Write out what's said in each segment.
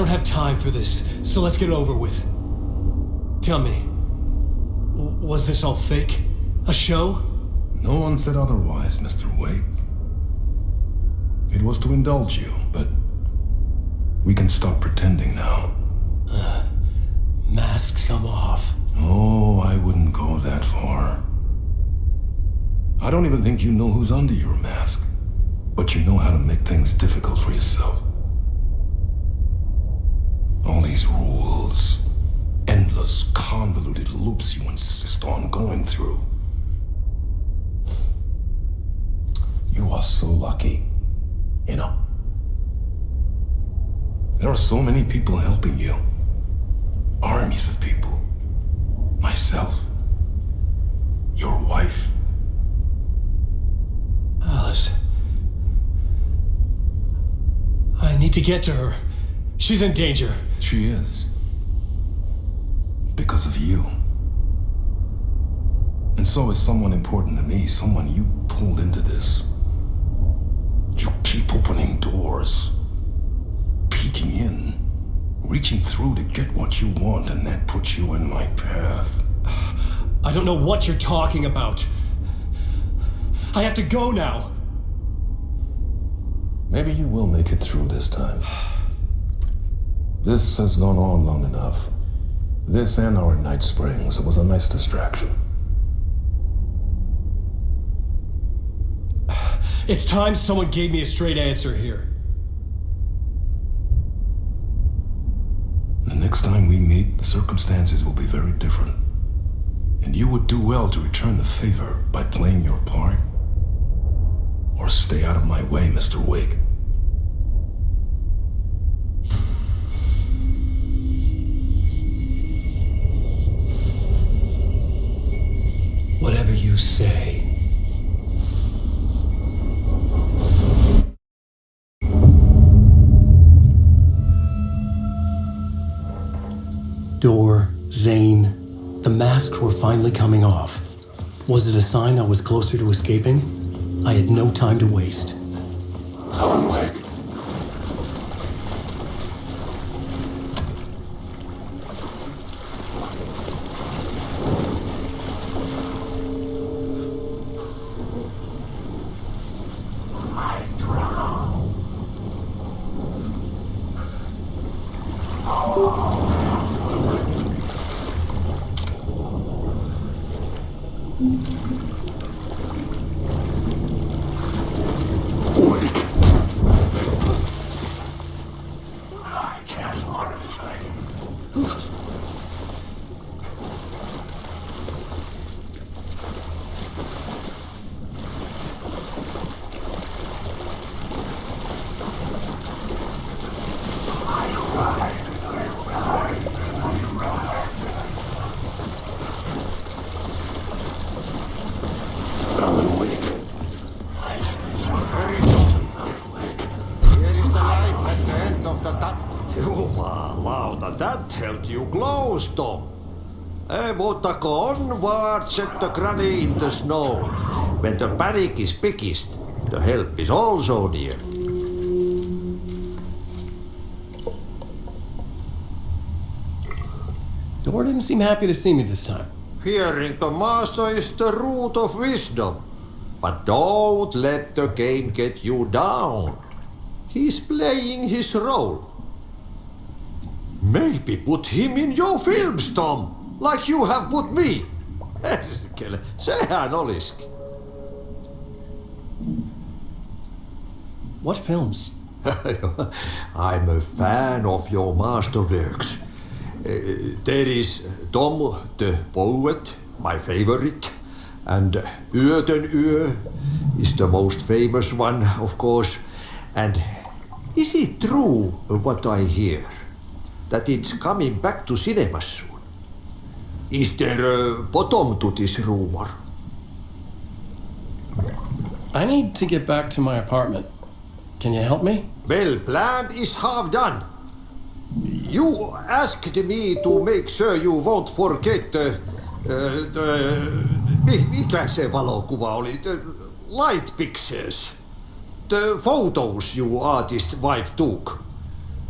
don't have time for this, so let's get it over with. Tell me, was this all fake? A show? No one said otherwise, Mr. Wake. It was to indulge you, but we can stop pretending now. Masks come off. Oh, I wouldn't go that far. I don't even think you know who's under your mask, but you know how to make things difficult for yourself. All these rules, endless, convoluted loops you insist on going through. You are so lucky, you know. There are so many people helping you. Armies of people. Myself. Your wife. Alice. I need to get to her. She's in danger. She is. Because of you. And so is someone important to me, someone you pulled into this. You keep opening doors. Peeking in. Reaching through to get what you want, and that puts you in my path. I don't know what you're talking about. I have to go now. Maybe you will make it through this time. This has gone on long enough. This and our Night Springs. It was a nice distraction. It's time someone gave me a straight answer here. The next time we meet, the circumstances will be very different. And you would do well to return the favor by playing your part. Or stay out of my way, Mr. Wake. Whatever you say. Door, Zane. The masks were finally coming off. Was it a sign I was closer to escaping? I had no time to waste. Come on, Wake. That helped you close, Tom. Mutta onward, set the granny in the snow. When the panic is biggest, the help is also near. Door didn't seem happy to see me this time. Hearing the master is the root of wisdom. But don't let the game get you down. He's playing his role. Maybe put him in your films, Tom, like you have put me. Sehän olisikin. What films? I'm a fan of your masterworks. There is Tom the Poet, my favorite, and ᴜᴜᴛᴜ is the most famous one, of course. And is it true what I hear? That it's coming back to cinemas soon? Is there a bottom to this rumor? I need to get back to my apartment. Can you help me? Well, plan is half done. You asked me to make sure you won't forget mikä se valokuva oli? The light pictures. The photos you artist wife took.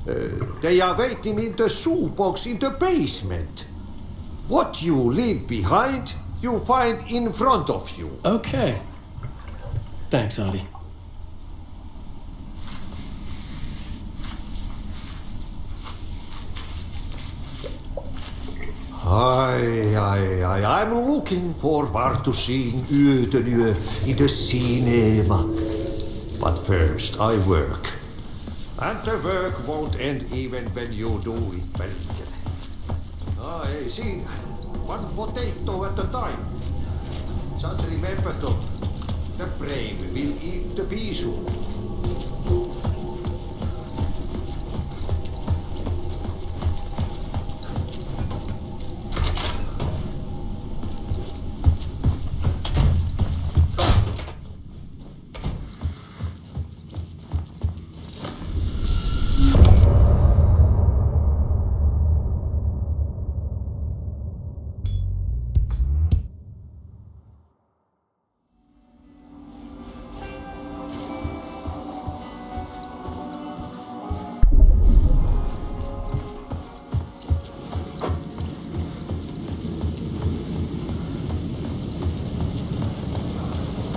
They are waiting in the shoebox in the basement. What you leave behind, you find in front of you. Okay. Thanks, Adi. I'm looking forward to seeing ᴜᴜ in the cinema. But first I work. And the work won't end even when you do it, Pelkkä. Hey, siinä. One potato at a time. Just remember to, the brain will eat the pea soup.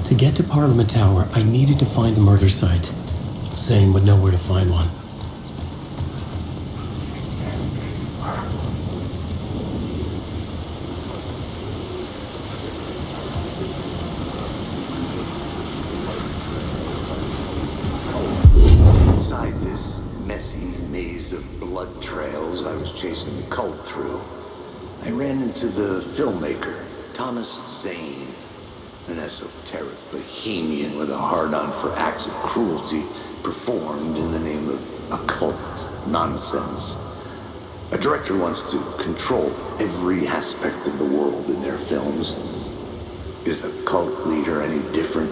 To get to Parliament Tower, I needed to find a murder site. Zane would know where to find one. Inside this messy maze of blood trails I was chasing the cult through, I ran into the filmmaker, Thomas Zane. An esoteric bohemian with a hard-on for acts of cruelty performed in the name of occult nonsense. A director wants to control every aspect of the world in their films. Is the cult leader any different?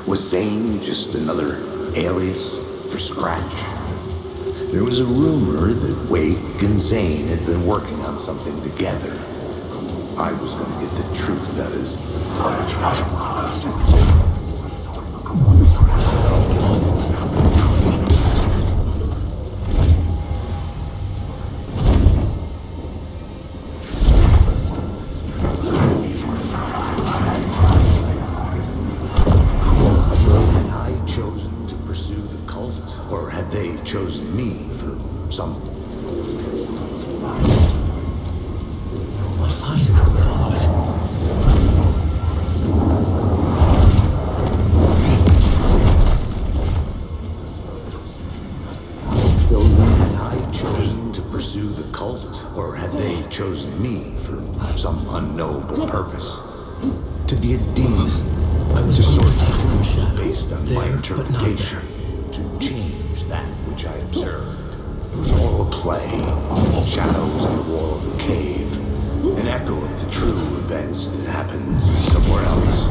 Was Zane just another alias for Scratch? There was a rumor that Wake and Zane had been working on something together. I was going to get the truth out of his... Had I chosen to pursue the cult, or had they chosen me for some... My eyes couldn't follow it. Pursue the cult, or had they chosen me for some unknowable purpose? To be a demon, I was to sort attacked from a of shadow, based on my there, but not interpretation, to change that which I observed. It was all a play, shadows on the wall of a cave, an echo of the true events that happened somewhere else.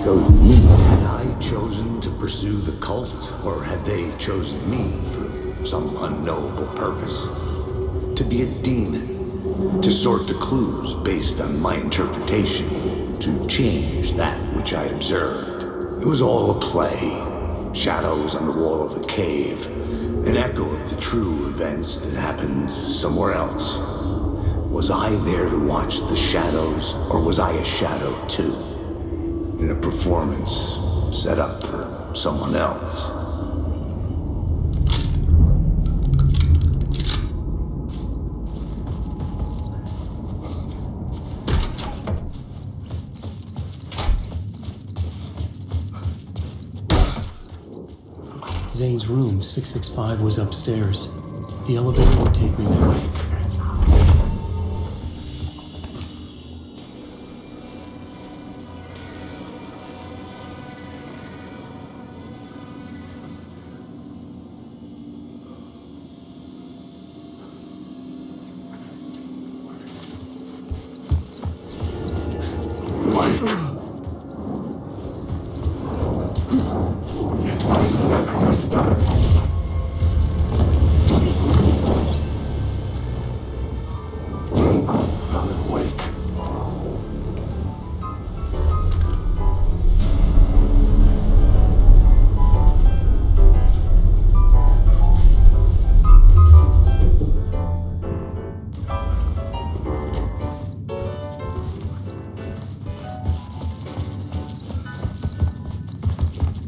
Had I chosen to pursue the cult, or had they chosen me for some unknowable purpose? To be a demon, to sort the clues based on my interpretation, to change that which I observed. It was all a play, shadows on the wall of a cave, an echo of the true events that happened somewhere else. Was I there to watch the shadows, or was I a shadow too? In a performance set up for someone else. Zane's room, 665, was upstairs. The elevator would take me there.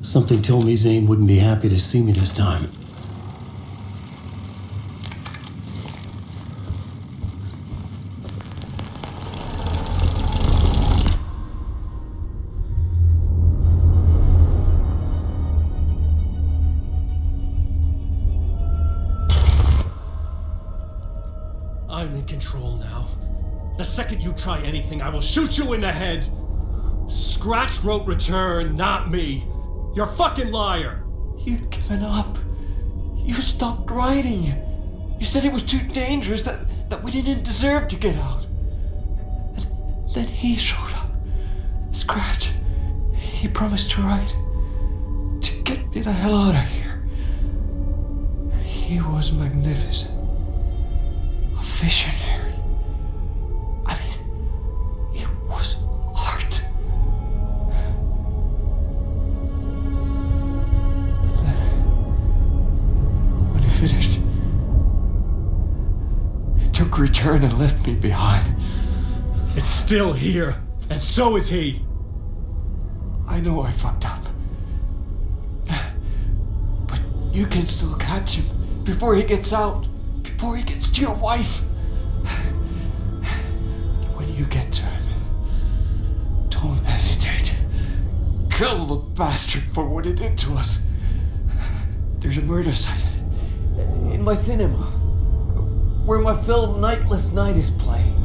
Something told me Zane wouldn't be happy to see me this time. I'm in control now. The second you try anything, I will shoot you in the head. Scratch wrote return, not me. You're a fucking liar! You'd given up. You stopped writing. You said it was too dangerous, that we didn't deserve to get out. And then he showed up. Scratch. He promised to write. To get me the hell out of here. He was magnificent. A visionary. I mean, it was art. Finished. He took return and left me behind. It's still here, and so is he. I know I fucked up. But you can still catch him before he gets out, before he gets to your wife. When you get to him, don't hesitate. Kill the bastard for what he did to us. There's a murder site in my cinema, where my film Nightless Night is playing.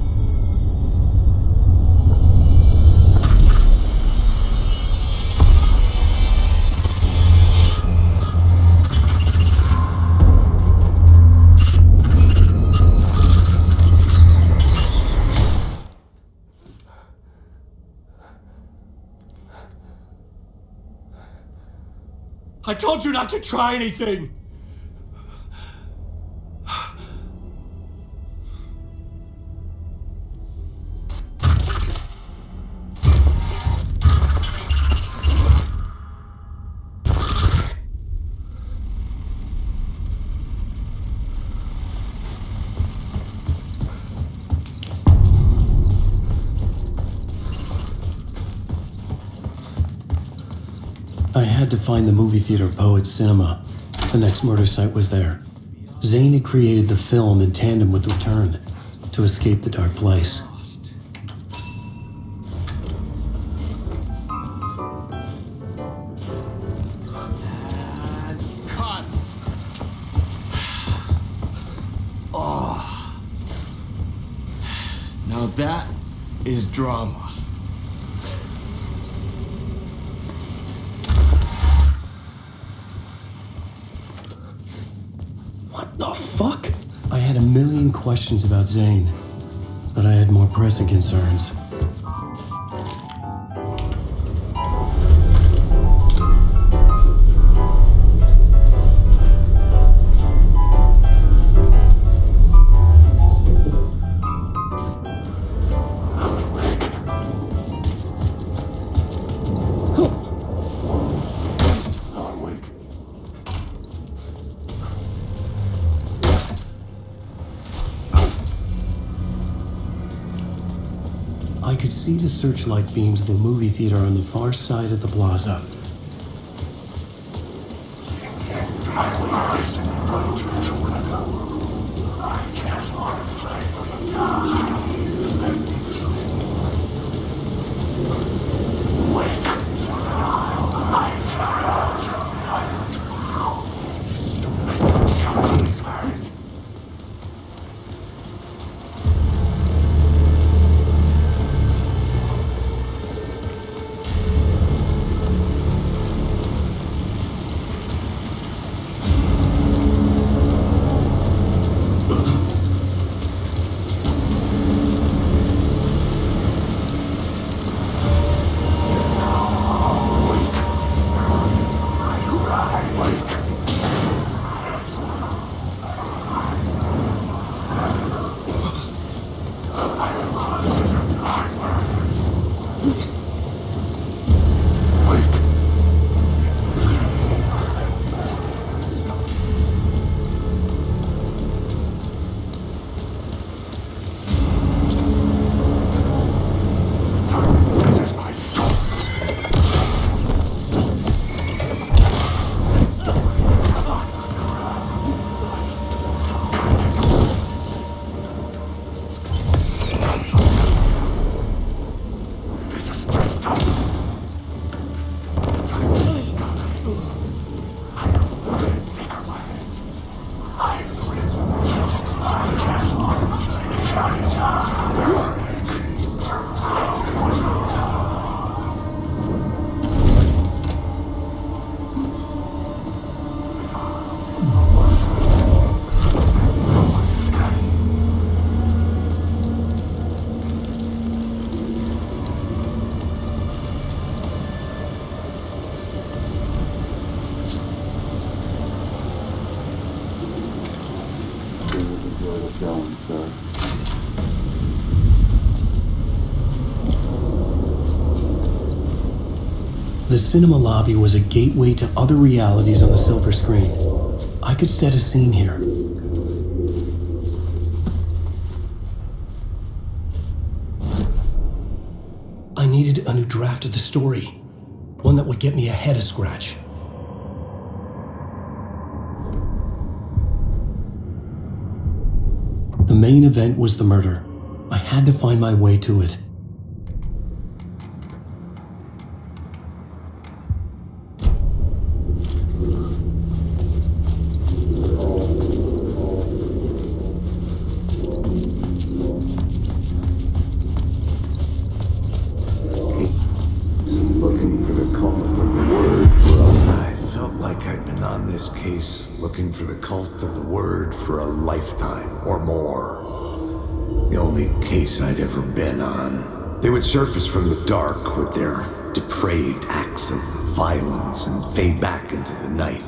I told you not to try anything! I had to find the movie theater Poets Cinema. The next murder site was there. Zane had created the film in tandem with Return to escape the dark place. Cut! Oh. Now that is drama. What the fuck? I had a million questions about Zane, but I had more pressing concerns. I could see the searchlight beams of the movie theater on the far side of the plaza. The cinema lobby was a gateway to other realities on the silver screen. I could set a scene here. I needed a new draft of the story, one that would get me ahead of Scratch. The main event was the murder. I had to find my way to it. Looking for the cult of the word for a lifetime or more. The only case I'd ever been on. They would surface from the dark with their depraved acts of violence and fade back into the night,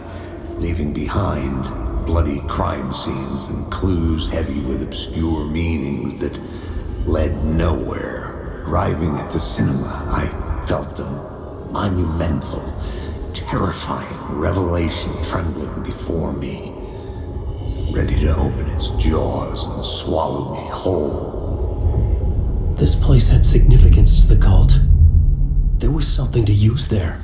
leaving behind bloody crime scenes and clues heavy with obscure meanings that led nowhere. Arriving at the cinema, I felt a monumental, terrifying revelation trembling before me, ready to open its jaws and swallow me whole. This place had significance to the cult. There was something to use there.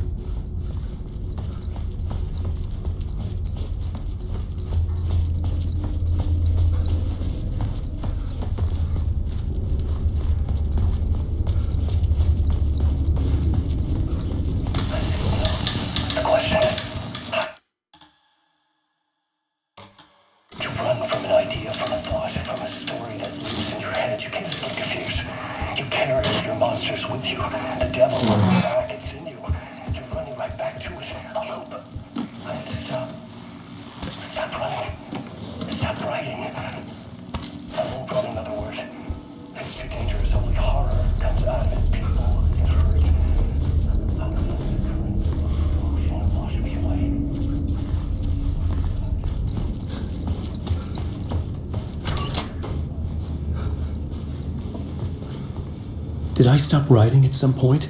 Did I stop writing at some point?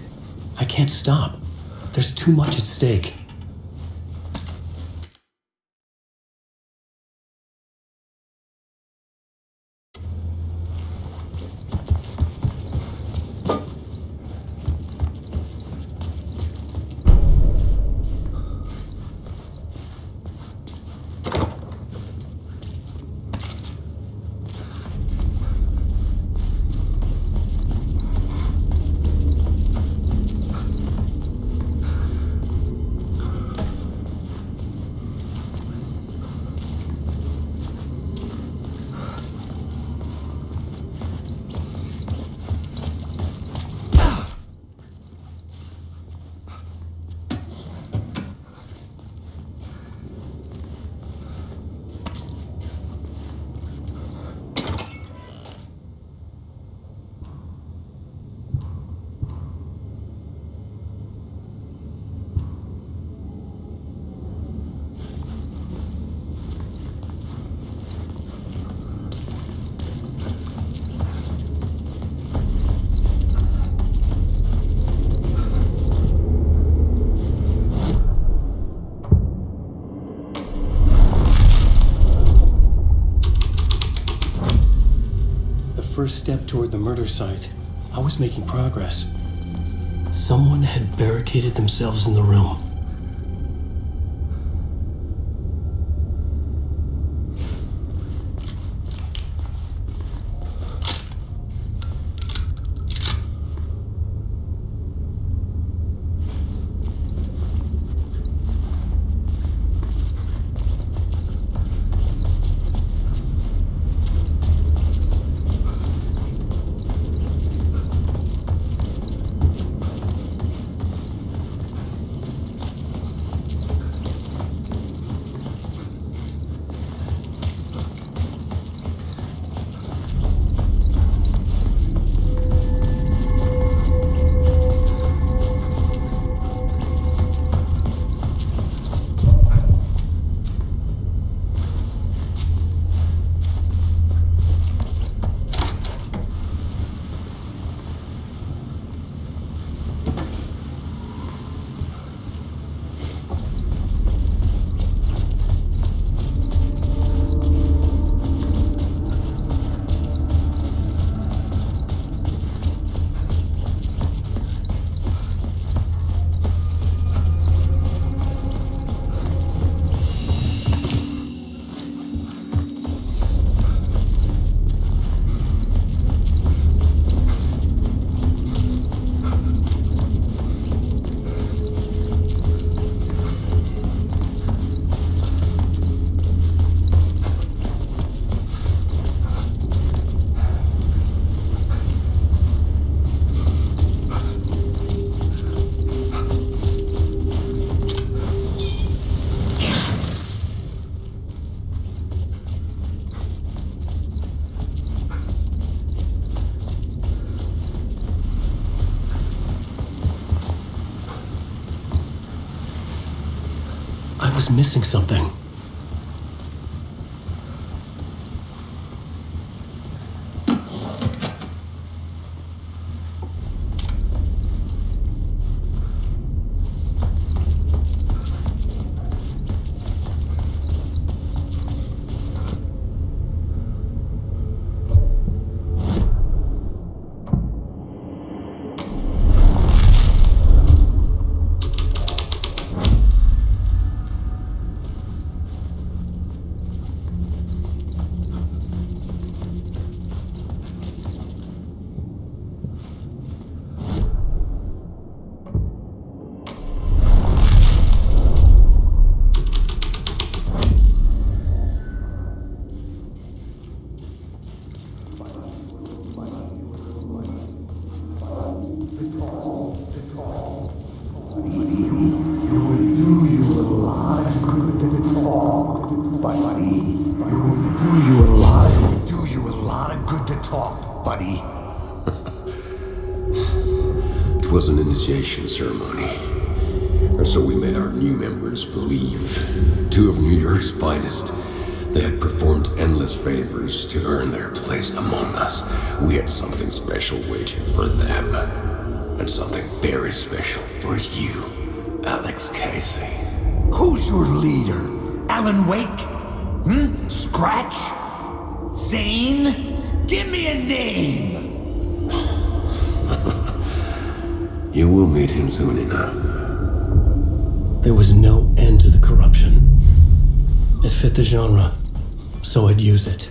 I can't stop. There's too much at stake. First step toward the murder site, I was making progress. Someone had barricaded themselves in the room. missing something. It was an initiation ceremony. And so we made our new members believe. Two of New York's finest. They had performed endless favors to earn their place among us. We had something special waiting for them. And something very special for you, Alex Casey. Who's your leader? Alan Wake? Scratch? Zane? Give me a name! You will meet him soon enough. There was no end to the corruption. It fit the genre, so I'd use it.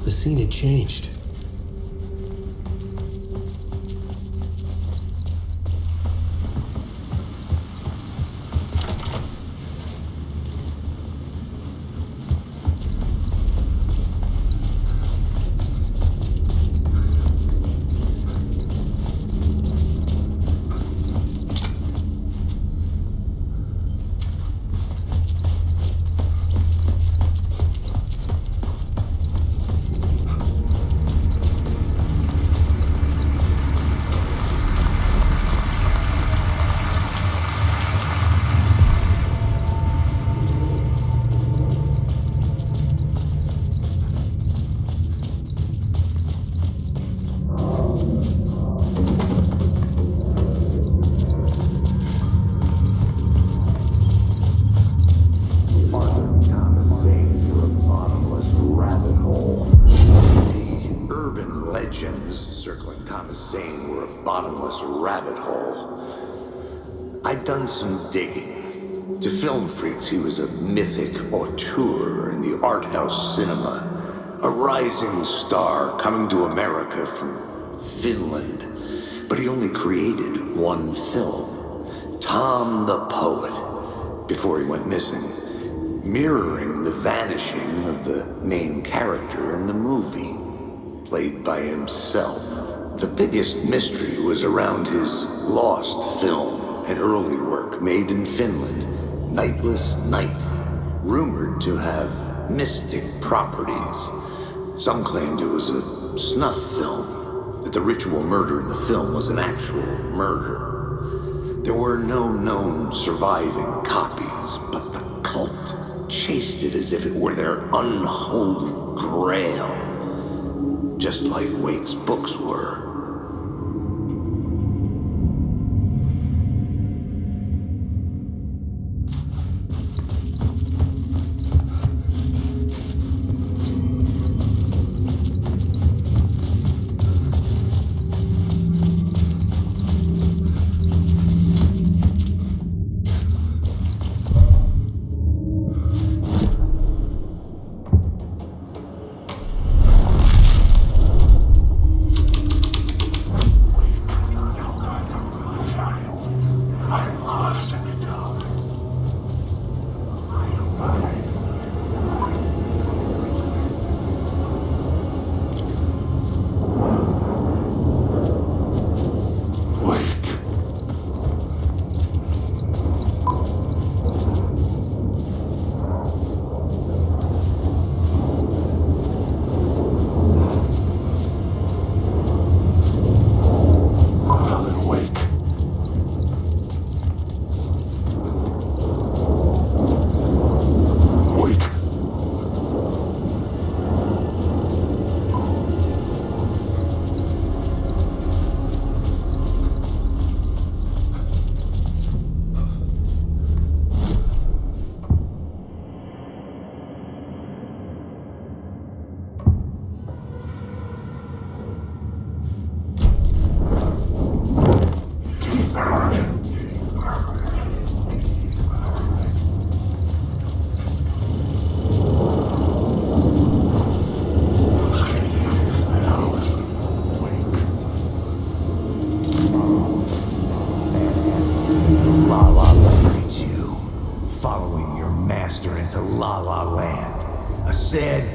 The scene had changed. Circling Thomas Zane were a bottomless rabbit hole. I'd done some digging. To film freaks, he was a mythic auteur in the art house cinema. A rising star coming to America from Finland. But he only created one film, Tom the Poet, before he went missing, mirroring the vanishing of the main character in the movie, played by himself. The biggest mystery was around his lost film, an early work made in Finland, Nightless Night, rumored to have mystic properties. Some claimed it was a snuff film, that the ritual murder in the film was an actual murder. There were no known surviving copies, but the cult chased it as if it were their unholy grail, just like Wake's books were.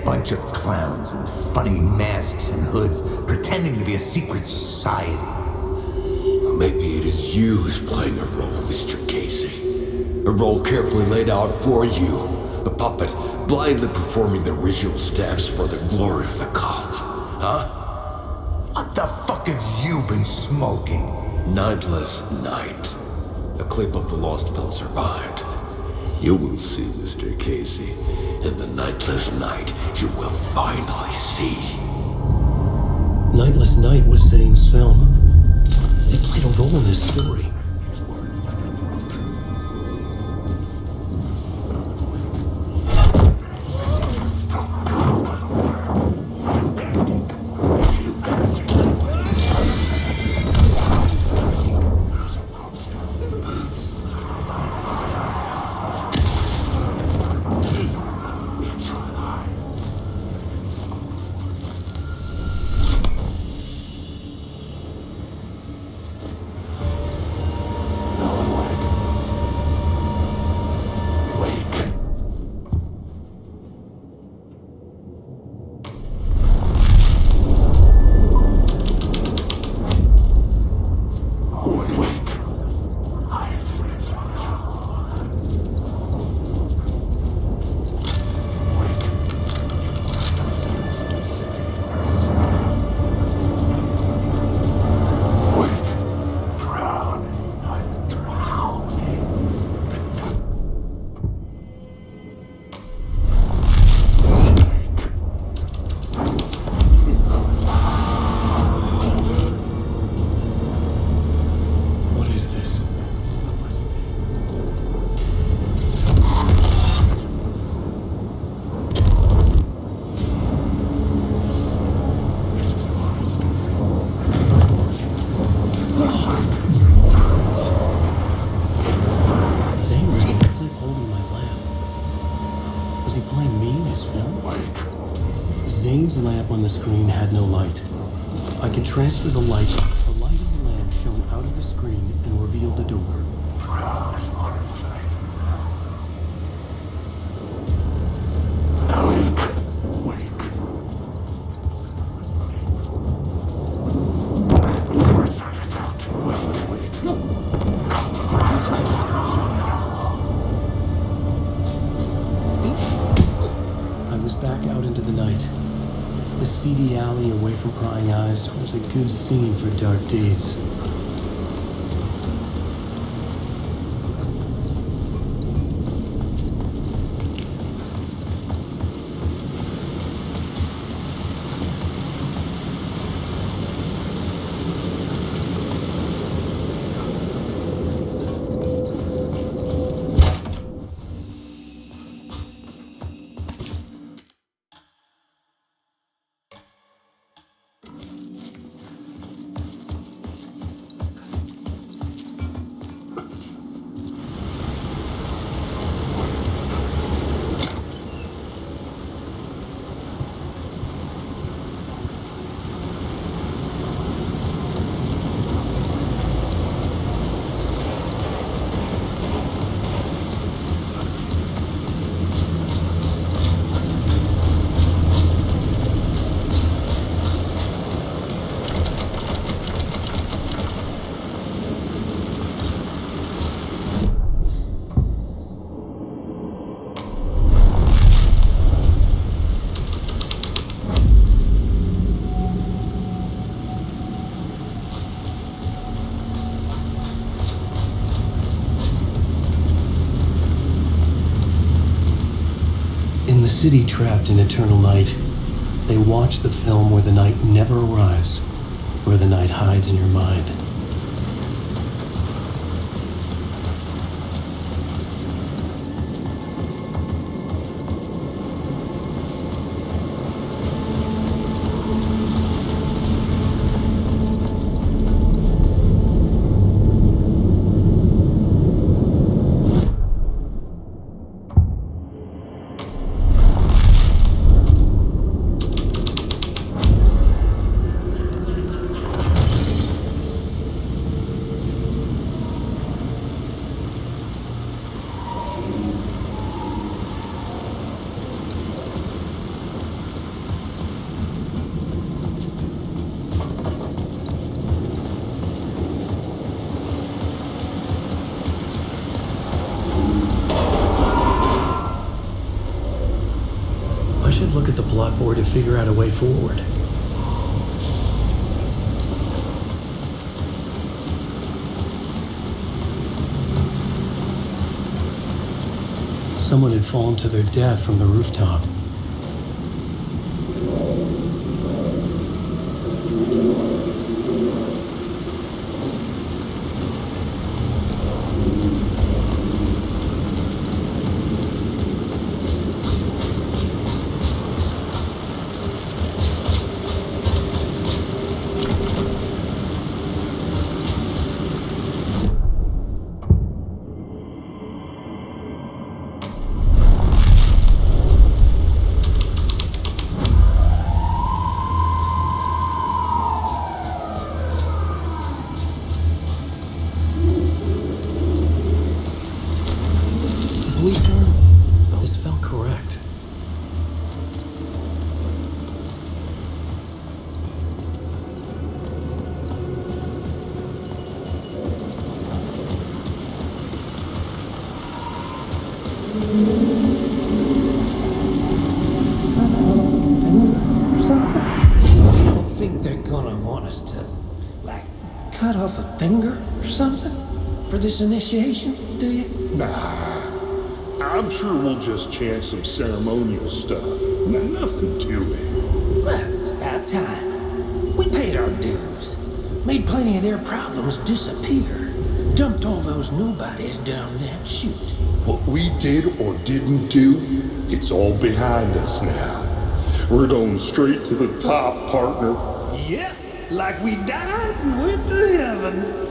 Bunch of clowns in funny masks and hoods pretending to be a secret society. Maybe it is you who's playing a role, Mr. Casey. A role carefully laid out for you. A puppet blindly performing the ritual steps for the glory of the cult. Huh? What the fuck have you been smoking? Nightless Night. A clip of the lost film survived. You will see, Mr. Casey. In the Nightless Night, you will finally see. Nightless Night was Zane's film. It played a role in this story. Zane's lamp on the screen had no light. I could transfer the light. The light of the lamp shone out of the screen and revealed a door. I was back out into the night. The seedy alley away from prying eyes was a good scene for dark deeds. The city trapped in eternal night, they watch the film where the night never arrives, where the night hides in your mind. Look at the blockboard to figure out a way forward. Someone had fallen to their death from the rooftop. This felt correct. You don't think they're gonna want us to, like, cut off a finger or something for this initiation, do you? Nah. I'm sure we'll just chant some ceremonial stuff. Nothing to it. Well, it's about time. We paid our dues. Made plenty of their problems disappear. Dumped all those nobodies down that chute. What we did or didn't do, it's all behind us now. We're going straight to the top, partner. Yep, like we died and went to heaven.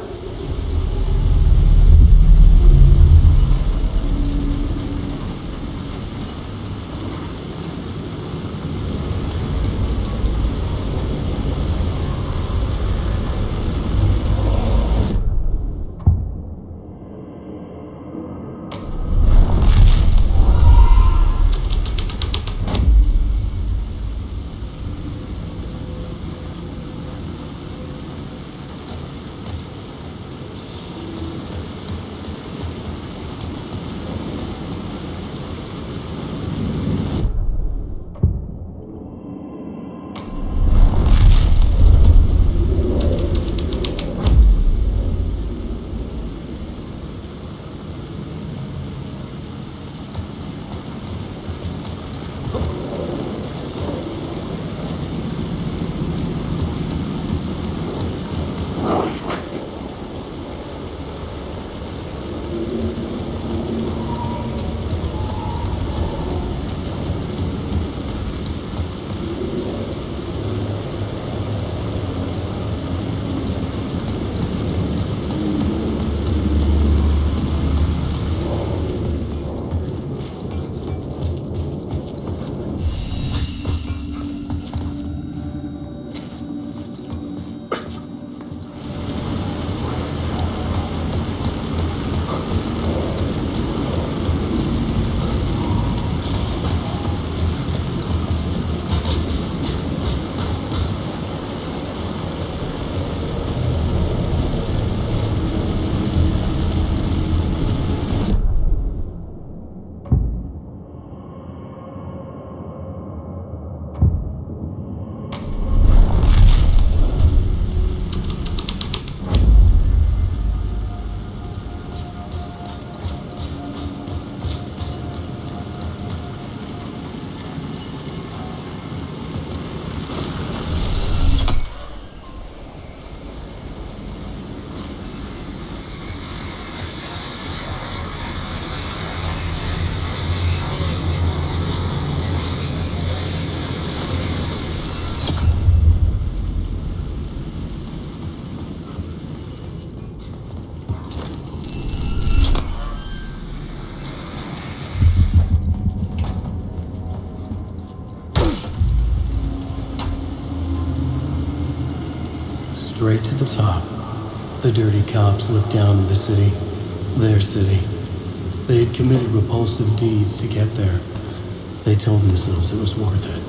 straight to the top. The dirty cops looked down on the city. Their city. They had committed repulsive deeds to get there. They told themselves it was worth it.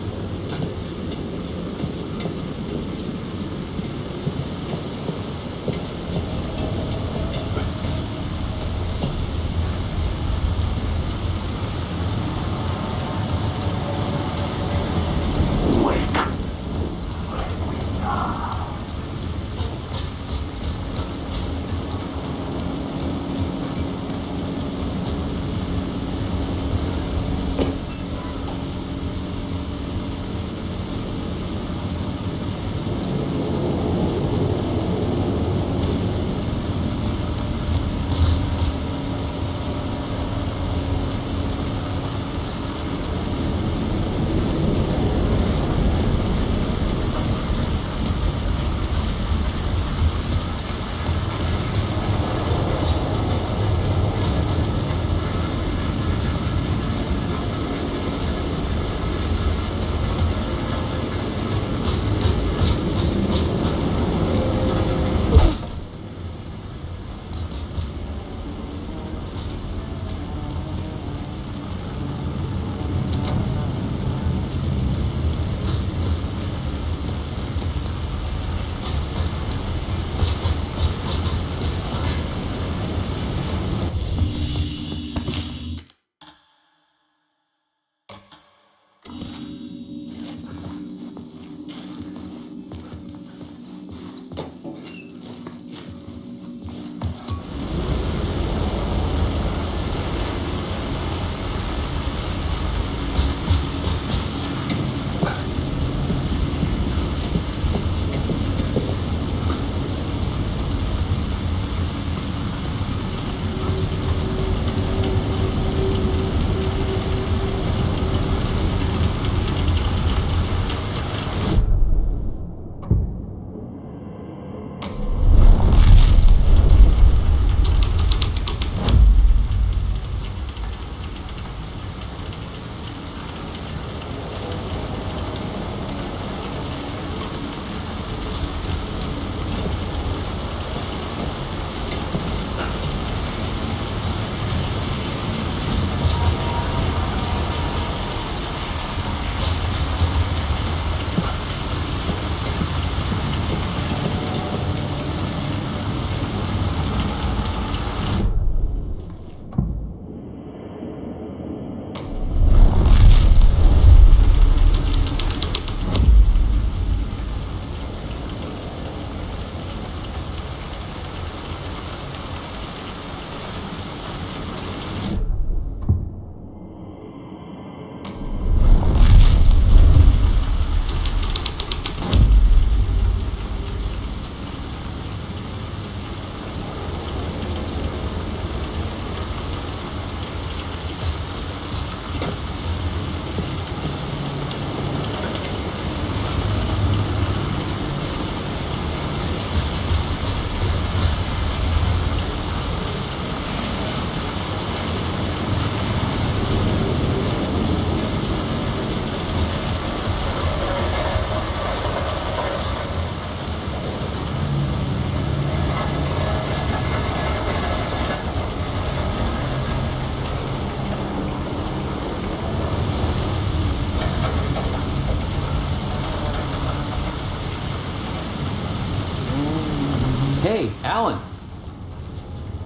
Hey, Alan.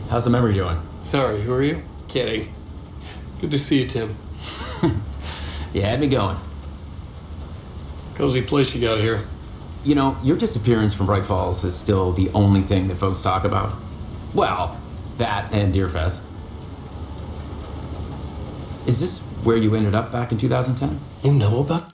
How's the memory doing? Sorry, who are you? Kidding. Good to see you, Tim. You had me going. Cozy place you got here. You know, your disappearance from Bright Falls is still the only thing that folks talk about. Well, that and Deerfest. Is this where you ended up back in 2010? You know about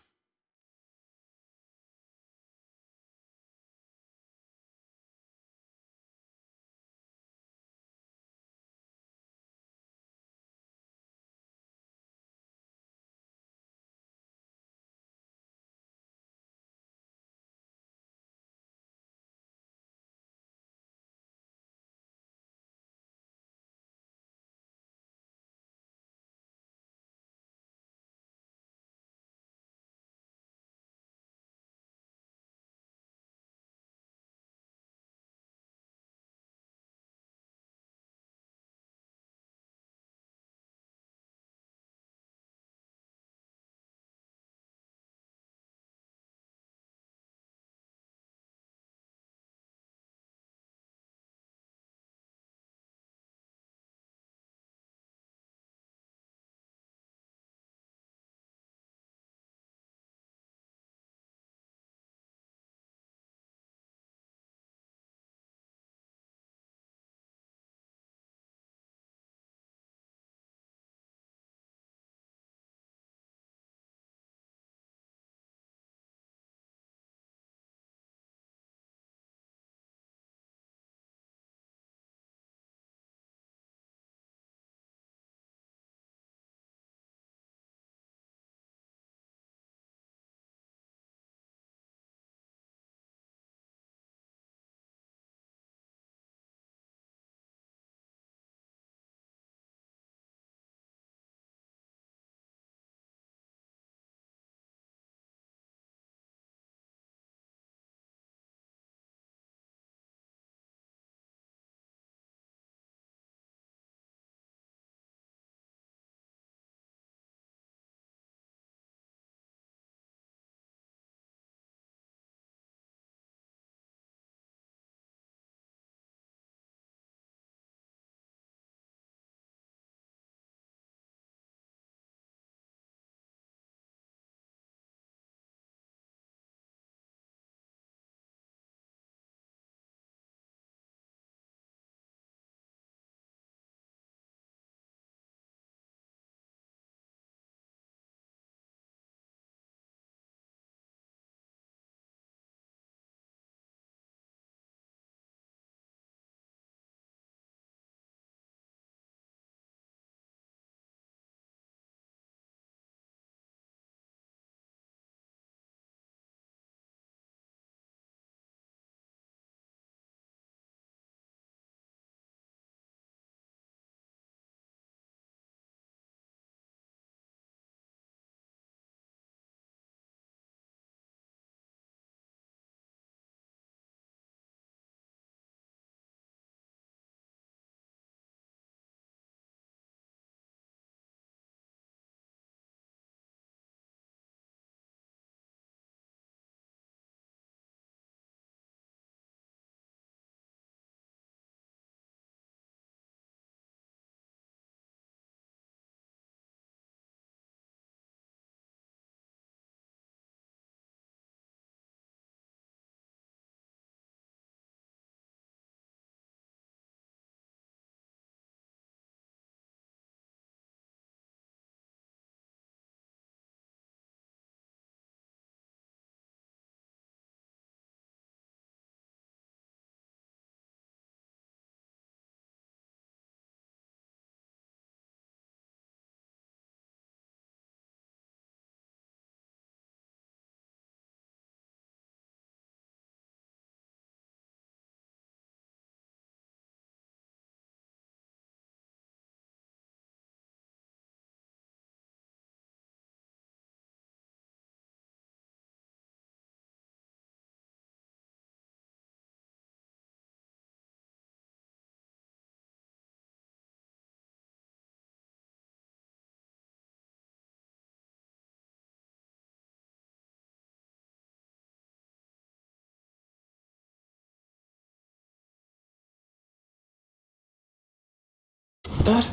that?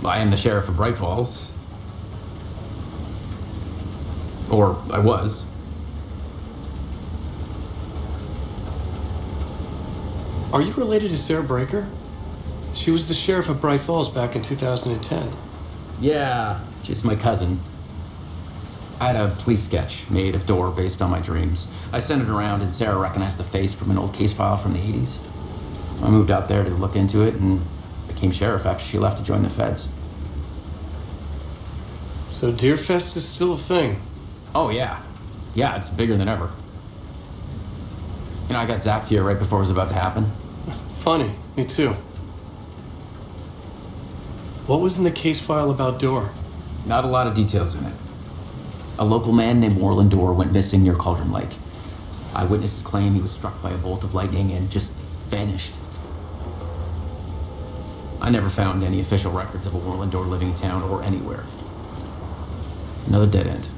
I am the sheriff of Bright Falls. Or I was. Are you related to Sarah Breaker? She was the sheriff of Bright Falls back in 2010. Yeah, she's my cousin. I had a police sketch made of Dora based on my dreams. I sent it around and Sarah recognized the face from an old case file from the 80s. I moved out there to look into it and became sheriff after she left to join the feds. So Deerfest is still a thing? Oh yeah. Yeah, it's bigger than ever. You know, I got zapped here right before it was about to happen. Funny, me too. What was in the case file about Dora? Not a lot of details in it. A local man named Warland Dorr went missing near Cauldron Lake. Eyewitnesses claim he was struck by a bolt of lightning and just vanished. I never found any official records of a Warland Dorr living in town or anywhere. Another dead end.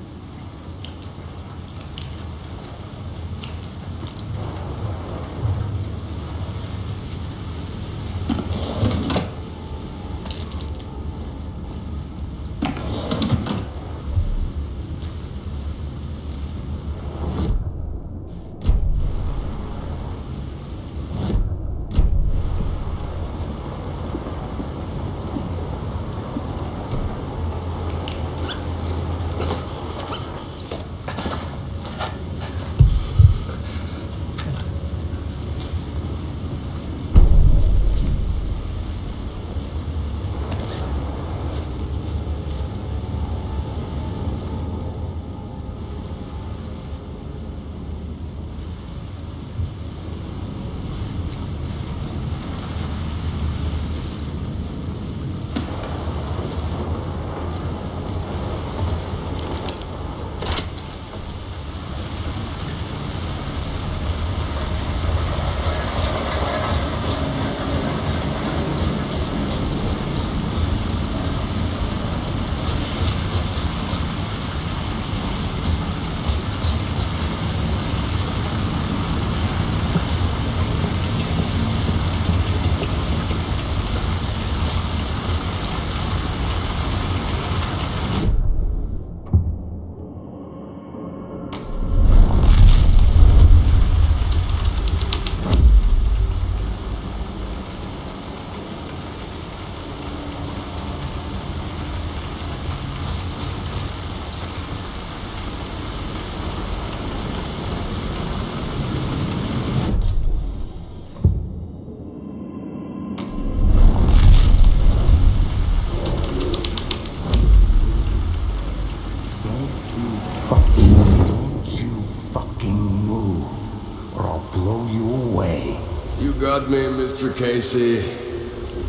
Got me, Mr. Casey.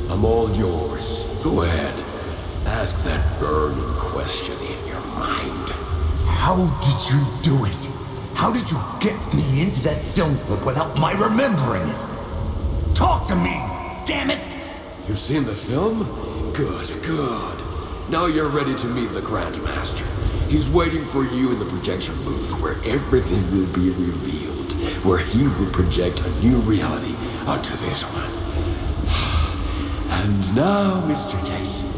I'm all yours. Go ahead. Ask that burning question in your mind. How did you do it? How did you get me into that film clip without my remembering it? Talk to me, damn it! You've seen the film? Good, good. Now you're ready to meet the Grandmaster. He's waiting for you in the projection booth where everything will be revealed, where he will project a new reality onto this one. And now, Mr. Casey,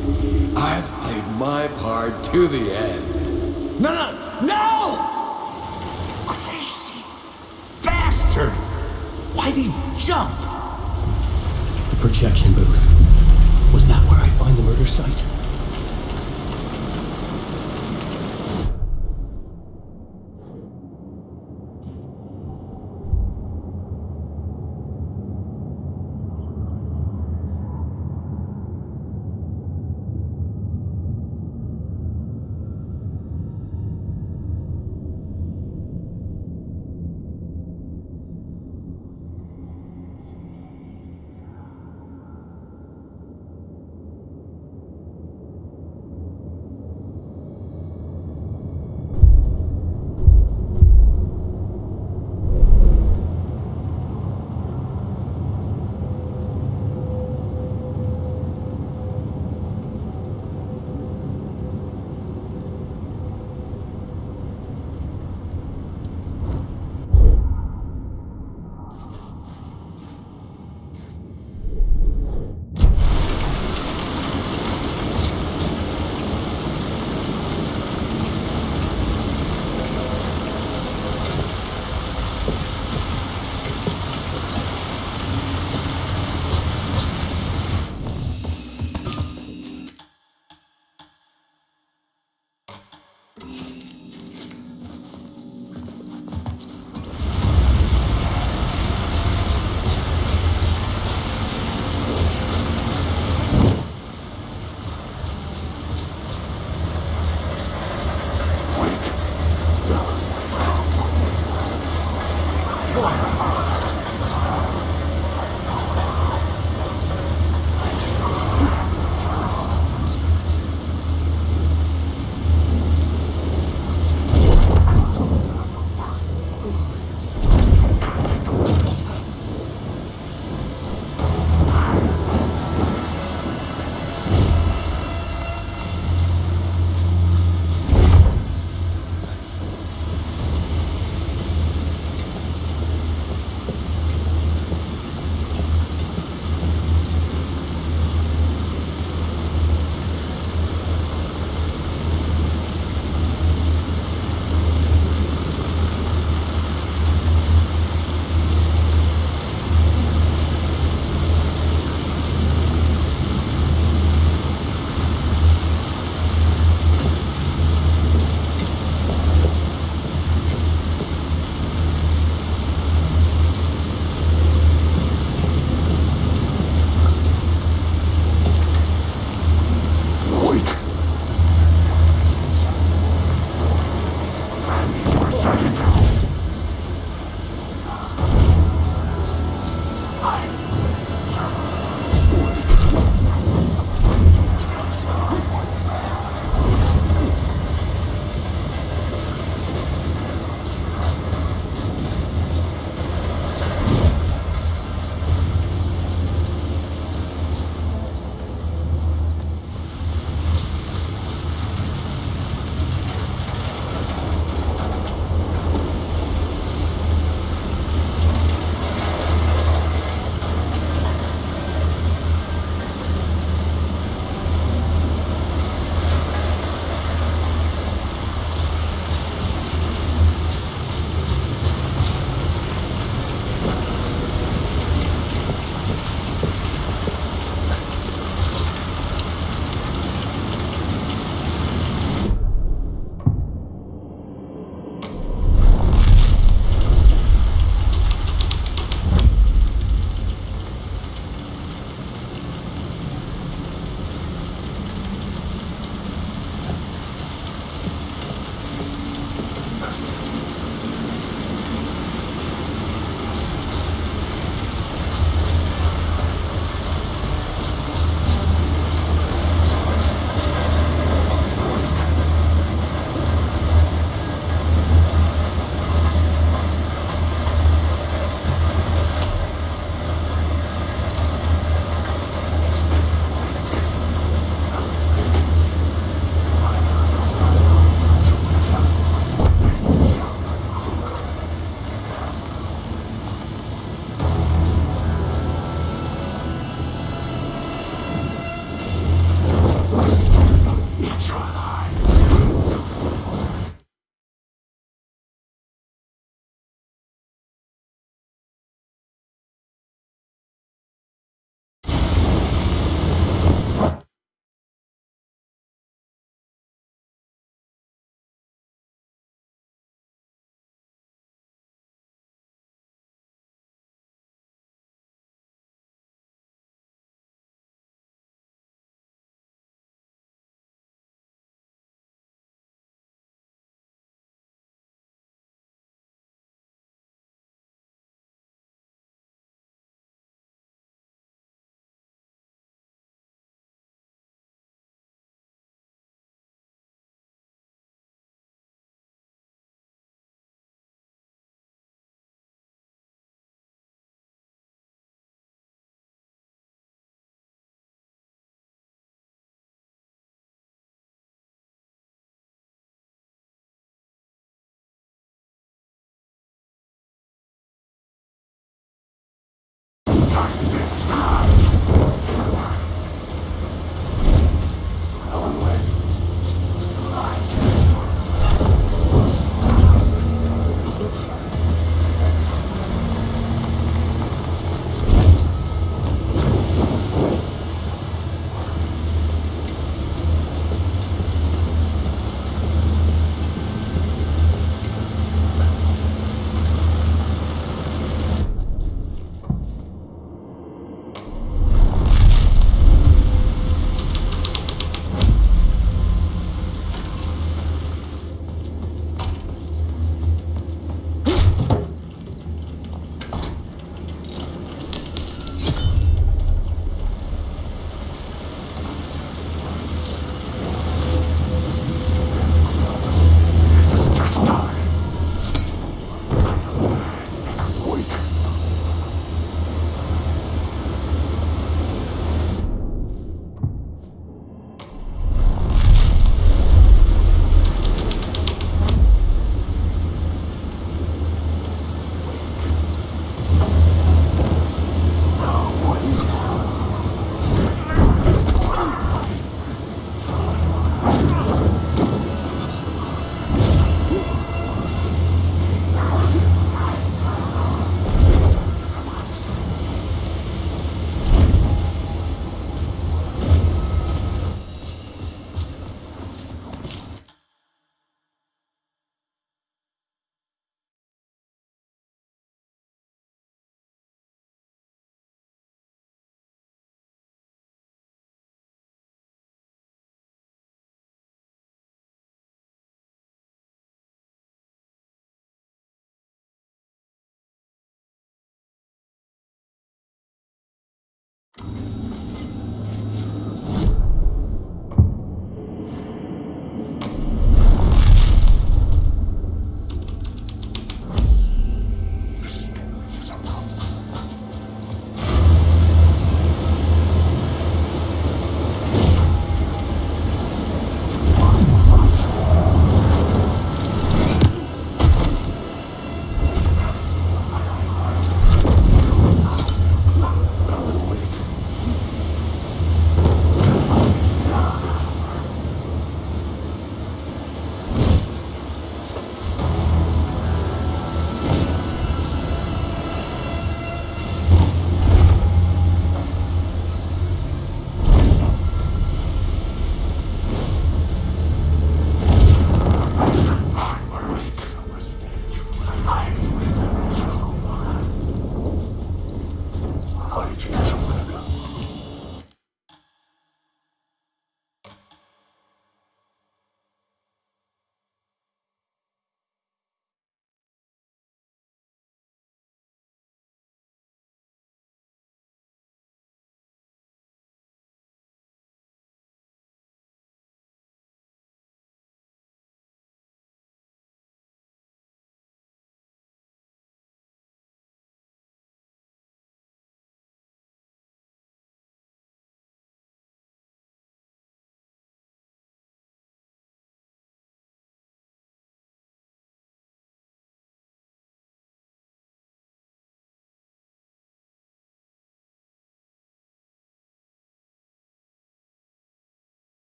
I've played my part to the end. No! Crazy bastard! Why'd he jump? The projection booth. Was that where I'd find the murder site?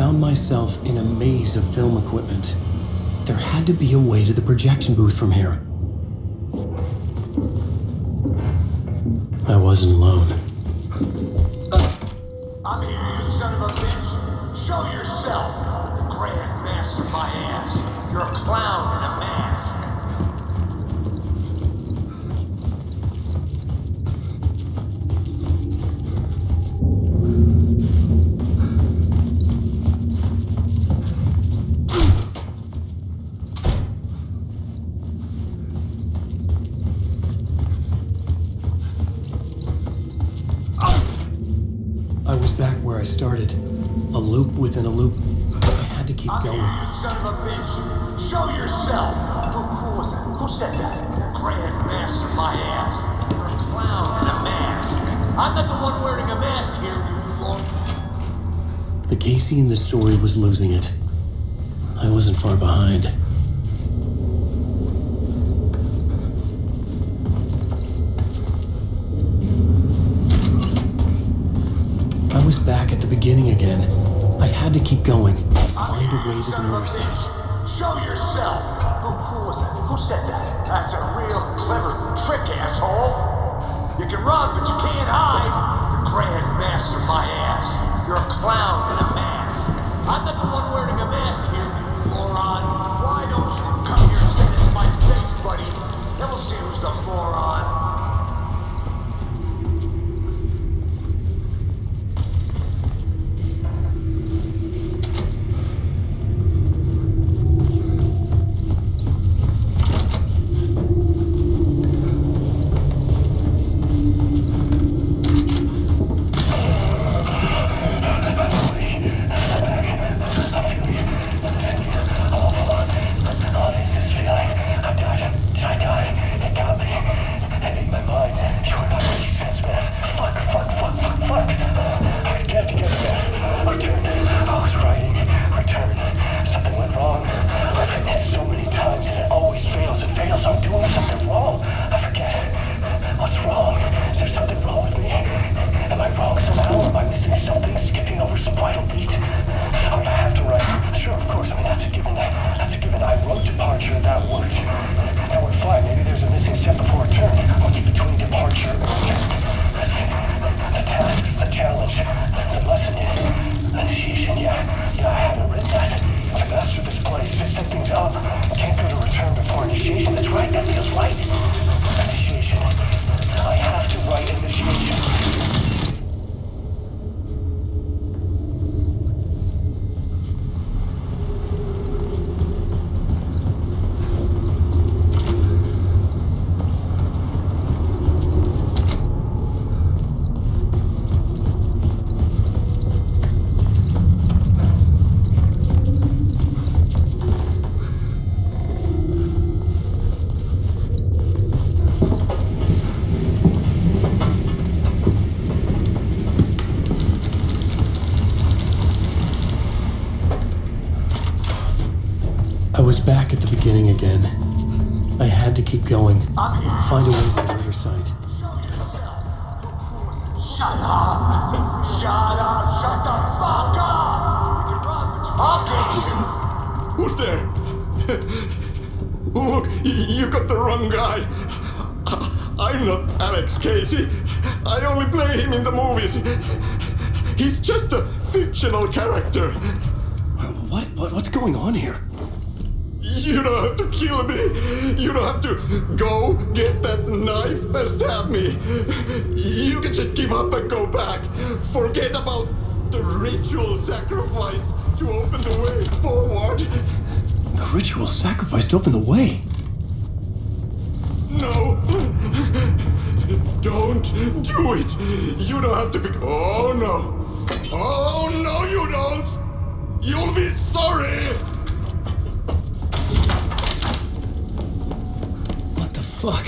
found myself in a maze of film equipment. There had to be a way to the projection booth from here. I wasn't alone. I'm here, you son of a bitch. Show yourself. The Grand Master my ass. You're a clown in a mask. I was back where I started. A loop within a loop. I had to keep going. You son of a bitch. Show yourself. Who was it? Who said that? The Grand Master my ass. You're a clown in a mask. I'm not the one wearing a mask here, you won't. The Casey in the story was losing it. I wasn't far behind. I was back at the beginning again. I had to keep going. Find a way to the murder site. Show yourself. Who was it? Who said that? That's a real clever trick, asshole. You can run, but you can't hide. The Grand Master my ass. You're a clown in a mask. I'm not the one wearing a mask here, you moron. Why don't you come here and say this to my face, buddy? Then we'll see who's the moron. I was back at the beginning again. I had to keep going. Find a way to the murder site. Shut up! Shut up! Shut the fuck up! You can run, but I'll get you! Who's there? Look, you got the wrong guy. I'm not Alex Casey. I only play him in the movies. He's just a fictional character. What's going on here? You don't have to kill me. You don't have to go get that knife and stab me. You can just give up and go back. Forget about the ritual sacrifice to open the way forward. The ritual sacrifice to open the way? No. Don't do it. You don't have to be... Oh, no. Oh, no, you don't. You'll be sorry. What the fuck?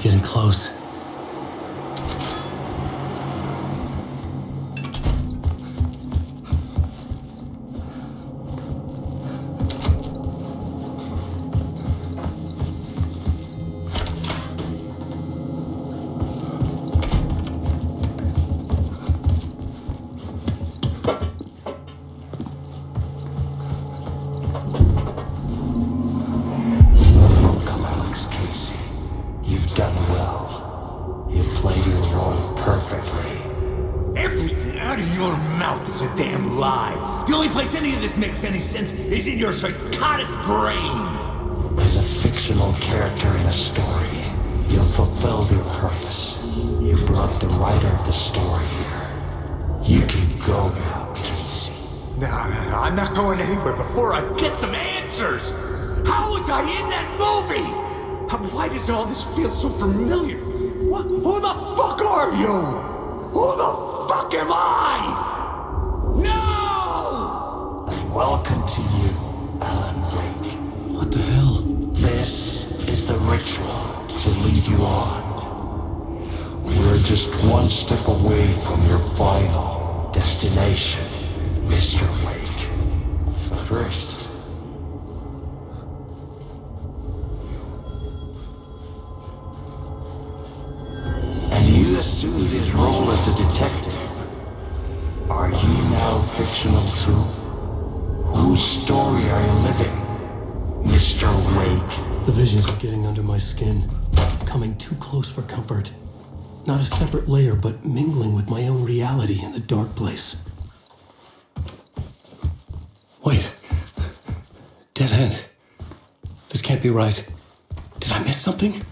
getting close. Makes any sense is in your psychotic brain. As a fictional character in a story, you've fulfilled your purpose. You've brought the writer of the story here. You can go now, Casey. No, I'm not going anywhere before I get some answers. How was I in that movie? Why does all this feel so familiar? Who the fuck are you? Who the fuck am I? No! Welcome to you, Alan Wake. What the hell? This is the ritual to lead you on. We're just one step away from your final destination, Mr. Wake. But first, and you assumed his role as a detective. Are you now fictional too? Whose story are you living, Mr. Wake? The visions are getting under my skin, coming too close for comfort. Not a separate layer, but mingling with my own reality in the dark place. Wait. Dead end. This can't be right. Did I miss something?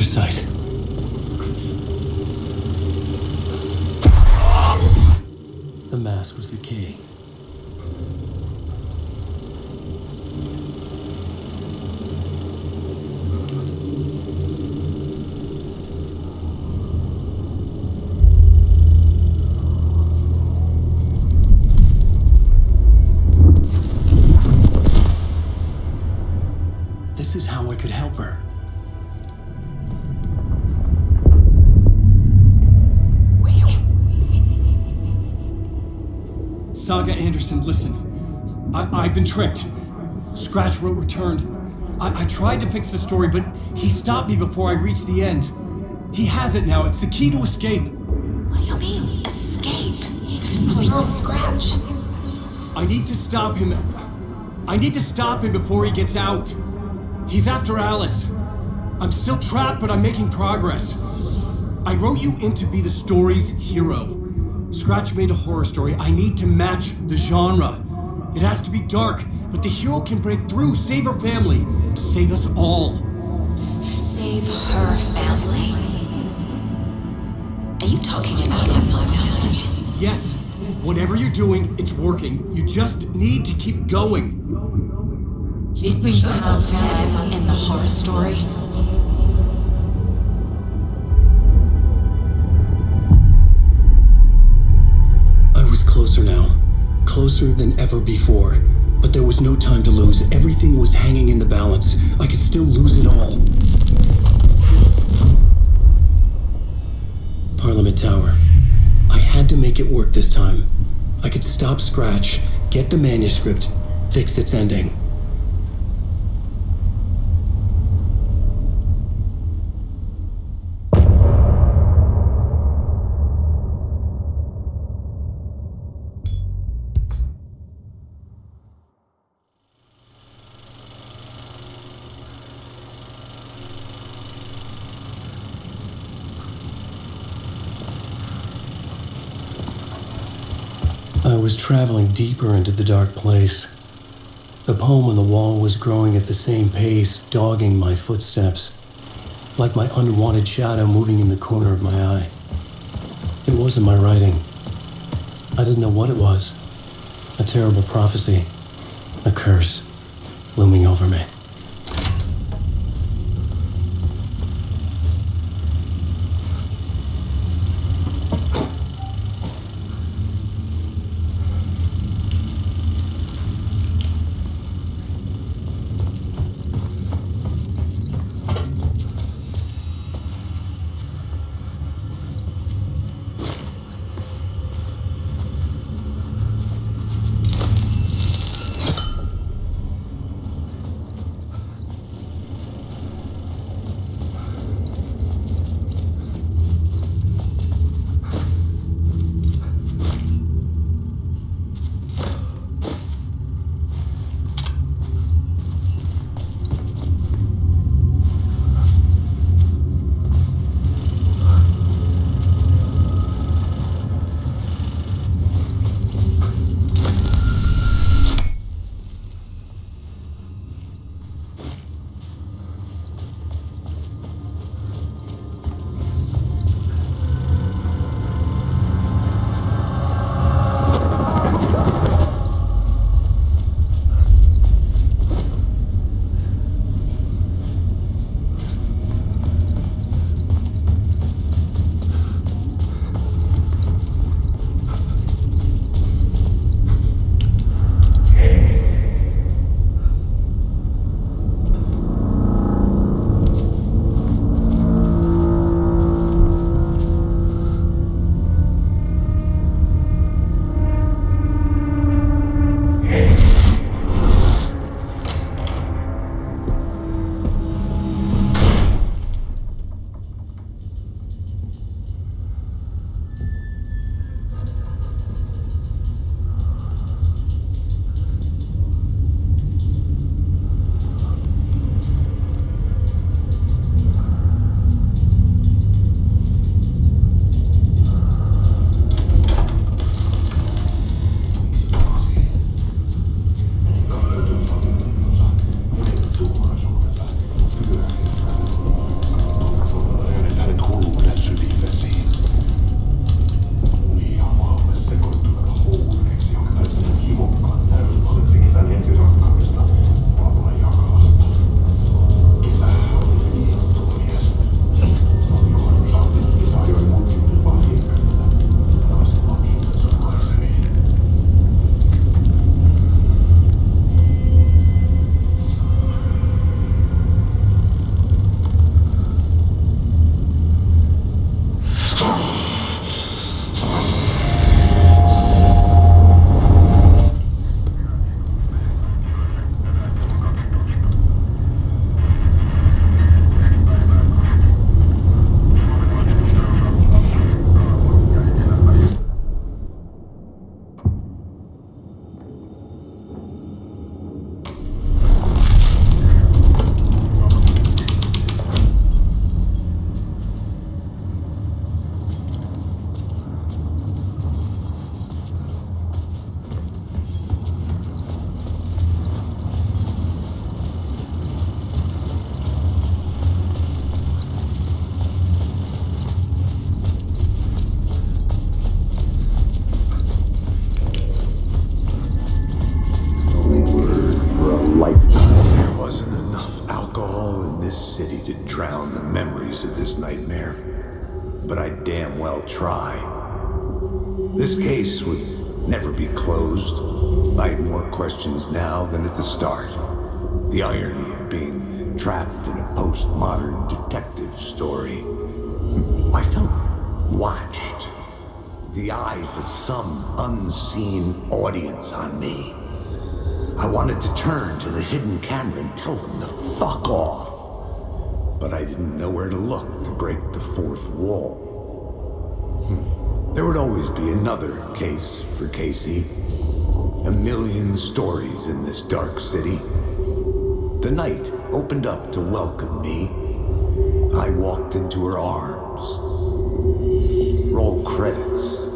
Site. The mask was the key. This is how I could help her. Saga Anderson, listen. I've been tricked. Scratch wrote returned. I tried to fix the story, but he stopped me before I reached the end. He has it now. It's the key to escape. What do you mean, escape? Oh, you're Scratch. I need to stop him. I need to stop him before he gets out. He's after Alice. I'm still trapped, but I'm making progress. I wrote you in to be the story's hero. Scratch made a horror story. I need to match the genre. It has to be dark, but the hero can break through, save her family, save us all. Save her family? Are you talking about my family? Yes. Whatever you're doing, it's working. You just need to keep going. Did we have faith in the horror story? Closer now. Closer than ever before. But there was no time to lose. Everything was hanging in the balance. I could still lose it all. Parliament Tower. I had to make it work this time. I could stop Scratch, get the manuscript, fix its ending. I was traveling deeper into the dark place. The poem on the wall was growing at the same pace, dogging my footsteps, like my unwanted shadow moving in the corner of my eye. It wasn't my writing. I didn't know what it was. A terrible prophecy, a curse, looming over me. memories of this nightmare, but I damn well try. This case would never be closed. I have more questions now than at the start. The irony of being trapped in a postmodern detective story. I felt watched. The eyes of some unseen audience on me. I wanted to turn to the hidden camera and tell them to fuck off. But I didn't know where to look to break the fourth wall. There would always be another case for Casey. A million stories in this dark city. The night opened up to welcome me. I walked into her arms. Roll credits.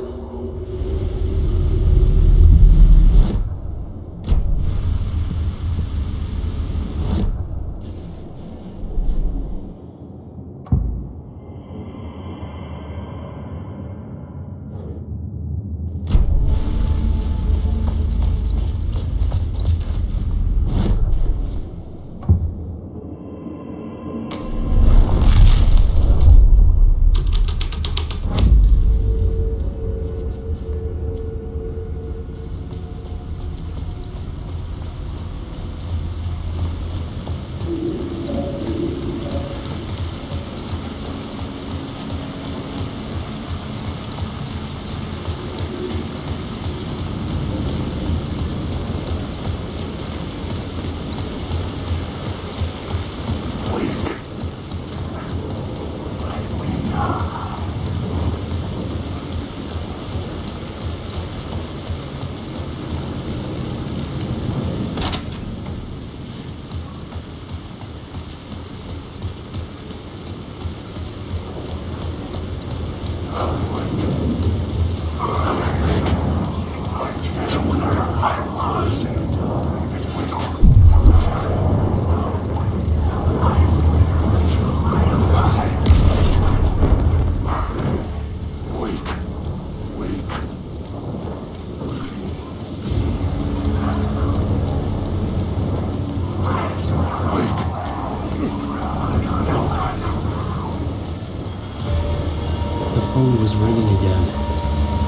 Was ringing again.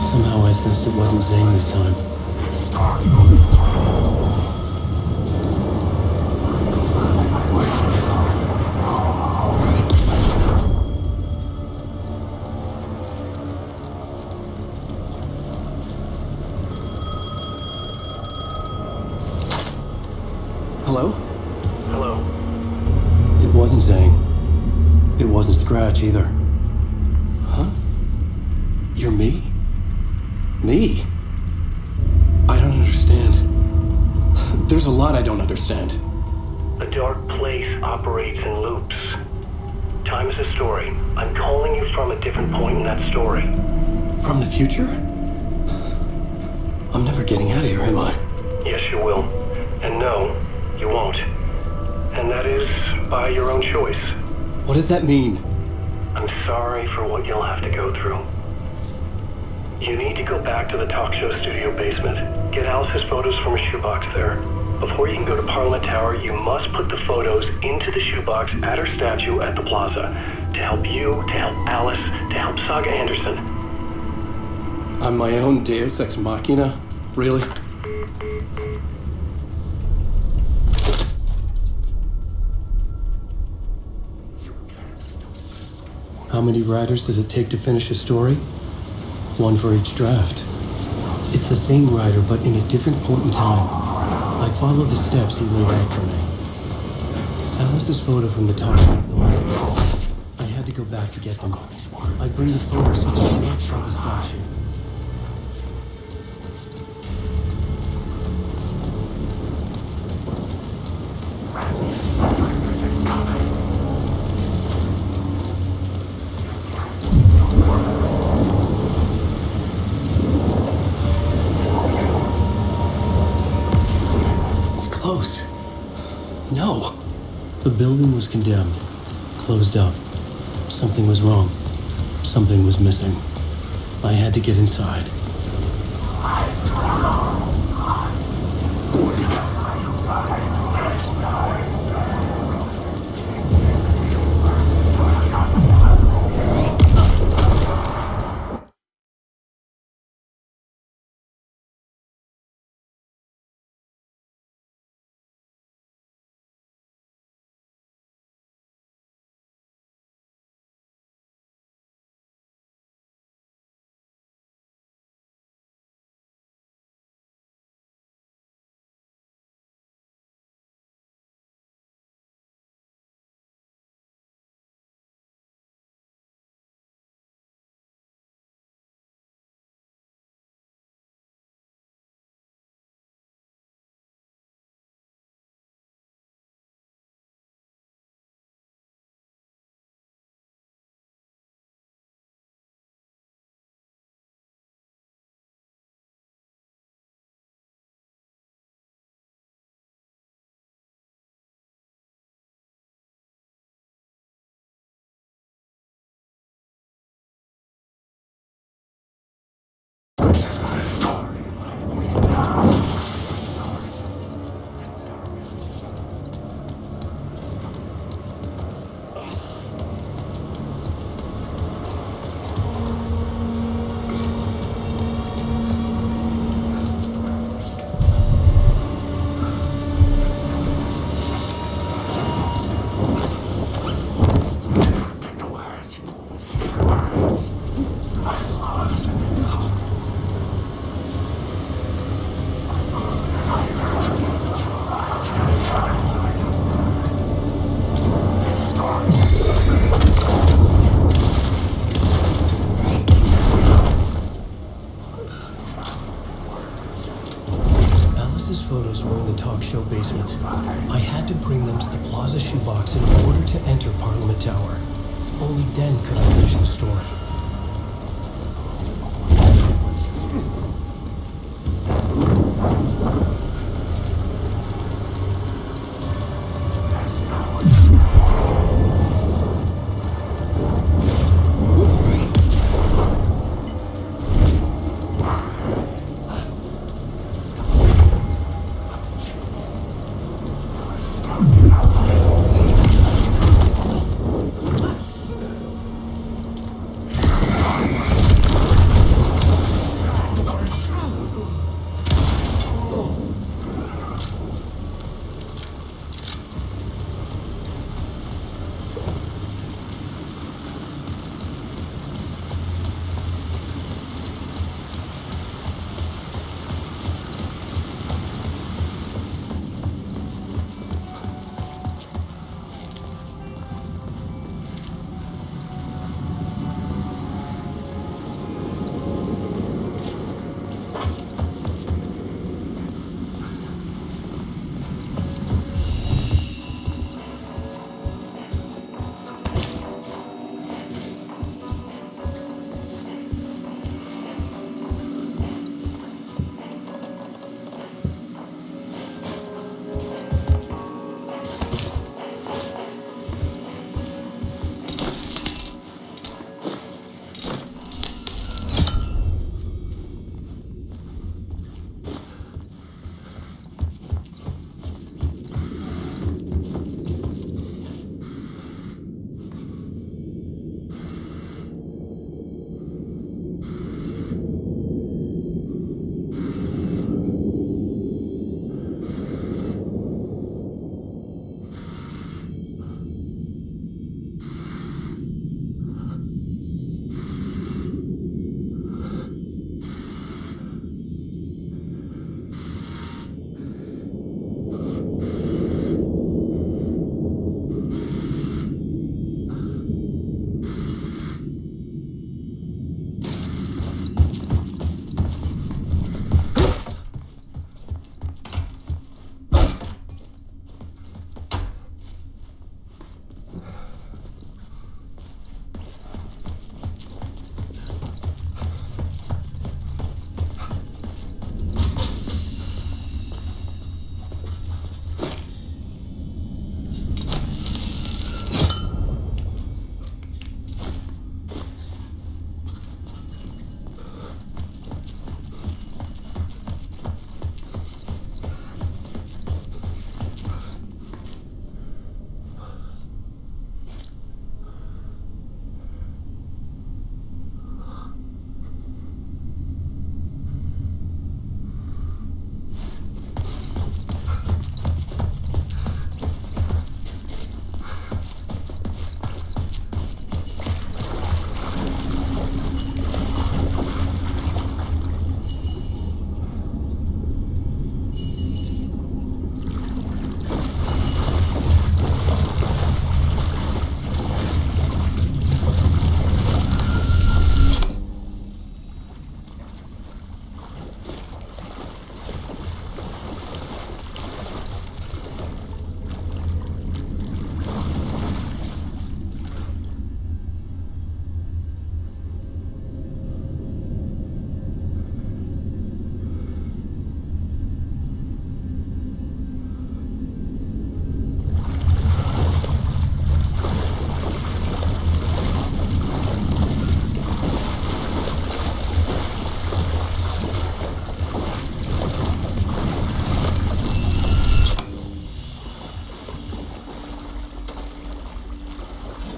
Somehow I sensed it wasn't Zane this time. Hello? Hello. It wasn't Zane. It wasn't Scratch either. Huh? You're me? Me? I don't understand. There's a lot I don't understand. A dark place operates in loops. Time is a story. I'm calling you from a different point in that story. From the future? I'm never getting out of here, am I? Yes, you will. And no, you won't. And that is by your own choice. What does that mean? I'm sorry for what you'll have to go through. You need to go back to the talk show studio basement. Get Alice's photos from a shoebox there. Before you can go to Parliament Tower, you must put the photos into the shoebox at her statue at the plaza. To help you, to help Alice, to help Saga Anderson. I'm my own Deus Ex Machina? Really? How many writers does it take to finish a story? One for each draft. It's the same writer, but in a different point in time. I follow the steps he laid out for me. Alice's photo from the top of the building. I had to go back to get them. I bring the photos to the shoebox by the statue. Closed. No. The building was condemned. Closed up. Something was wrong. Something was missing. I had to get inside. Alice's photos were in the talk show basement. I had to bring them to the Plaza shoebox in order to enter Parliament Tower. Only then could I finish the story.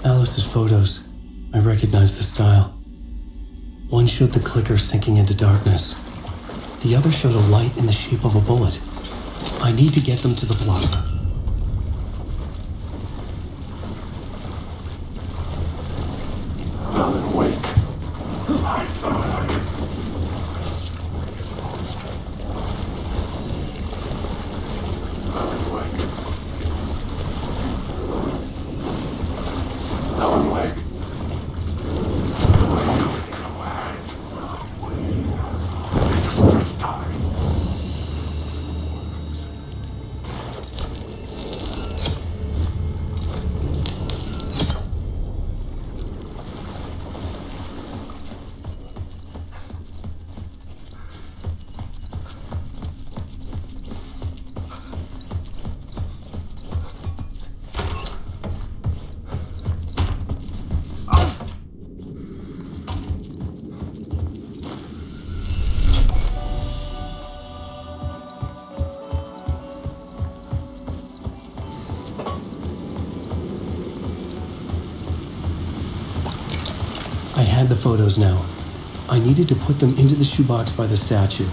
Alice's photos. I recognized the style. One showed the clicker sinking into darkness. The other showed a light in the shape of a bullet. I need to get them to the plaza. Alan Wake. Alan Wake. This is the time. had the photos now. I needed to put them into the shoebox by the statue.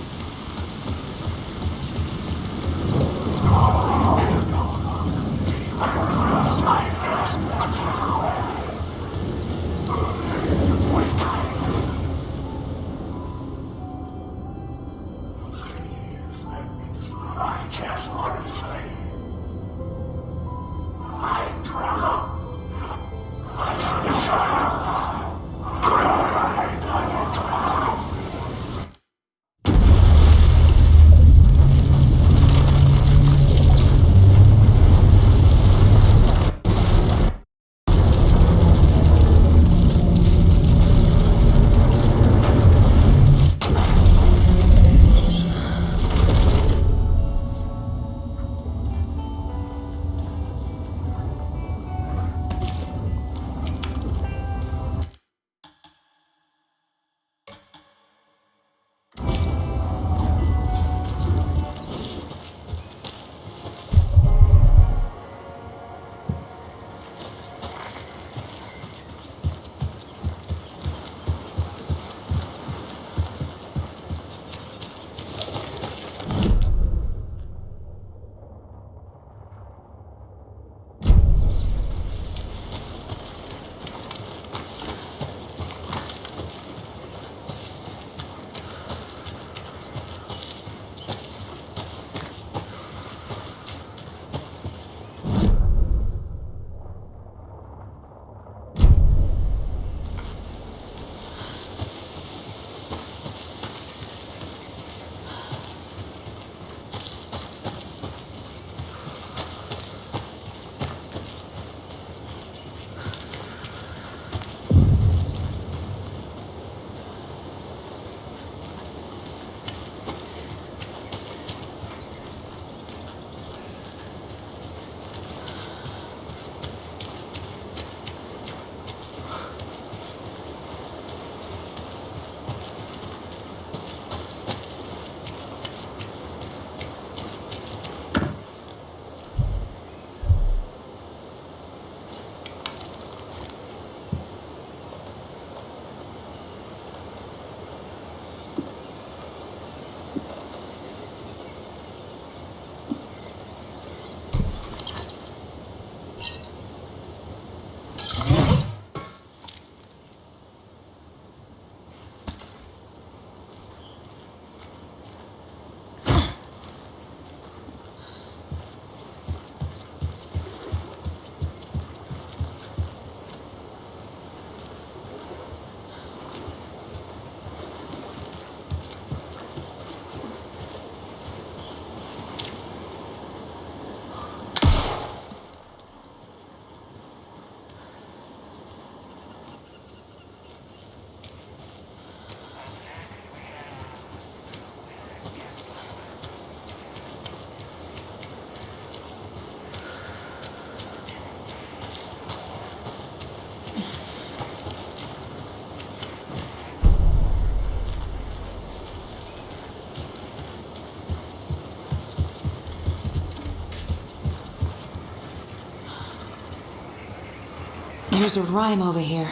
There's a rhyme over here.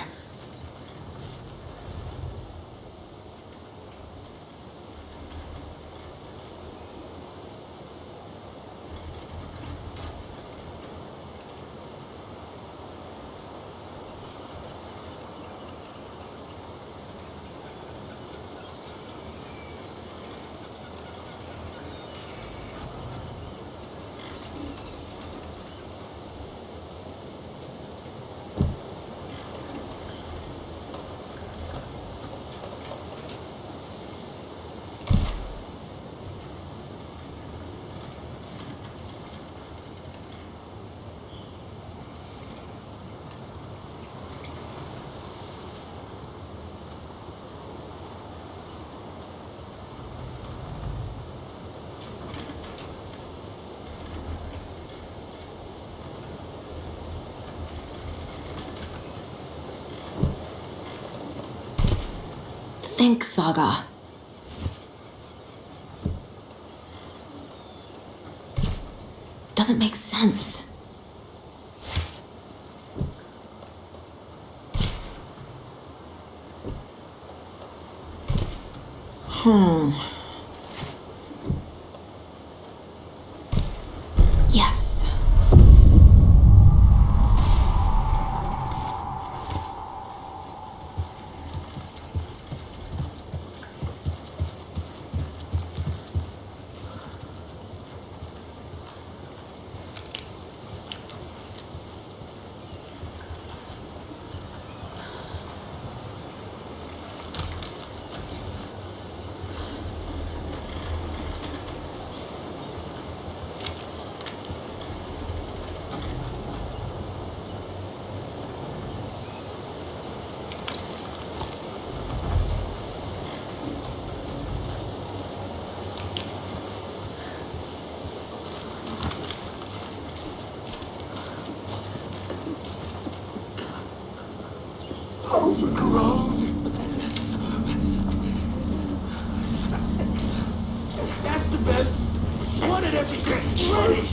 Think Saga. Doesn't make sense. Yes. Overgrown. That's the best. Wanted everything ready.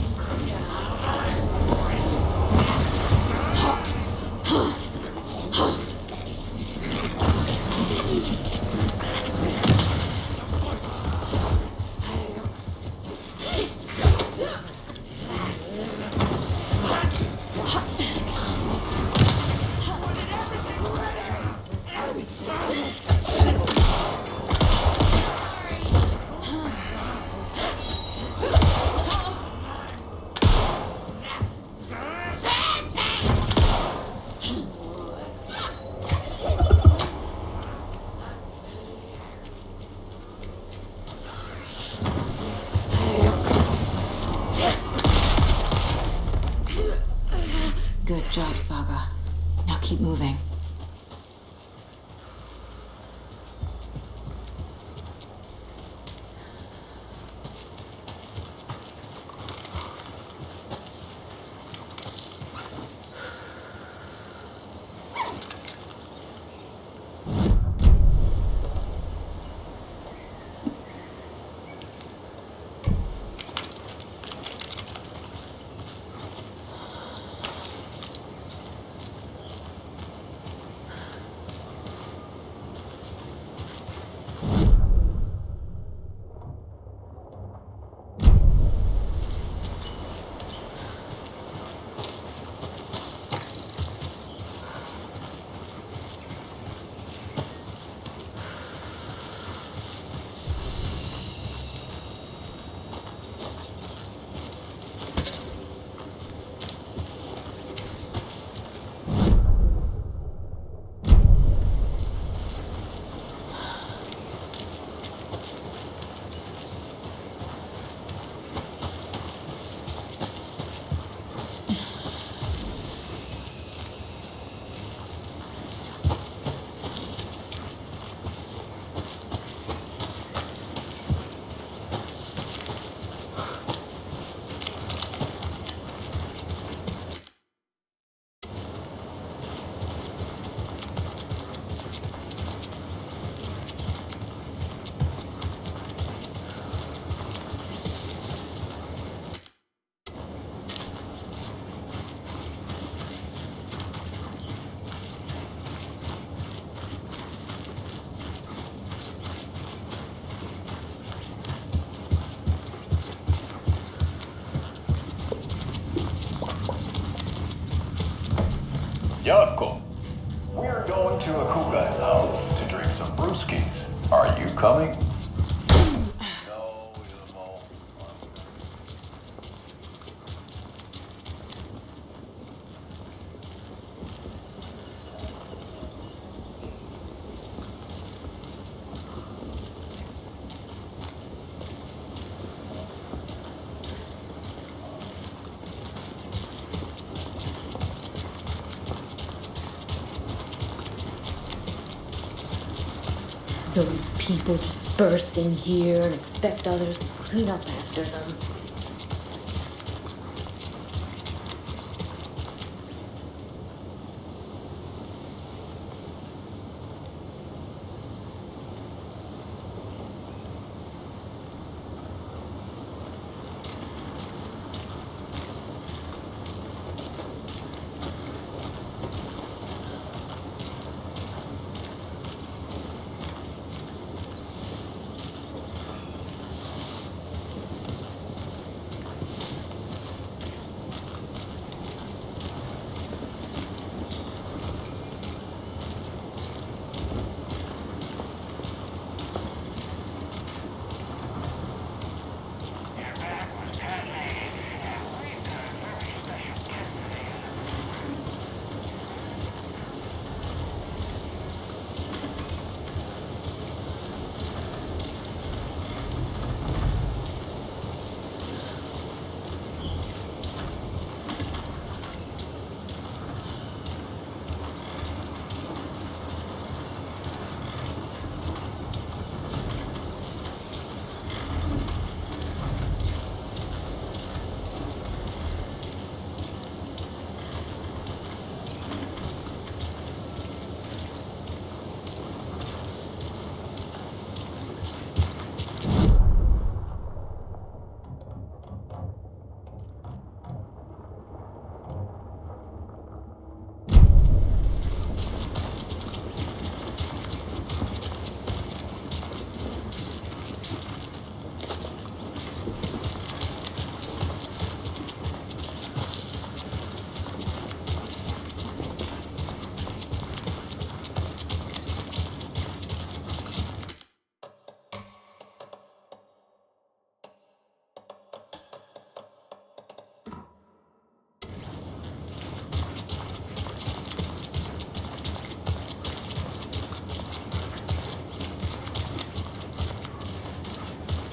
Good job, Saga. Now keep moving. Jaakko, we're going to a cool guy's house to drink some brewskis. Are you coming? No, Ilmo. Those people just burst in here and expect others to clean up after them.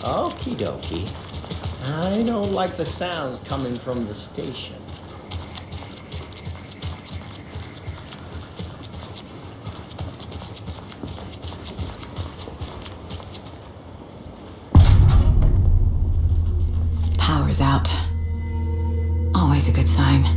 Okie dokie. I don't like the sounds coming from the station. Power's out. Always a good sign.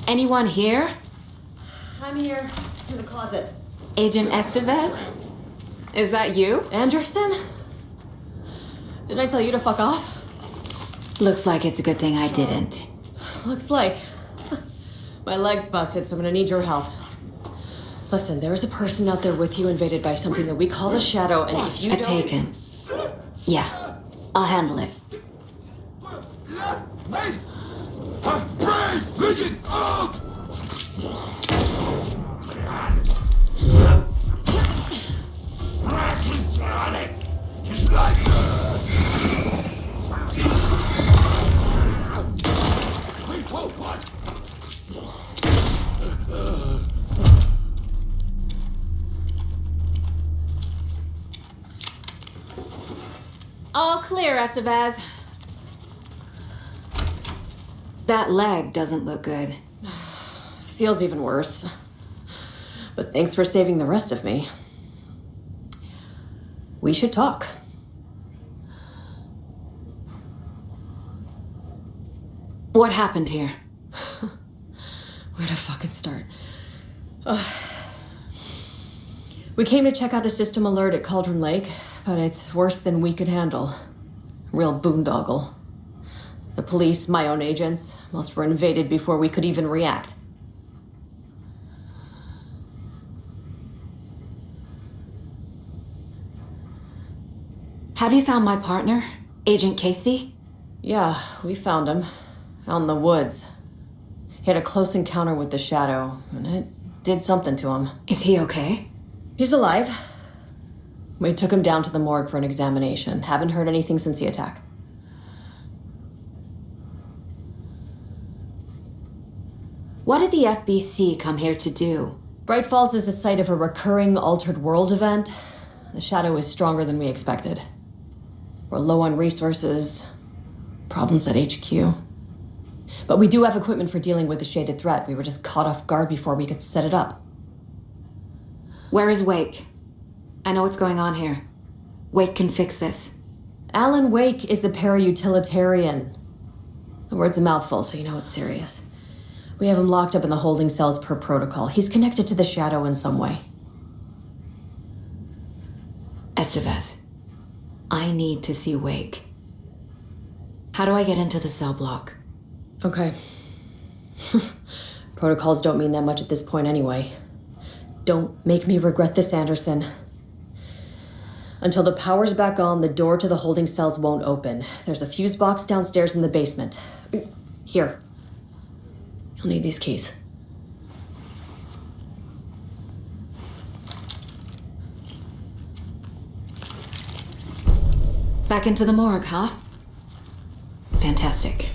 Anyone here? I'm here, in the closet. Agent Estevez? Is that you? Anderson? Didn't I tell you to fuck off? Looks like it's a good thing I didn't. Looks like. My leg's busted, so I'm gonna need your help. Listen, there's a person out there with you invaded by something that we call the Shadow, and if you don't... Taken. Yeah, I'll handle it. All clear, Estevez. That leg doesn't look good. Feels even worse. But thanks for saving the rest of me. We should talk. What happened here? Where to fucking start? We came to check out a system alert at Cauldron Lake, but it's worse than we could handle. Real boondoggle. The police, my own agents, most were invaded before we could even react. Have you found my partner, Agent Casey? Yeah, we found him. Out in the woods. He had a close encounter with the Shadow, and it did something to him. Is he okay? He's alive. We took him down to the morgue for an examination. Haven't heard anything since the attack. What did the FBC come here to do? Bright Falls is the site of a recurring altered world event. The Shadow is stronger than we expected. We're low on resources, problems at HQ. But we do have equipment for dealing with the shaded threat. We were just caught off guard before we could set it up. Where is Wake? I know what's going on here. Wake can fix this. Alan Wake is a para-utilitarian. The word's a mouthful, so you know it's serious. We have him locked up in the holding cells per protocol. He's connected to the Shadow in some way. Estevez, I need to see Wake. How do I get into the cell block? Okay. Protocols don't mean that much at this point anyway. Don't make me regret this, Anderson. Until the power's back on, the door to the holding cells won't open. There's a fuse box downstairs in the basement. Here. You'll need these keys. Back into the morgue, huh? Fantastic.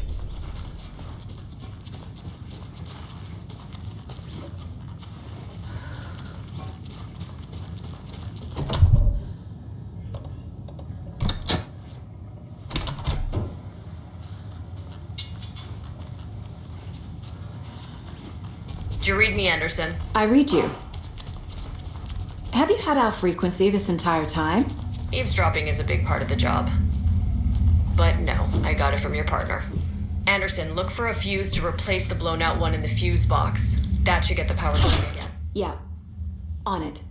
Did you read me, Anderson? I read you. Have you had our frequency this entire time? Eavesdropping is a big part of the job. But no, I got it from your partner. Anderson, look for a fuse to replace the blown out one in the fuse box. That should get the power going again. Yeah. On it.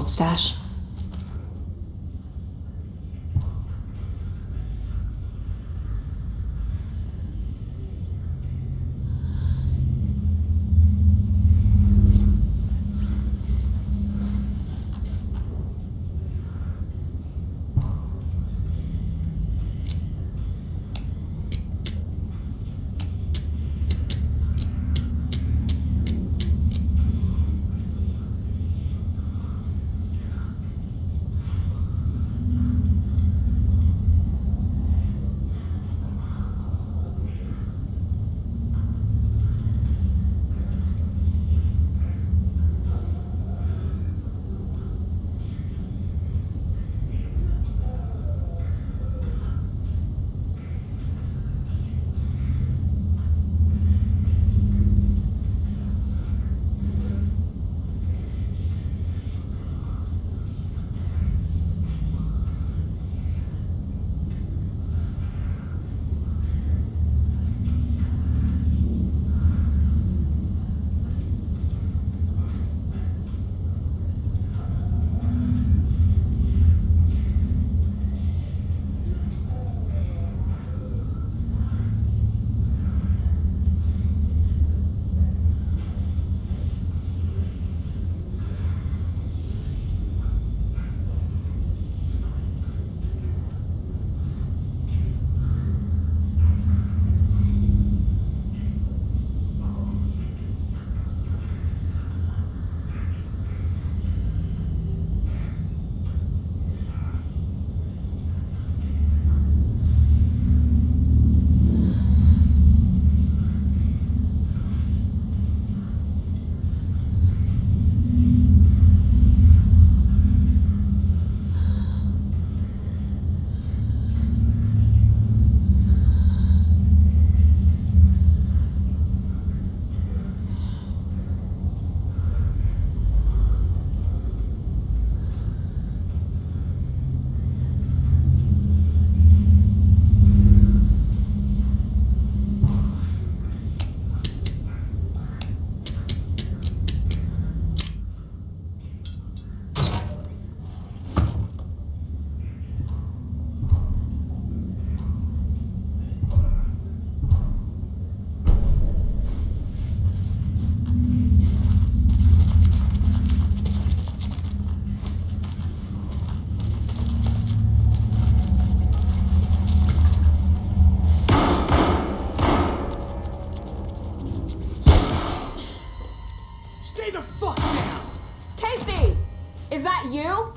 cult stash?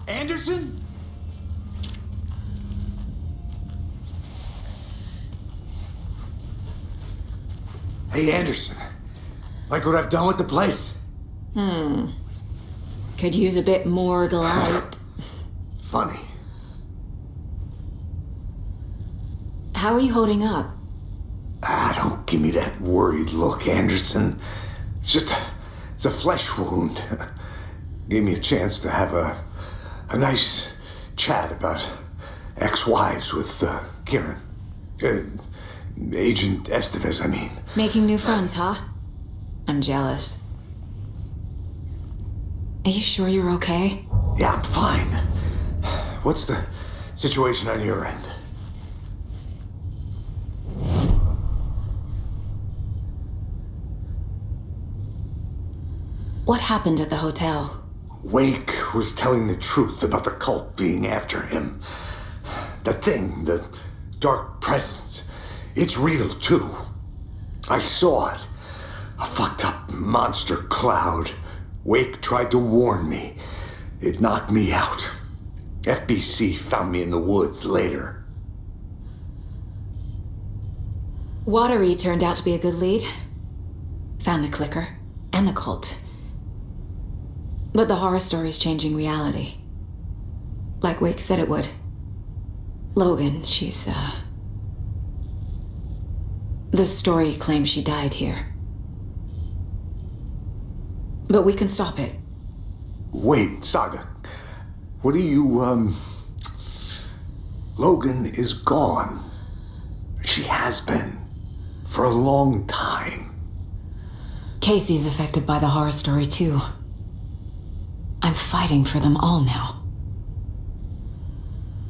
Anderson? Hey, Anderson. Like what I've done with the place? Could use a bit more light. Funny. How are you holding up? Don't give me that worried look, Anderson. It's a flesh wound. Gave me a chance to have a nice chat about ex-wives with Kieran. Agent Estevez, I mean. Making new friends, huh? I'm jealous. Are you sure you're okay? Yeah, I'm fine. What's the situation on your end? What happened at the hotel? Wake was telling the truth about the cult being after him. That thing, the dark presence, it's real too. I saw it. A fucked up monster cloud. Wake tried to warn me. It knocked me out. FBC found me in the woods later. Watery turned out to be a good lead. Found the clicker and the cult. But the horror story's changing reality. Like Wake said it would. Logan, she's, the story claims she died here. But we can stop it. Wait, Saga. What do you, Logan is gone. She has been. For a long time. Casey's affected by the horror story, too. I'm fighting for them all now.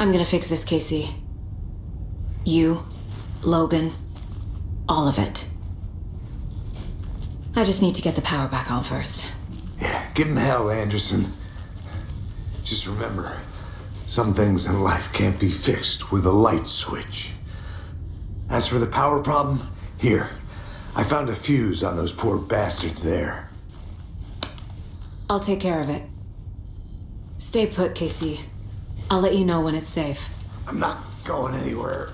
I'm gonna fix this, Casey. You, Logan, all of it. I just need to get the power back on first. Yeah, give him hell, Anderson. Just remember, some things in life can't be fixed with a light switch. As for the power problem, here, I found a fuse on those poor bastards there. I'll take care of it. Stay put, Casey. I'll let you know when it's safe. I'm not going anywhere.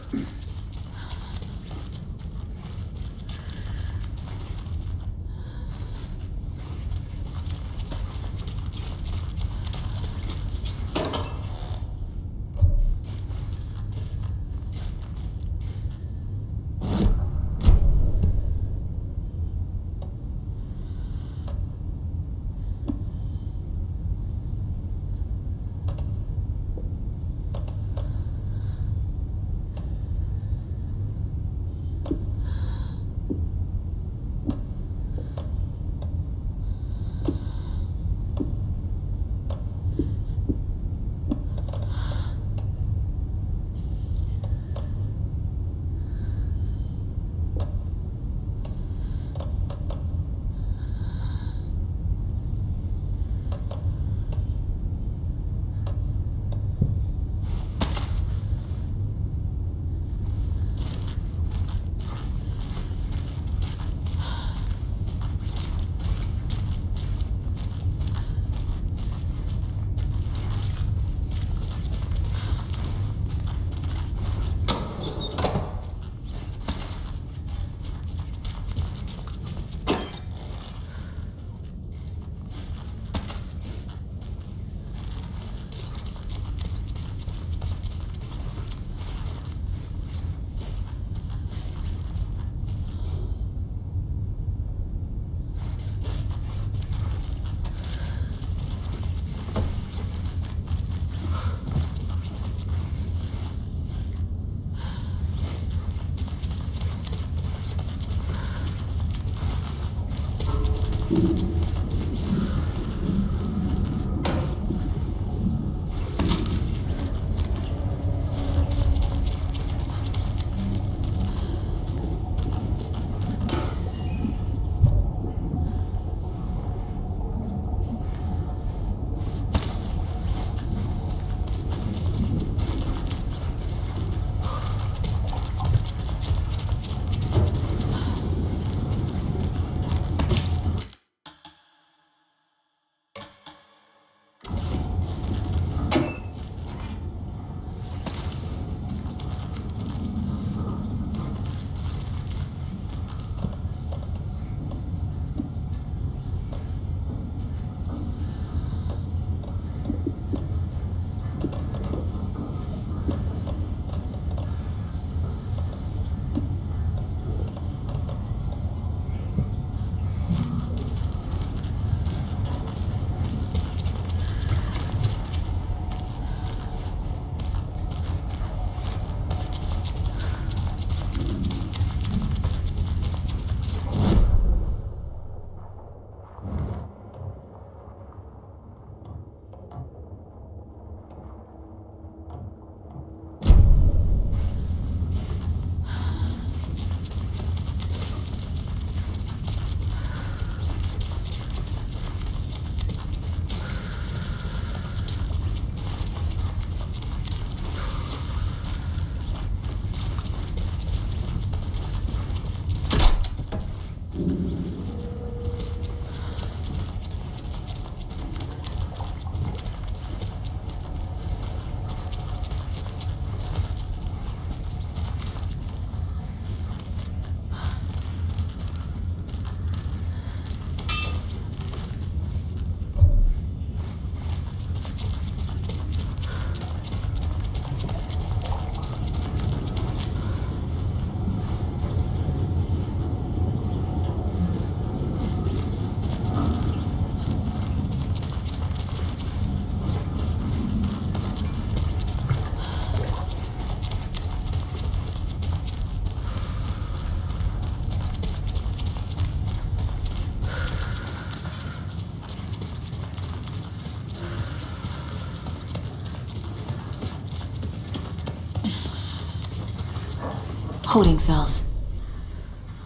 Holding cells.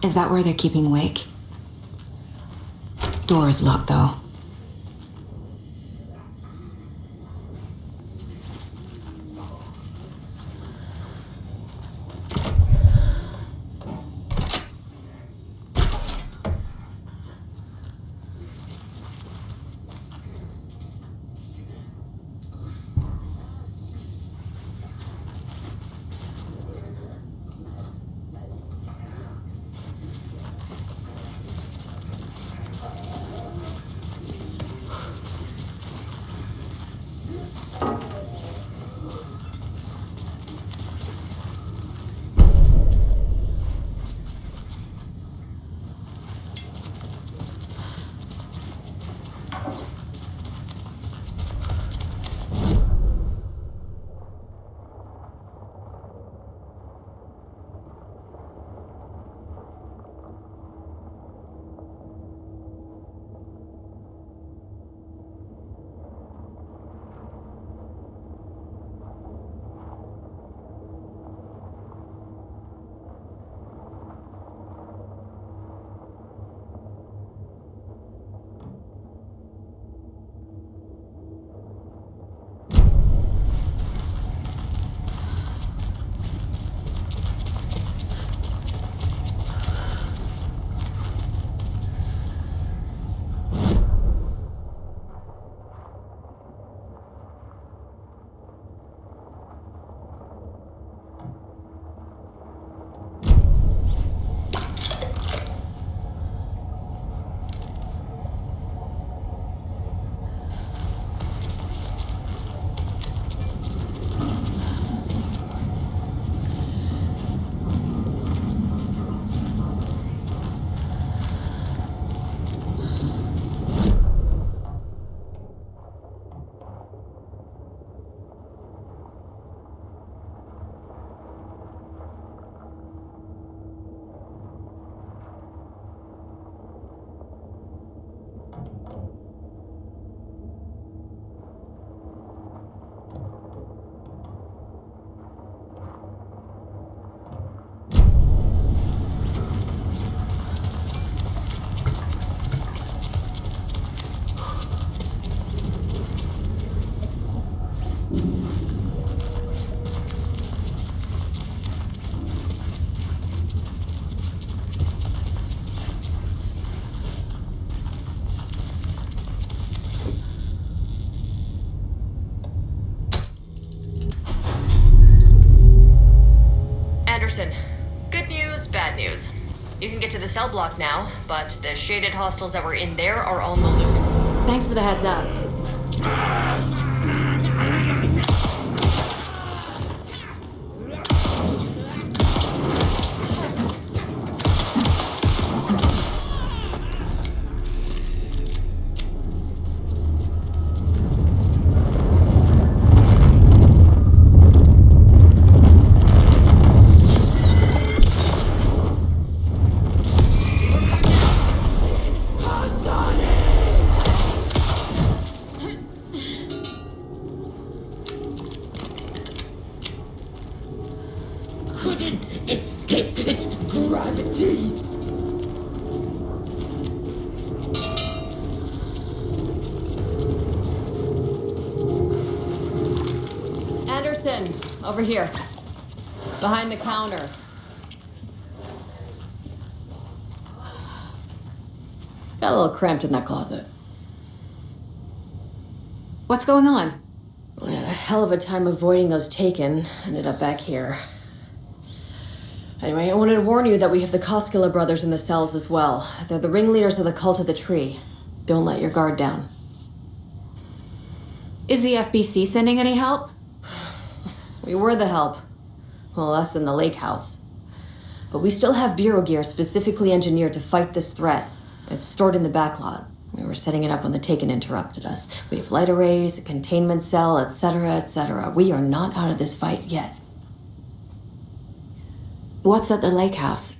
Is that where they're keeping Wake? Door is locked, though. Anderson, good news, bad news. You can get to the cell block now, but the shaded hostiles that were in there are on the loose. Thanks for the heads up. Couldn't escape its gravity. Anderson, over here. Behind the counter. Got a little cramped in that closet. What's going on? We had a hell of a time avoiding those taken. Ended up back here. Anyway, I wanted to warn you that we have the ᴜᴜ brothers in the cells as well. They're the ringleaders of the cult of the tree. Don't let your guard down. Is the FBC sending any help? We were the help. Well, us in the lake house. But we still have bureau gear specifically engineered to fight this threat. It's stored in the backlot. We were setting it up when the Taken interrupted us. We have light arrays, a containment cell, etc., etc. We are not out of this fight yet. What's at the lake house?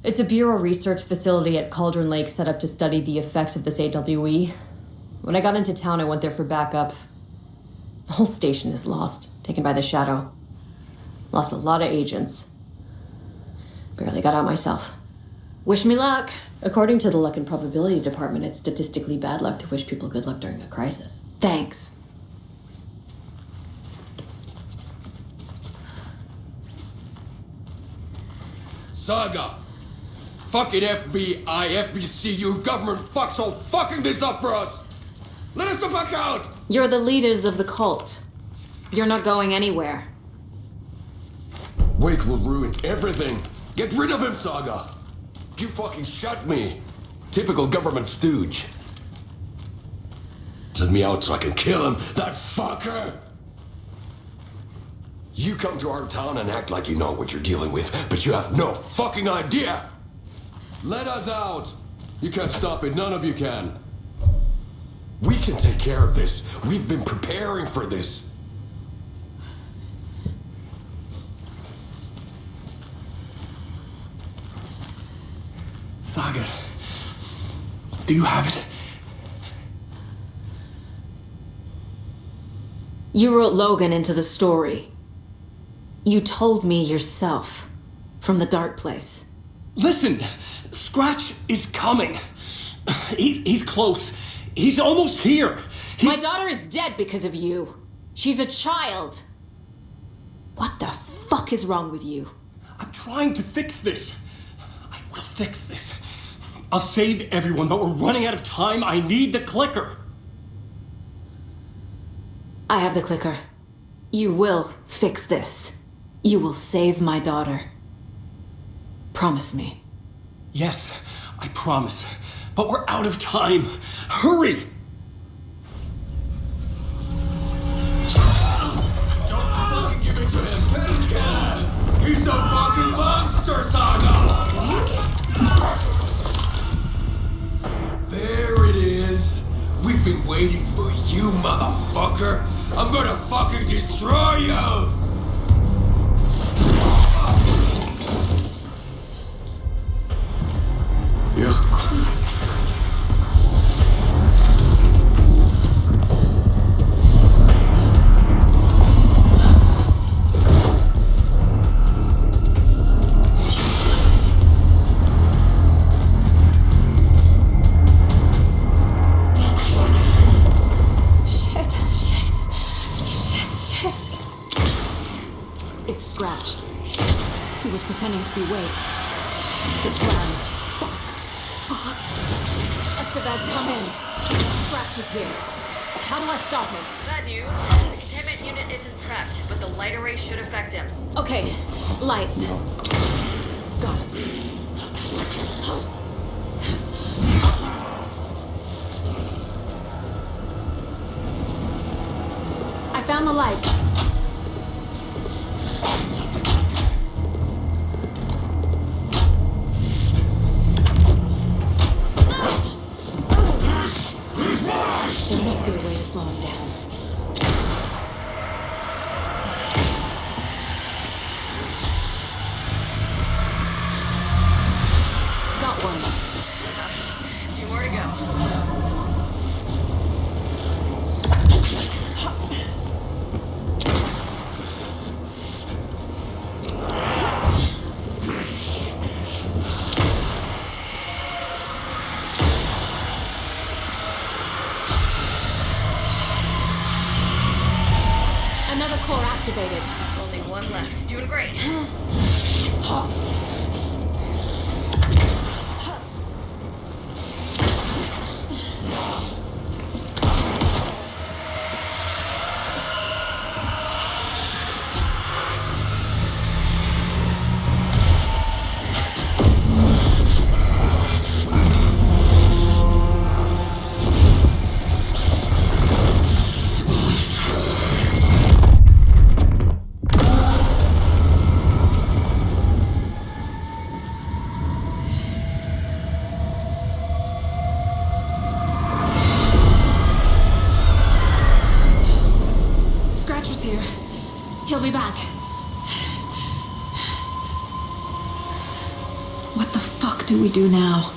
It's a bureau research facility at Cauldron Lake set up to study the effects of this AWE. When I got into town, I went there for backup. The whole station is lost, taken by the Shadow. Lost a lot of agents. Barely got out myself. Wish me luck. According to the luck and probability department, it's statistically bad luck to wish people good luck during a crisis. Thanks. Saga! Fucking FBI, FBC, you government fucks all fucking this up for us! Let us the fuck out! You're the leaders of the cult. You're not going anywhere. Wake will ruin everything. Get rid of him, Saga. You fucking shut me. Typical government stooge. Let me out so I can kill him, that fucker! You come to our town and act like you know what you're dealing with, but you have no fucking idea! Let us out! You can't stop it, none of you can. We can take care of this. We've been preparing for this. Saga, do you have it? You wrote Logan into the story. You told me yourself from the dark place. Listen, Scratch is coming. He's close. He's almost here. My daughter is dead because of you. She's a child. What the fuck is wrong with you? I'm trying to fix this. I will fix this. I'll save everyone, but we're running out of time. I need the clicker. I have the clicker. You will fix this. You will save my daughter. Promise me. Yes, I promise. But we're out of time. Hurry! Don't fucking give it to him! Let him go! He's a fucking monster, Saga! There it is! We've been waiting for you, motherfucker! I'm gonna fucking destroy you! It's Scratch. He was pretending to be Wade. The plan is fucked. Fuck. Estevez, come in. Scratch is here. How do I stop him? Bad news. The containment unit isn't prepped, but the light array should affect him. Okay, lights. Got it. I found the lights. There must be a way to slow him down. Got one. 2 more to go. Another core activated. Only one left. Doing great. Here. He'll be back. What the fuck do we do now?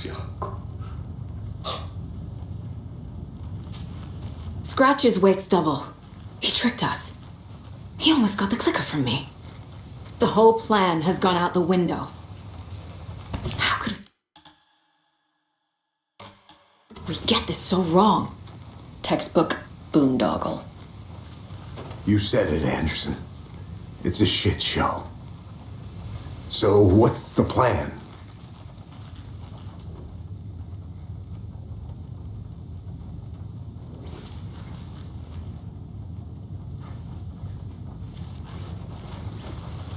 하지 않고. Scratch is Wake's double. He tricked us. He almost got the clicker from me. The whole plan has gone out the window. How could we get this so wrong? Textbook boondoggle. You said it, Anderson. It's a shit show. So what's the plan?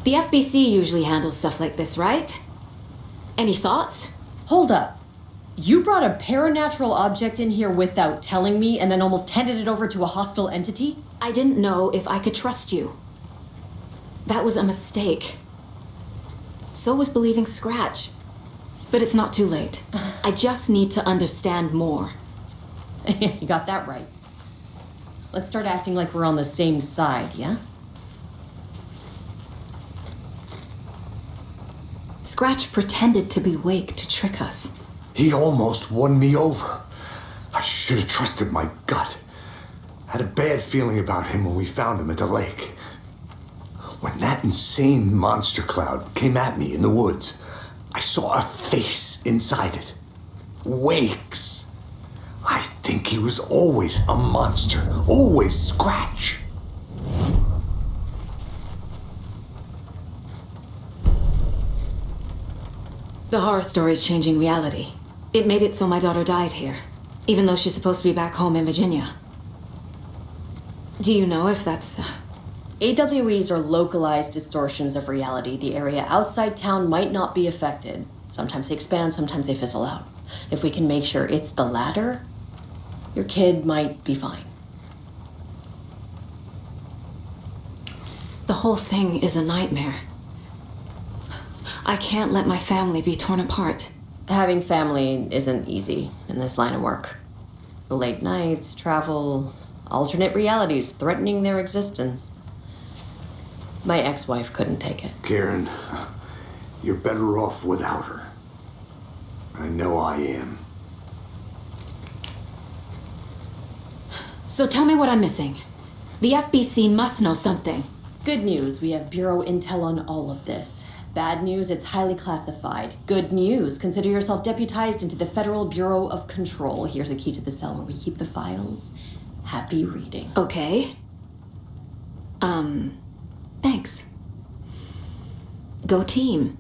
The FBC usually handles stuff like this, right? Any thoughts? Hold up. You brought a paranatural object in here without telling me and then almost handed it over to a hostile entity? I didn't know if I could trust you. That was a mistake. So was believing Scratch. But it's not too late. I just need to understand more. You got that right. Let's start acting like we're on the same side, yeah? Scratch pretended to be Wake to trick us. He almost won me over. I should have trusted my gut. Had a bad feeling about him when we found him at the lake. When that insane monster cloud came at me in the woods, I saw a face inside it. Wake's. I think he was always a monster. Always Scratch. The horror story's changing reality. It made it so my daughter died here, even though she's supposed to be back home in Virginia. Do you know if that's... AWEs are localized distortions of reality. The area outside town might not be affected. Sometimes they expand, sometimes they fizzle out. If we can make sure it's the latter, your kid might be fine. The whole thing is a nightmare. I can't let my family be torn apart. Having family isn't easy in this line of work. The late nights, travel, alternate realities threatening their existence. My ex-wife couldn't take it. Karen, you're better off without her. I know I am. So tell me what I'm missing. The FBC must know something. Good news, we have Bureau intel on all of this. Bad news, it's highly classified. Good news, consider yourself deputized into the Federal Bureau of Control. Here's a key to the cell where we keep the files. Happy reading. Okay. Thanks. Go team.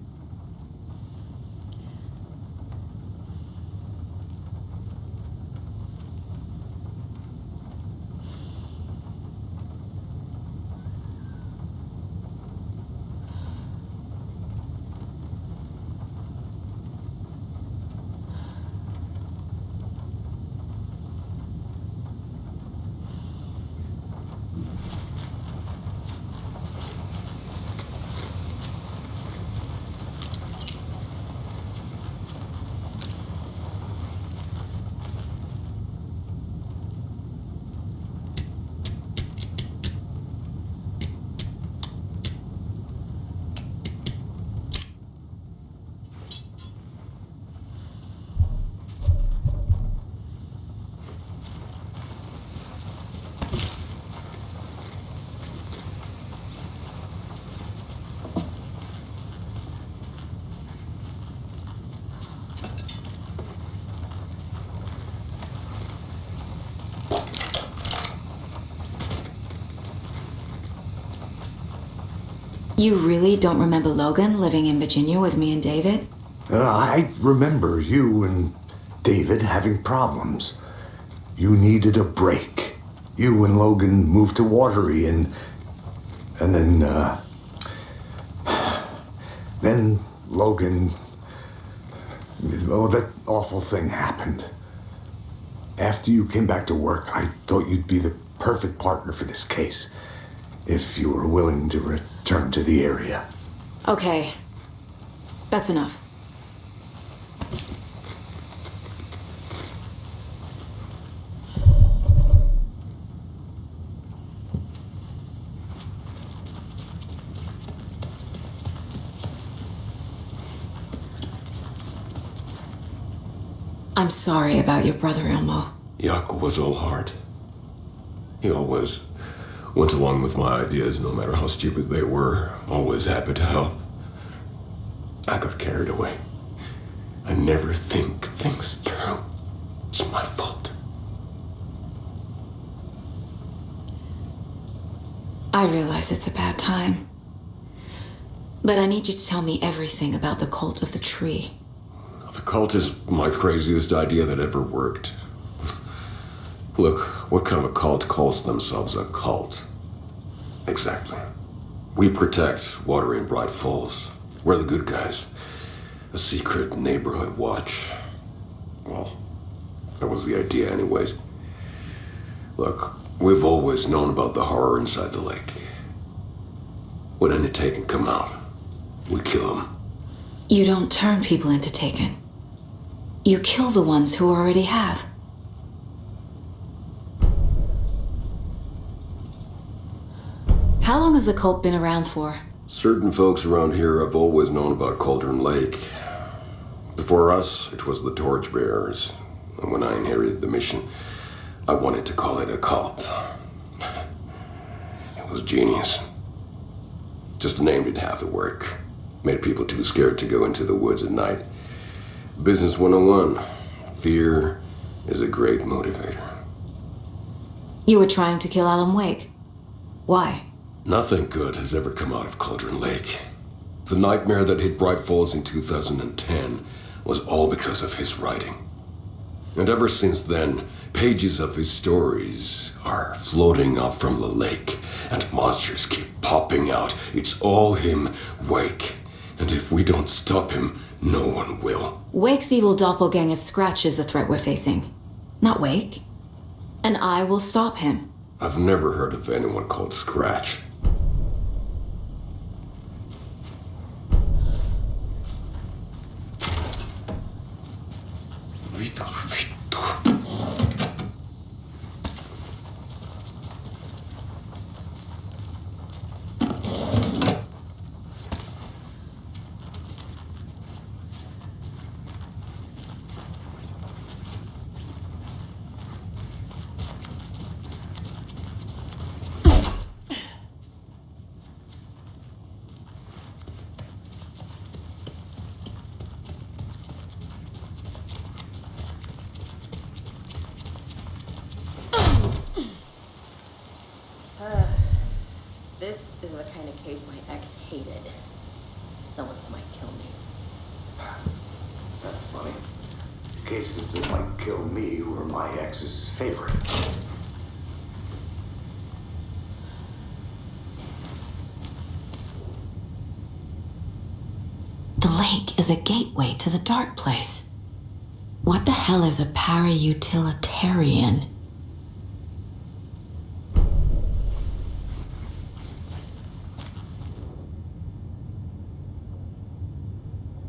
You really don't remember Logan living in Virginia with me and David? I remember you and David having problems. You needed a break. You and Logan moved to Watery and then Logan, that awful thing happened. After you came back to work, I thought you'd be the perfect partner for this case, if you were willing to return to the area. Okay. That's enough. I'm sorry about your brother, Ilmo. Jaakko was all heart. He always went along with my ideas, no matter how stupid they were, always happy to help. I got carried away. I never think things through. It's my fault. I realize it's a bad time. But I need you to tell me everything about the cult of the tree. The cult is my craziest idea that ever worked. Look, what kind of a cult calls themselves a cult? Exactly. We protect water in Bright Falls. We're the good guys. A secret neighborhood watch. Well, that was the idea anyways. Look, we've always known about the horror inside the lake. When any Taken come out, we kill them. You don't turn people into Taken. You kill the ones who already have. How long has the cult been around for? Certain folks around here have always known about Cauldron Lake. Before us, it was the Torchbearers. And when I inherited the mission, I wanted to call it a cult. It was genius. Just the name did half the work. Made people too scared to go into the woods at night. Business 101. Fear is a great motivator. You were trying to kill Alan Wake. Why? Nothing good has ever come out of Cauldron Lake. The nightmare that hit Bright Falls in 2010 was all because of his writing. And ever since then, pages of his stories are floating up from the lake, and monsters keep popping out. It's all him, Wake. And if we don't stop him, no one will. Wake's evil doppelganger Scratch is the threat we're facing, not Wake. And I will stop him. I've never heard of anyone called Scratch. This is the kind of case my ex hated. The ones that might kill me. That's funny. The cases that might kill me were my ex's favorite. The lake is a gateway to the dark place. What the hell is a para-utilitarian?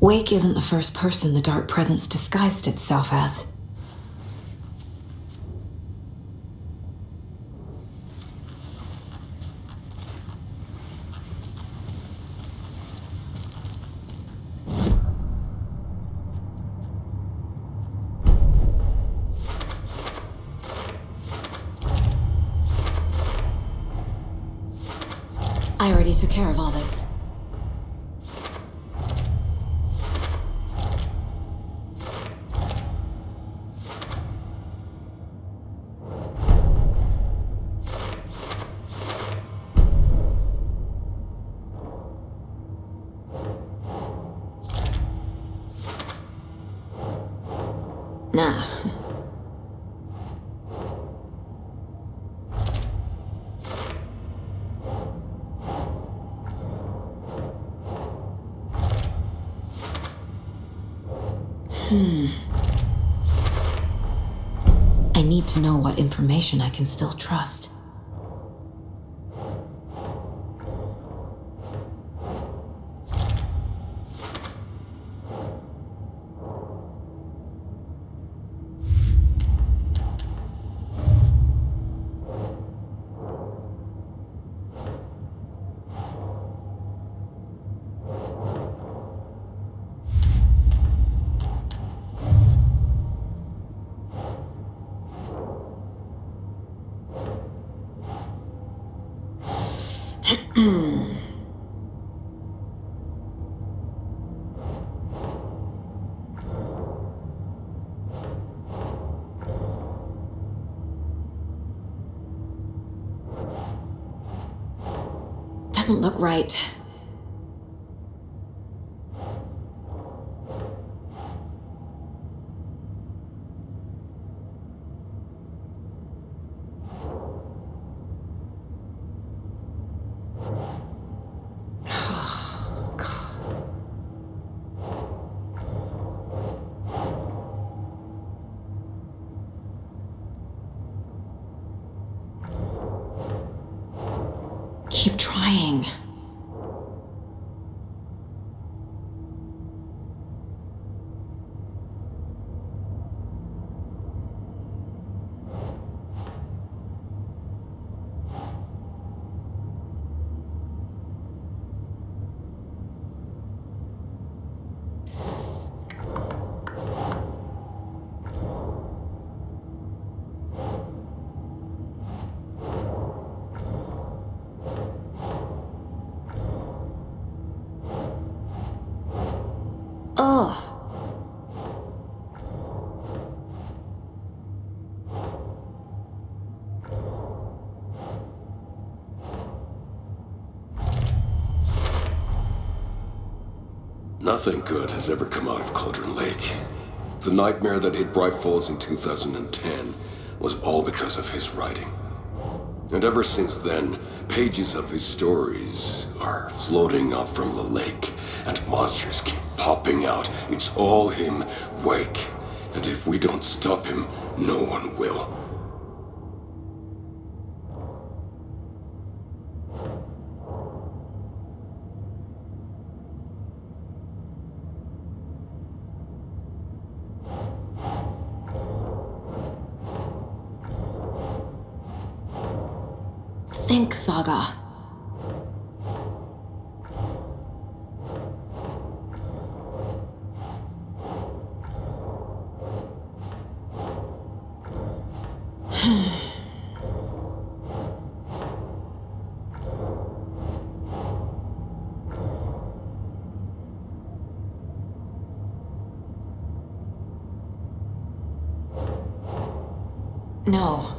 Wake isn't the first person the Dark Presence disguised itself as. I already took care of all this. Nah. I need to know what information I can still trust. Doesn't look right. Keep trying. Ugh. Nothing good has ever come out of Cauldron Lake. The nightmare that hit Bright Falls in 2010 was all because of his writing. And ever since then, pages of his stories are floating up from the lake, and monsters keep popping out. It's all him, Wake. And if we don't stop him, no one will. Think, Saga. No.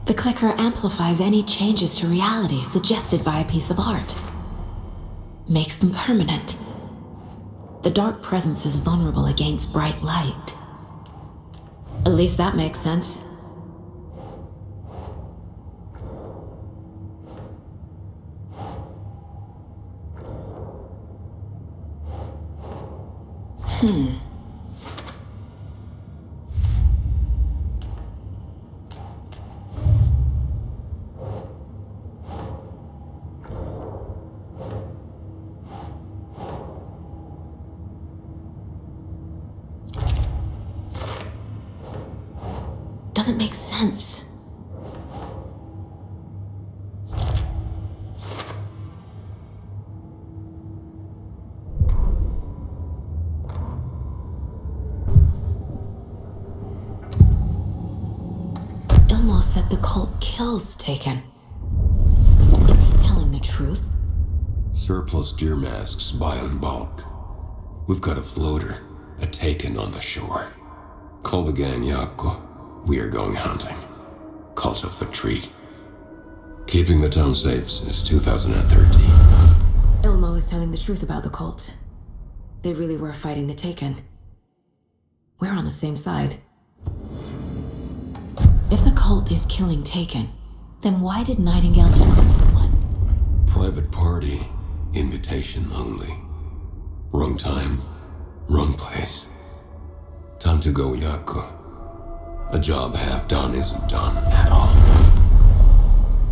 The clicker amplifies any changes to reality suggested by a piece of art. Makes them permanent. The dark presence is vulnerable against bright light. At least that makes sense. Doesn't make sense. Ilmo said the cult kills Taken. Is he telling the truth? Surplus deer masks buy in bulk. We've got a floater, a taken on the shore. Call the gang Yako. We are going hunting. Cult of the Tree. Keeping the town safe since 2013. Ilmo is telling the truth about the cult. They really were fighting the Taken. We're on the same side. If the cult is killing Taken, then why did Nightingale turn into one? Private party. Invitation only. Wrong time. Wrong place. Time to go, Yako. A job half done isn't done at all.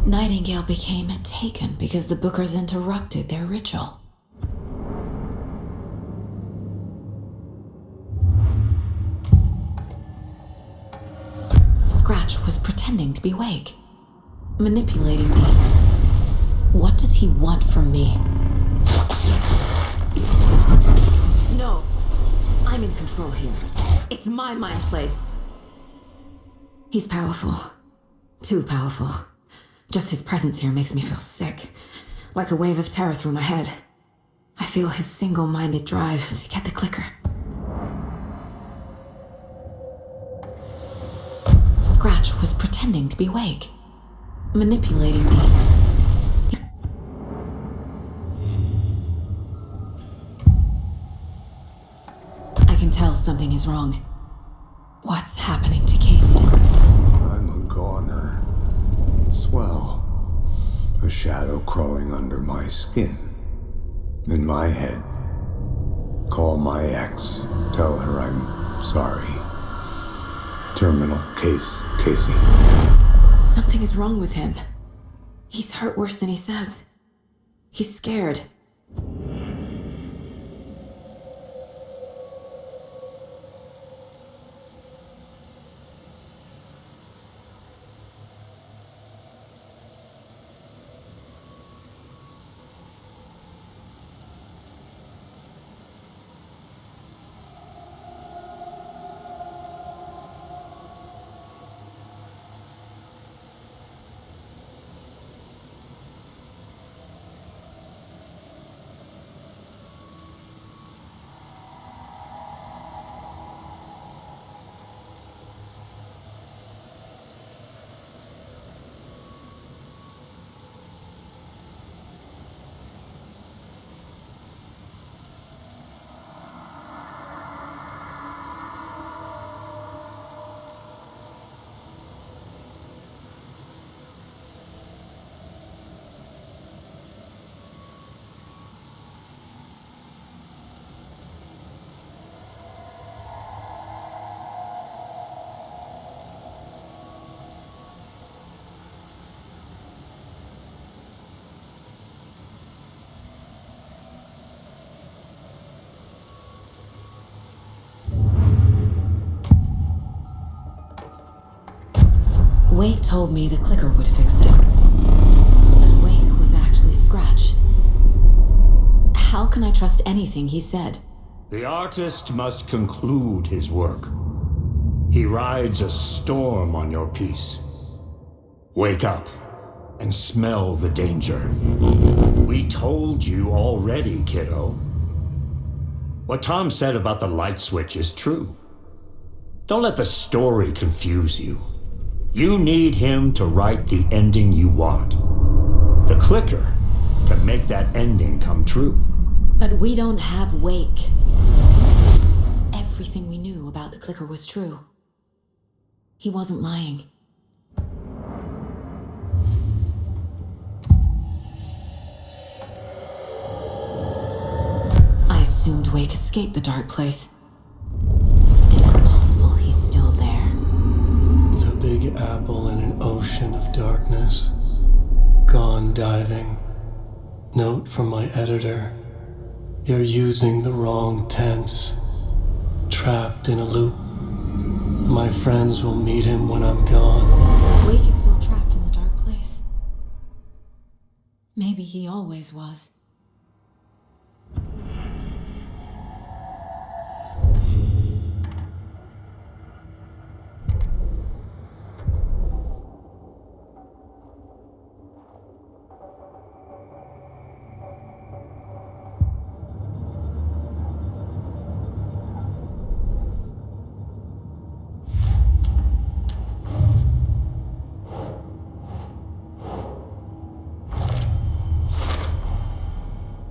Nightingale became a Taken because the Bookers interrupted their ritual. Scratch was pretending to be awake, manipulating me. What does he want from me? No, I'm in control here. It's my mind place. He's powerful. Too powerful. Just his presence here makes me feel sick. Like a wave of terror through my head. I feel his single-minded drive to get the clicker. Scratch was pretending to be awake, manipulating me. I can tell something is wrong. What's happening to Casey? I'm a goner. Swell. A shadow crawling under my skin. In my head. Call my ex. Tell her I'm sorry. Terminal case, Casey. Something is wrong with him. He's hurt worse than he says. He's scared. Wake told me the clicker would fix this. But Wake was actually Scratch. How can I trust anything he said? The artist must conclude his work. He rides a storm on your piece. Wake up and smell the danger. We told you already, kiddo. What Tom said about the light switch is true. Don't let the story confuse you. You need him to write the ending you want. The clicker can make that ending come true. But we don't have Wake. Everything we knew about the clicker was true. He wasn't lying. I assumed Wake escaped the dark place. Is it possible he's still there? The Big Apple in an ocean of darkness. Gone diving. Note from my editor. You're using the wrong tense. Trapped in a loop. My friends will meet him when I'm gone. Wake is still trapped in the dark place. Maybe he always was.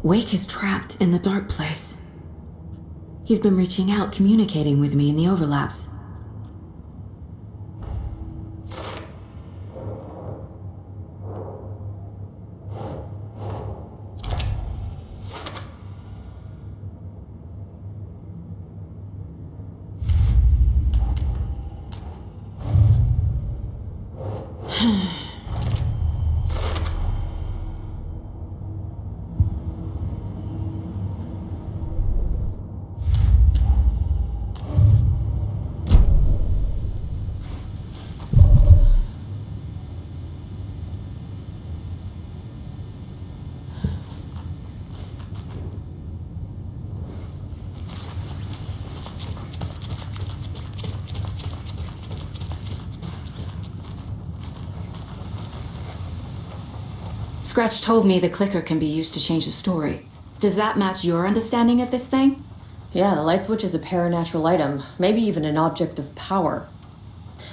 Wake is trapped in the dark place. He's been reaching out, communicating with me in the overlaps. Scratch told me the clicker can be used to change the story. Does that match your understanding of this thing? Yeah, the light switch is a paranatural item, maybe even an object of power.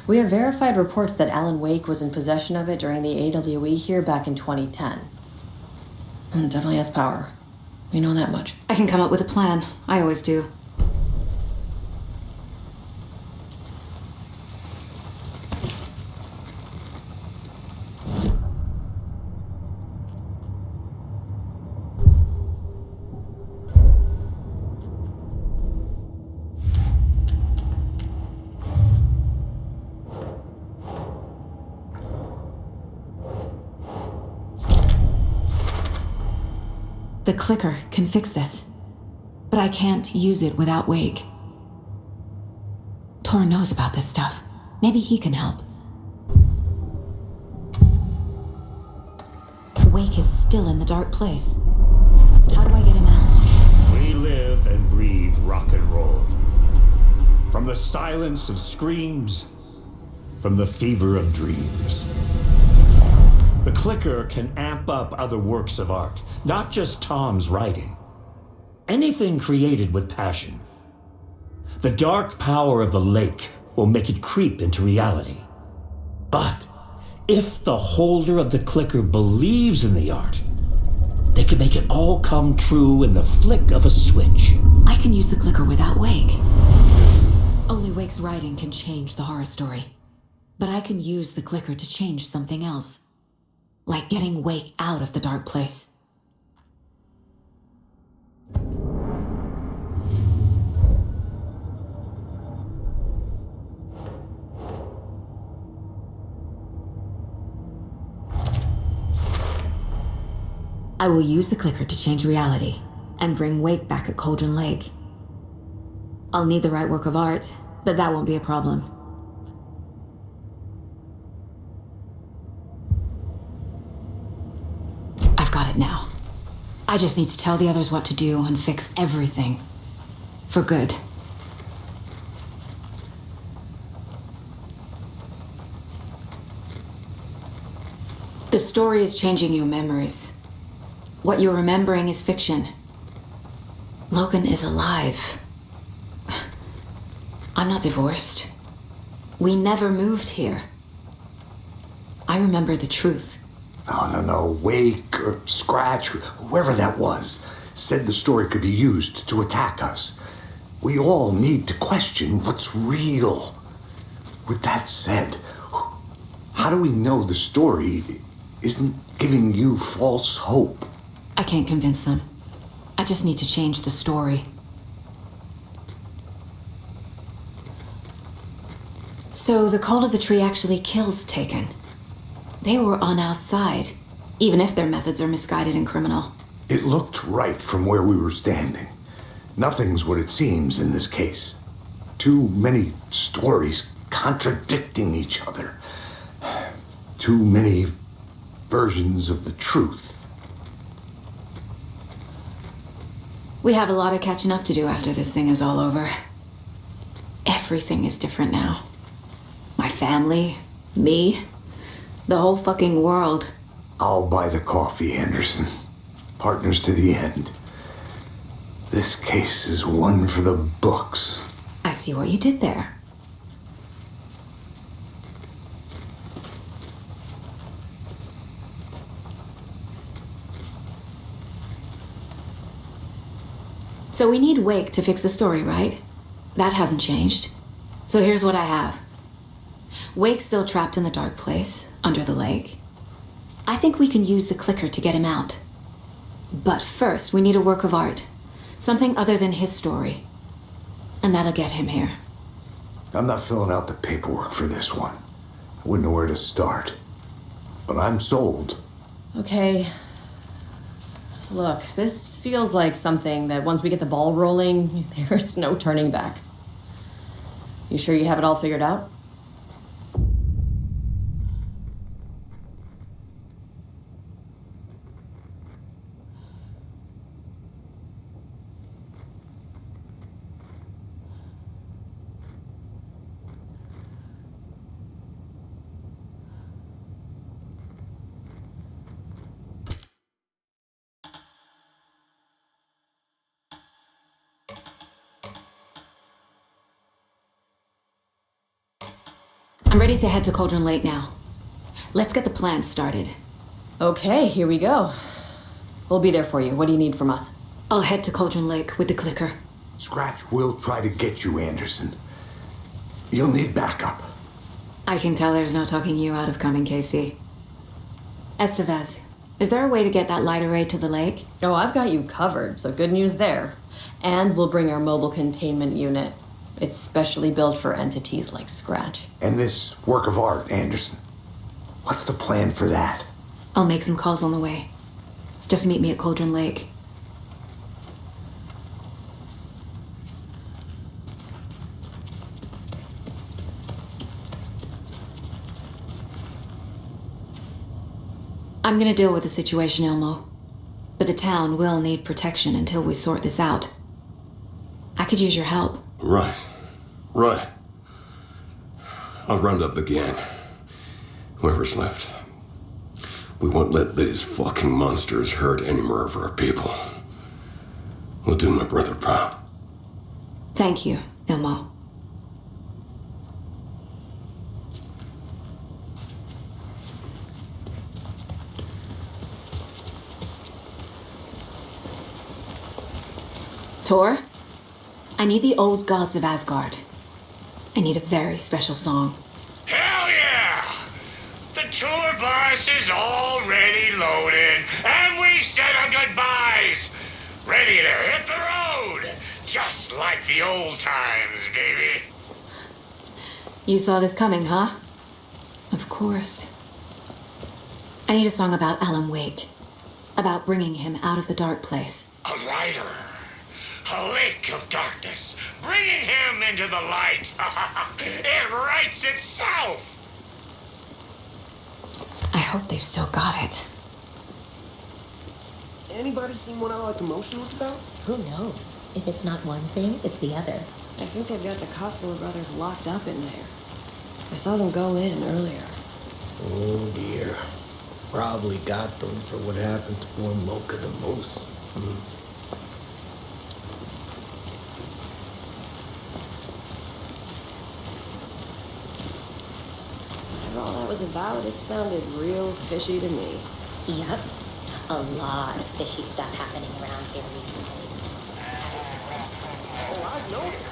We have verified reports that Alan Wake was in possession of it during the AWE here back in 2010. Definitely has power. We know that much. I can come up with a plan. I always do. The clicker can fix this, but I can't use it without Wake. Tor knows about this stuff. Maybe he can help. Wake is still in the dark place. How do I get him out? We live and breathe rock and roll. From the silence of screams, from the fever of dreams. The clicker can amp up other works of art, not just Tom's writing. Anything created with passion. The dark power of the lake will make it creep into reality. But if the holder of the clicker believes in the art, they can make it all come true in the flick of a switch. I can use the clicker without Wake. Only Wake's writing can change the horror story. But I can use the clicker to change something else. Like getting Wake out of the dark place. I will use the clicker to change reality and bring Wake back at Cauldron Lake. I'll need the right work of art, but that won't be a problem. I've got it now. I just need to tell the others what to do and fix everything. For good. The story is changing your memories. What you're remembering is fiction. Logan is alive. I'm not divorced. We never moved here. I remember the truth. No. Wake or Scratch, whoever that was, said the story could be used to attack us. We all need to question what's real. With that said, how do we know the story isn't giving you false hope? I can't convince them. I just need to change the story. So the Cult of the Tree actually kills Taken. They were on our side, even if their methods are misguided and criminal. It looked right from where we were standing. Nothing's what it seems in this case. Too many stories contradicting each other. Too many versions of the truth. We have a lot of catching up to do after this thing is all over. Everything is different now. My family, me, the whole fucking world. I'll buy the coffee, Anderson. Partners to the end. This case is one for the books. I see what you did there. So we need Wake to fix the story, right? That hasn't changed. So here's what I have. Wake's still trapped in the dark place, under the lake. I think we can use the clicker to get him out. But first, we need a work of art. Something other than his story. And that'll get him here. I'm not filling out the paperwork for this one. I wouldn't know where to start. But I'm sold. Okay. Look, this feels like something that once we get the ball rolling, there's no turning back. You sure you have it all figured out? I'm ready to head to Cauldron Lake now. Let's get the plan started. Okay, here we go. We'll be there for you. What do you need from us? I'll head to Cauldron Lake with the clicker. Scratch will try to get you, Anderson. You'll need backup. I can tell there's no talking you out of coming, Casey. Estevez, is there a way to get that light array to the lake? Oh, I've got you covered, so good news there. And we'll bring our mobile containment unit. It's specially built for entities like Scratch. And this work of art, Anderson. What's the plan for that? I'll make some calls on the way. Just meet me at Cauldron Lake. I'm gonna deal with the situation, Ilmo. But the town will need protection until we sort this out. I could use your help. Right. I'll round up the gang. Whoever's left. We won't let these fucking monsters hurt any more of our people. We'll do my brother proud. Thank you, Ilmo. Tor, I need the old gods of Asgard. I need a very special song. Hell yeah! The tour bus is already loaded, and we said our goodbyes. Ready to hit the road, just like the old times, baby. You saw this coming, huh? Of course. I need a song about Alan Wake. About bringing him out of the dark place. A rider. A lake of darkness, bringing him into the light. It writes itself. I hope they've still got it. Anybody seen what our commotion was about? Who knows? If it's not one thing, it's the other. I think they've got the Koskela brothers locked up in there. I saw them go in earlier. Oh dear. Probably got them for what happened to poor Mocha the Moose. For all that was about, it sounded real fishy to me. Yep. A lot of fishy stuff happening around here recently. Oh, I've noticed.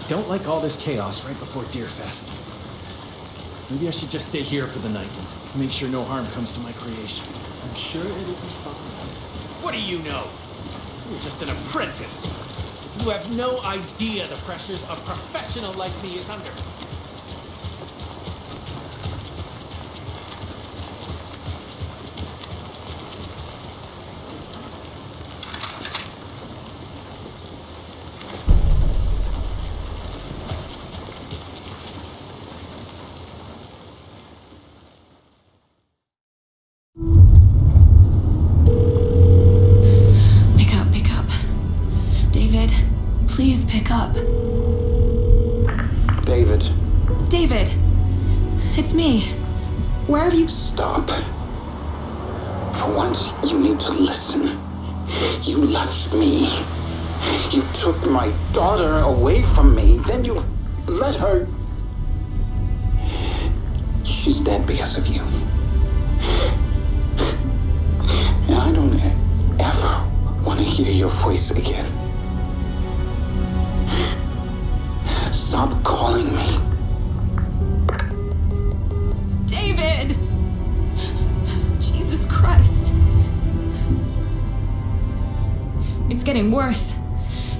don't like all this chaos right before Deerfest. Maybe I should just stay here for the night and make sure no harm comes to my creation. I'm sure it'll be fine. What do you know? You're just an apprentice. You have no idea the pressures a professional like me is under. Please pick up. David. David! It's me. Where have you... Stop. For once, you need to listen. You left me. You took my daughter away from me. Then you let her... She's dead because of you. And I don't ever want to hear your voice again. Stop calling me. David! Jesus Christ. It's getting worse.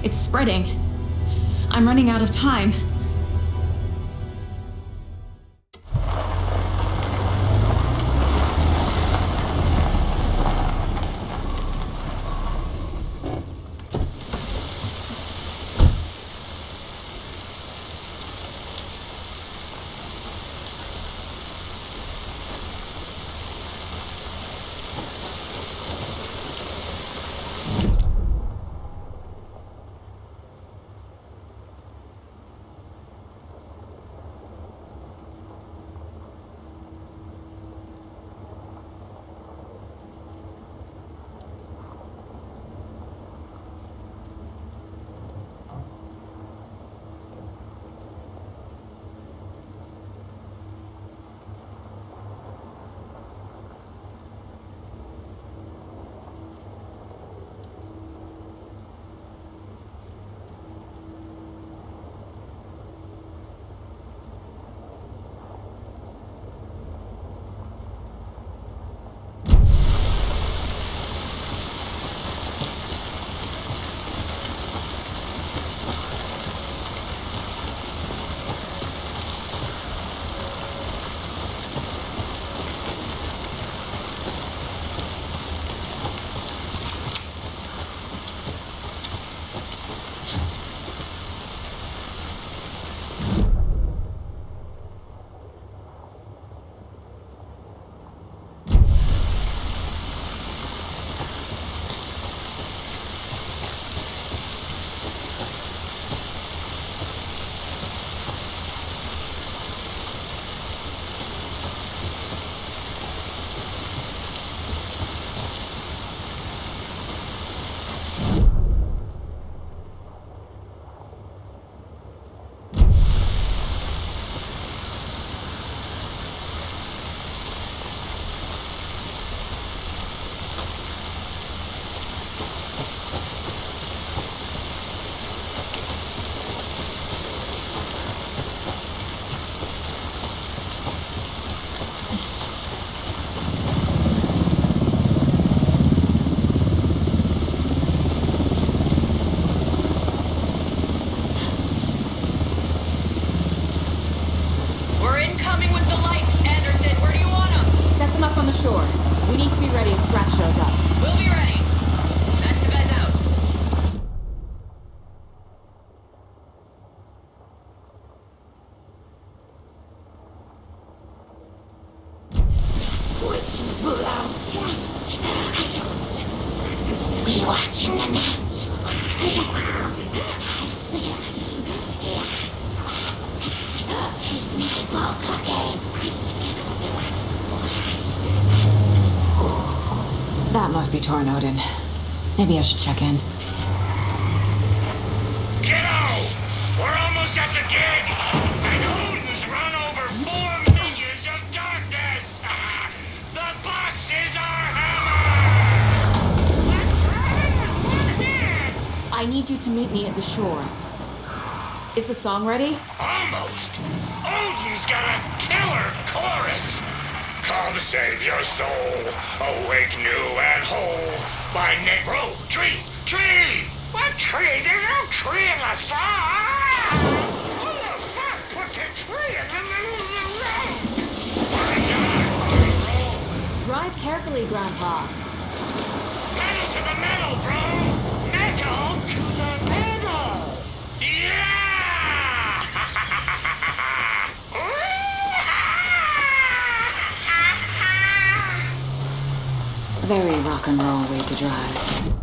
It's spreading. I'm running out of time. Watching the net. That must be ᴕᴜ. Maybe I should check in. Kiddo! We're almost at the gig! And Odin's run over 4 minions of darkness! The boss is our hammer! I need you to meet me at the shore. Is the song ready? Almost. Odin's got a killer chorus. Come save your soul, awake new and whole. By name, bro, tree. What tree? There's no tree in the song. Who the fuck put the tree in the middle of the road? My God, Drive carefully, Grandpa. pedal to the metal, bro. Metal to the metal. Yeah! Very rock and roll way to drive.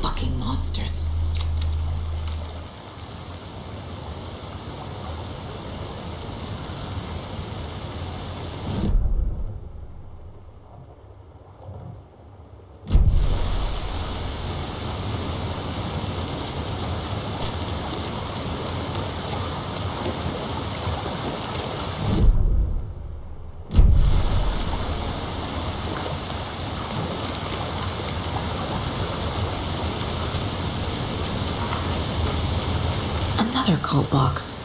Fucking monsters. Another cult box.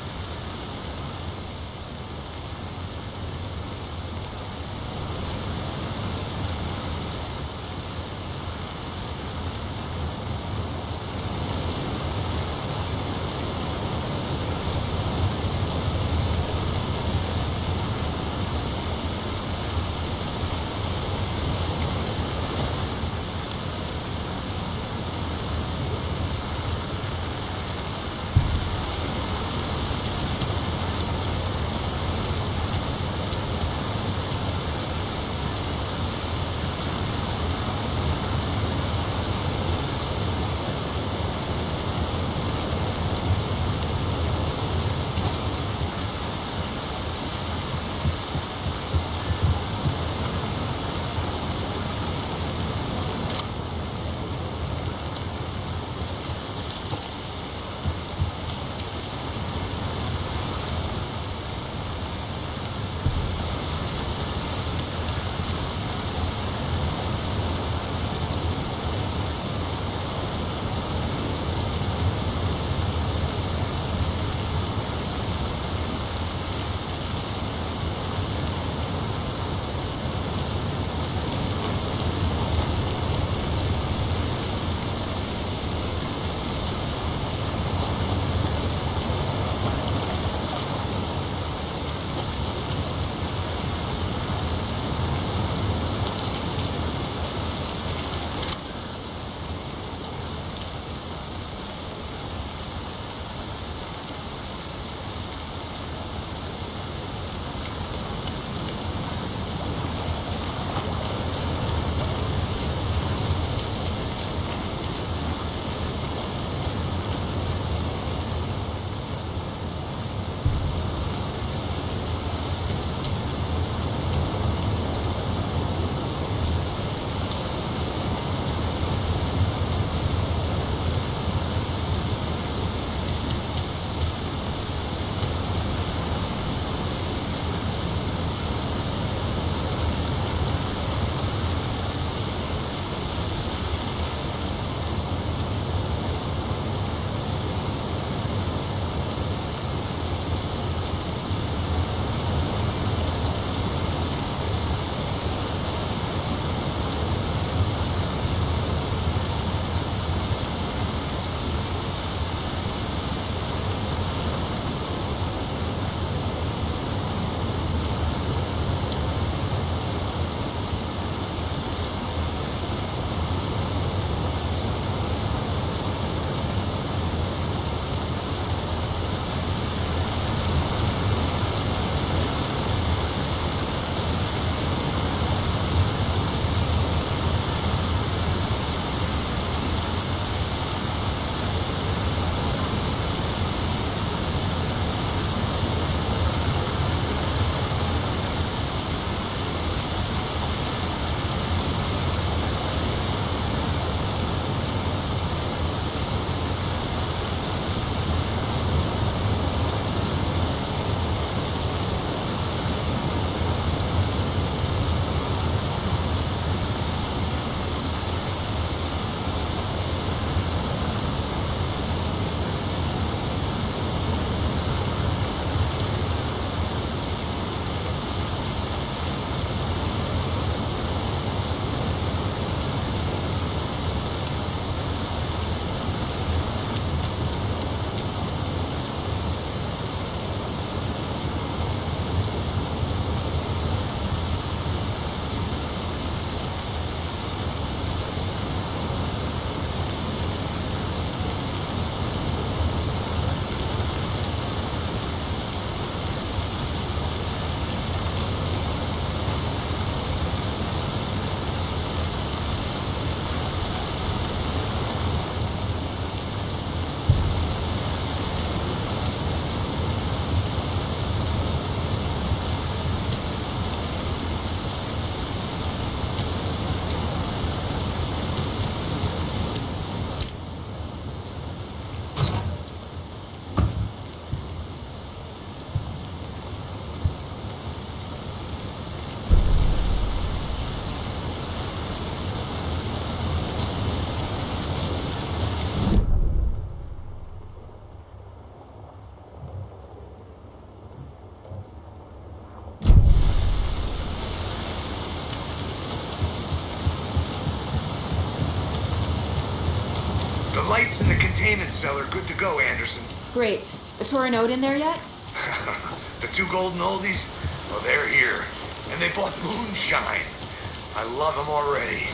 The lights in the containment cell are good to go, Anderson. Great. The tour node in there yet? The two golden oldies? Well, they're here. And they bought moonshine. I love them already.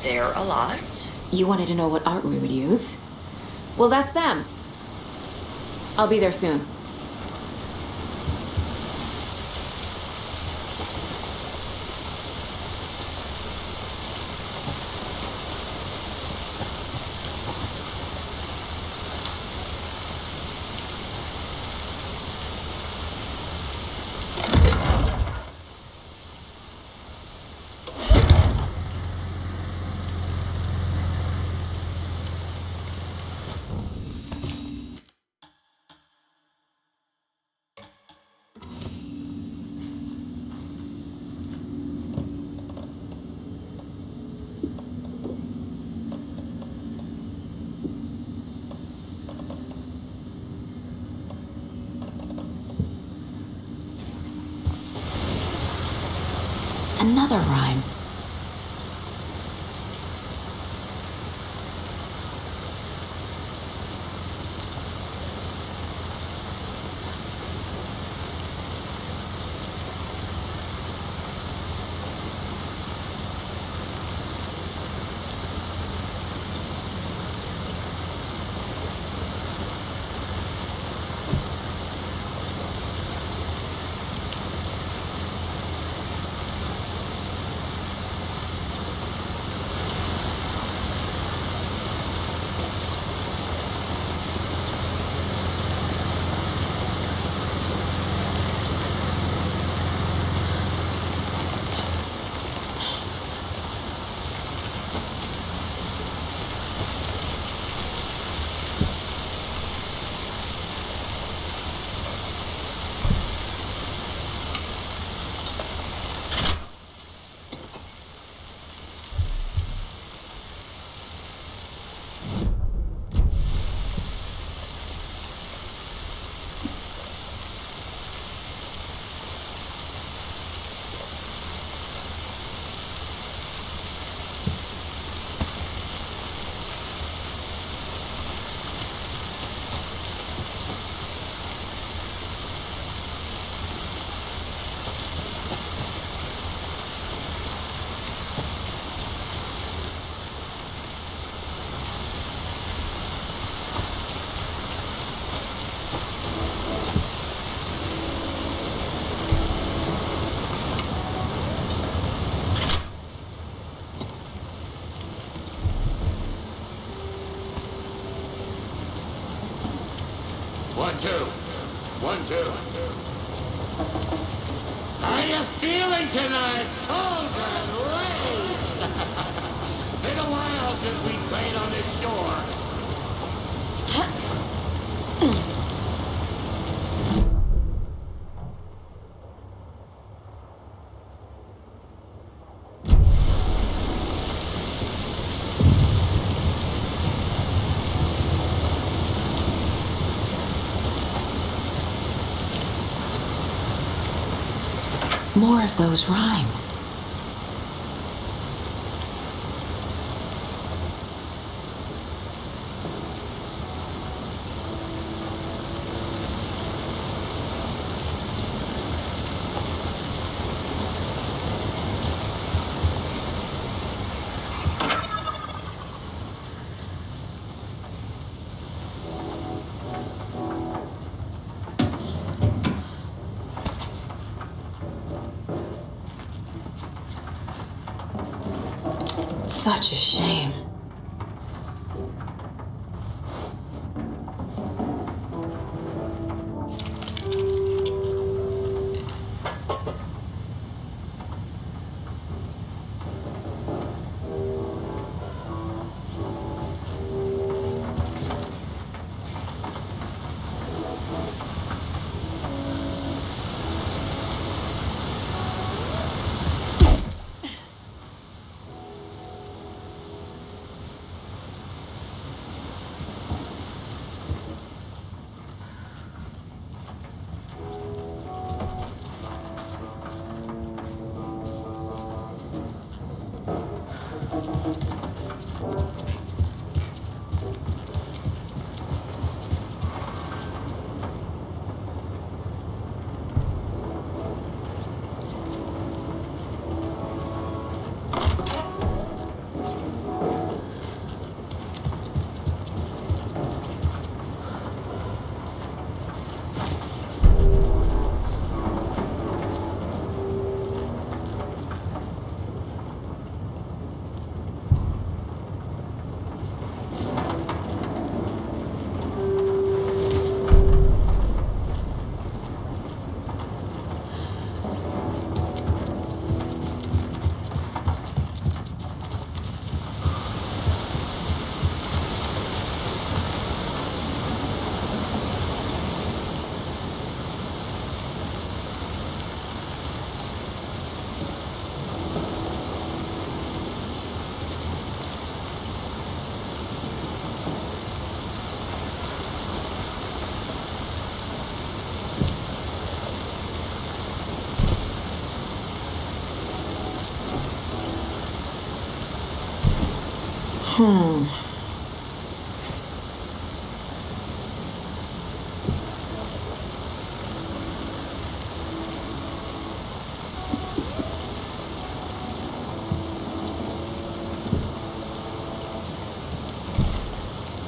They're a lot. You wanted to know what art we would use? Well, that's them. I'll be there soon. Another rhyme. One, two. One, two. How you feeling tonight? Cold and rage. Been a while since we played on this shore. More of those rhymes. Such a shame.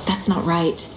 That's not right.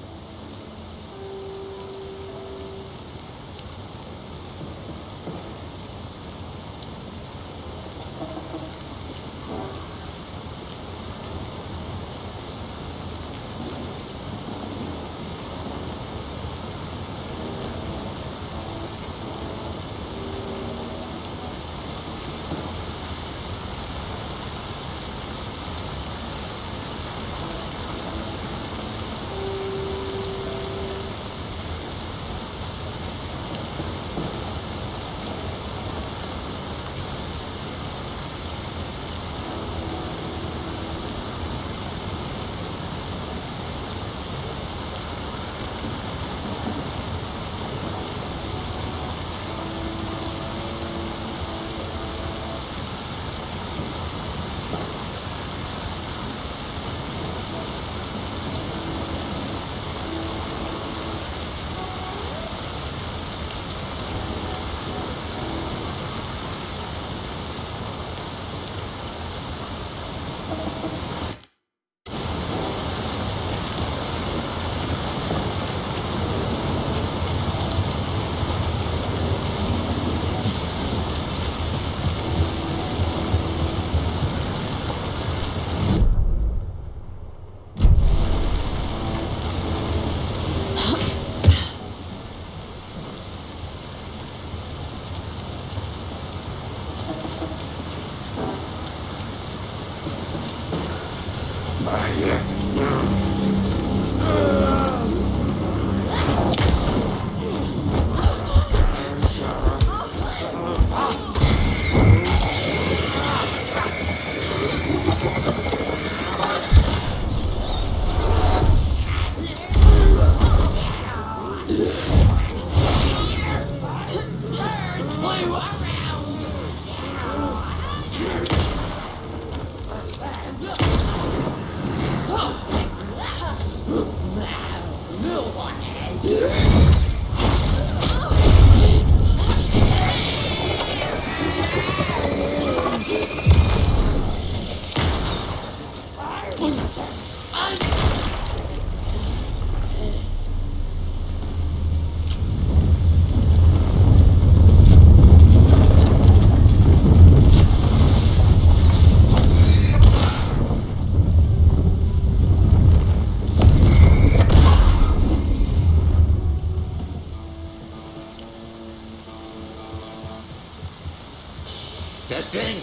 Testing.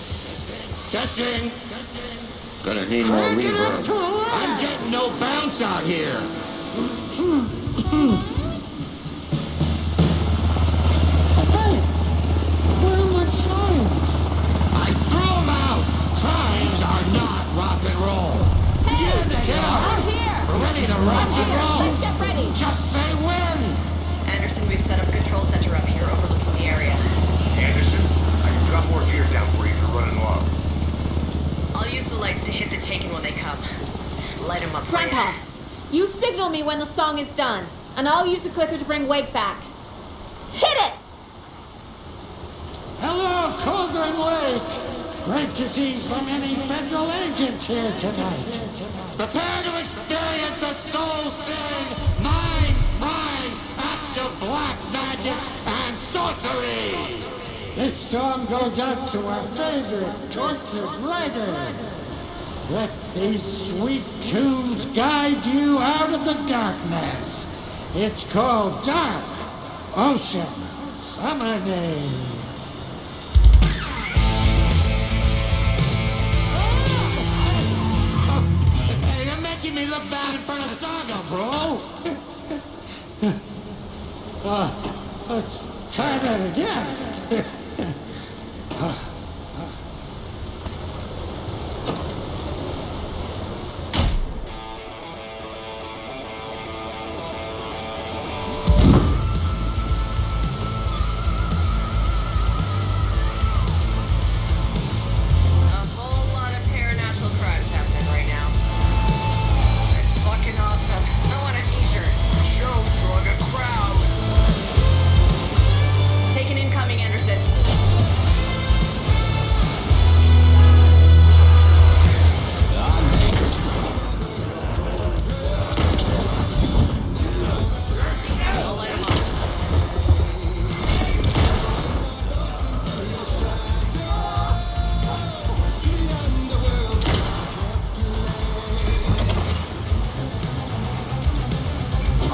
Testing. Gonna need more reverb. I'm getting no bounce out here. Hey, where are my chimes? I threw them out. Chimes are not rock and roll. Hey, Get out. I'm here. We're ready to rock and roll. Let's get ready. Just say when. Anderson, we've set up a control center up here overlooking the area. Anderson, I can drop more gear down for you if you're running low. I'll use the lights to hit the Taken when they come. Light them up for you. Grandpa, you signal me when the song is done, and I'll use the clicker to bring Wake back. Hit it! Hello, Calder and Wake. Great to see so many federal agents here tonight. Prepare to experience a soul-searing, mind-frying act of black magic and sorcery! This song goes out to our favorite tortured writer. Let these sweet tunes guide you out of the darkness. It's called Dark Ocean Summoning. Hey, you're making me look bad in front of Saga, bro! Let's try that again.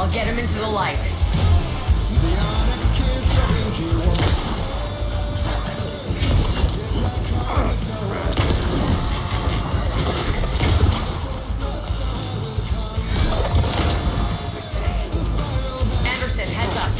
I'll get him into the light. Anderson, heads up.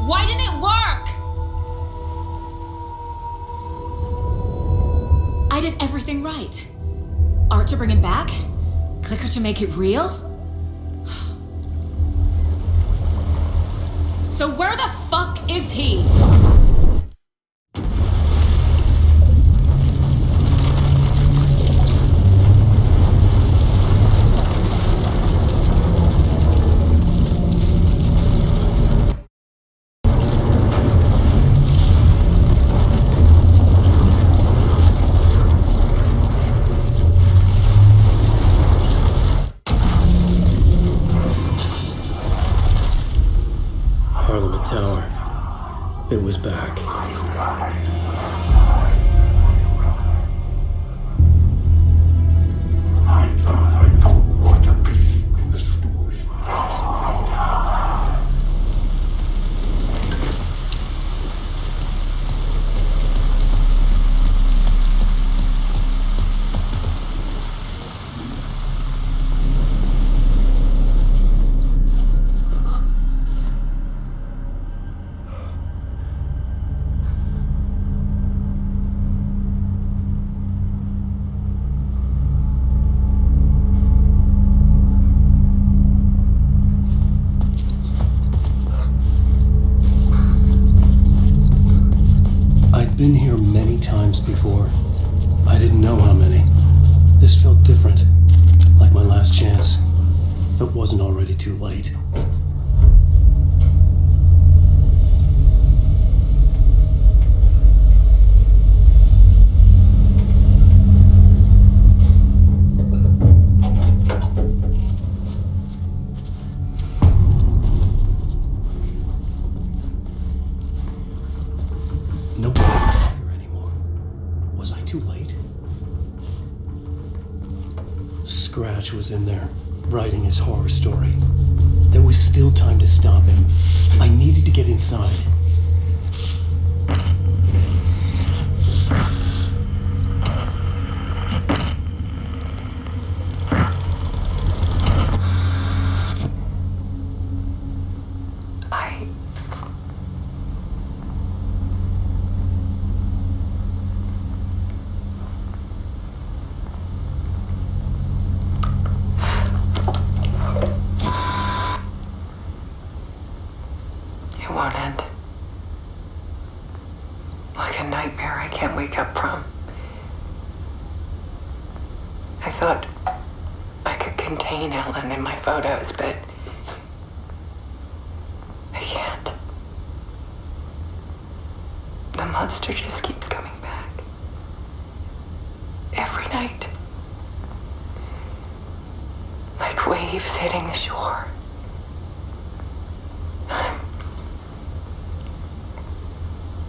Why didn't it work? I did everything right. Art to bring him back? Clicker to make it real? So where the fuck is he? the tower. It was back. I don't want to be in the story. Been here many times before. I didn't know how many. This felt different, like my last chance, if it wasn't already too late. Scratch was in there, writing his horror story. There was still time to stop him. I needed to get inside.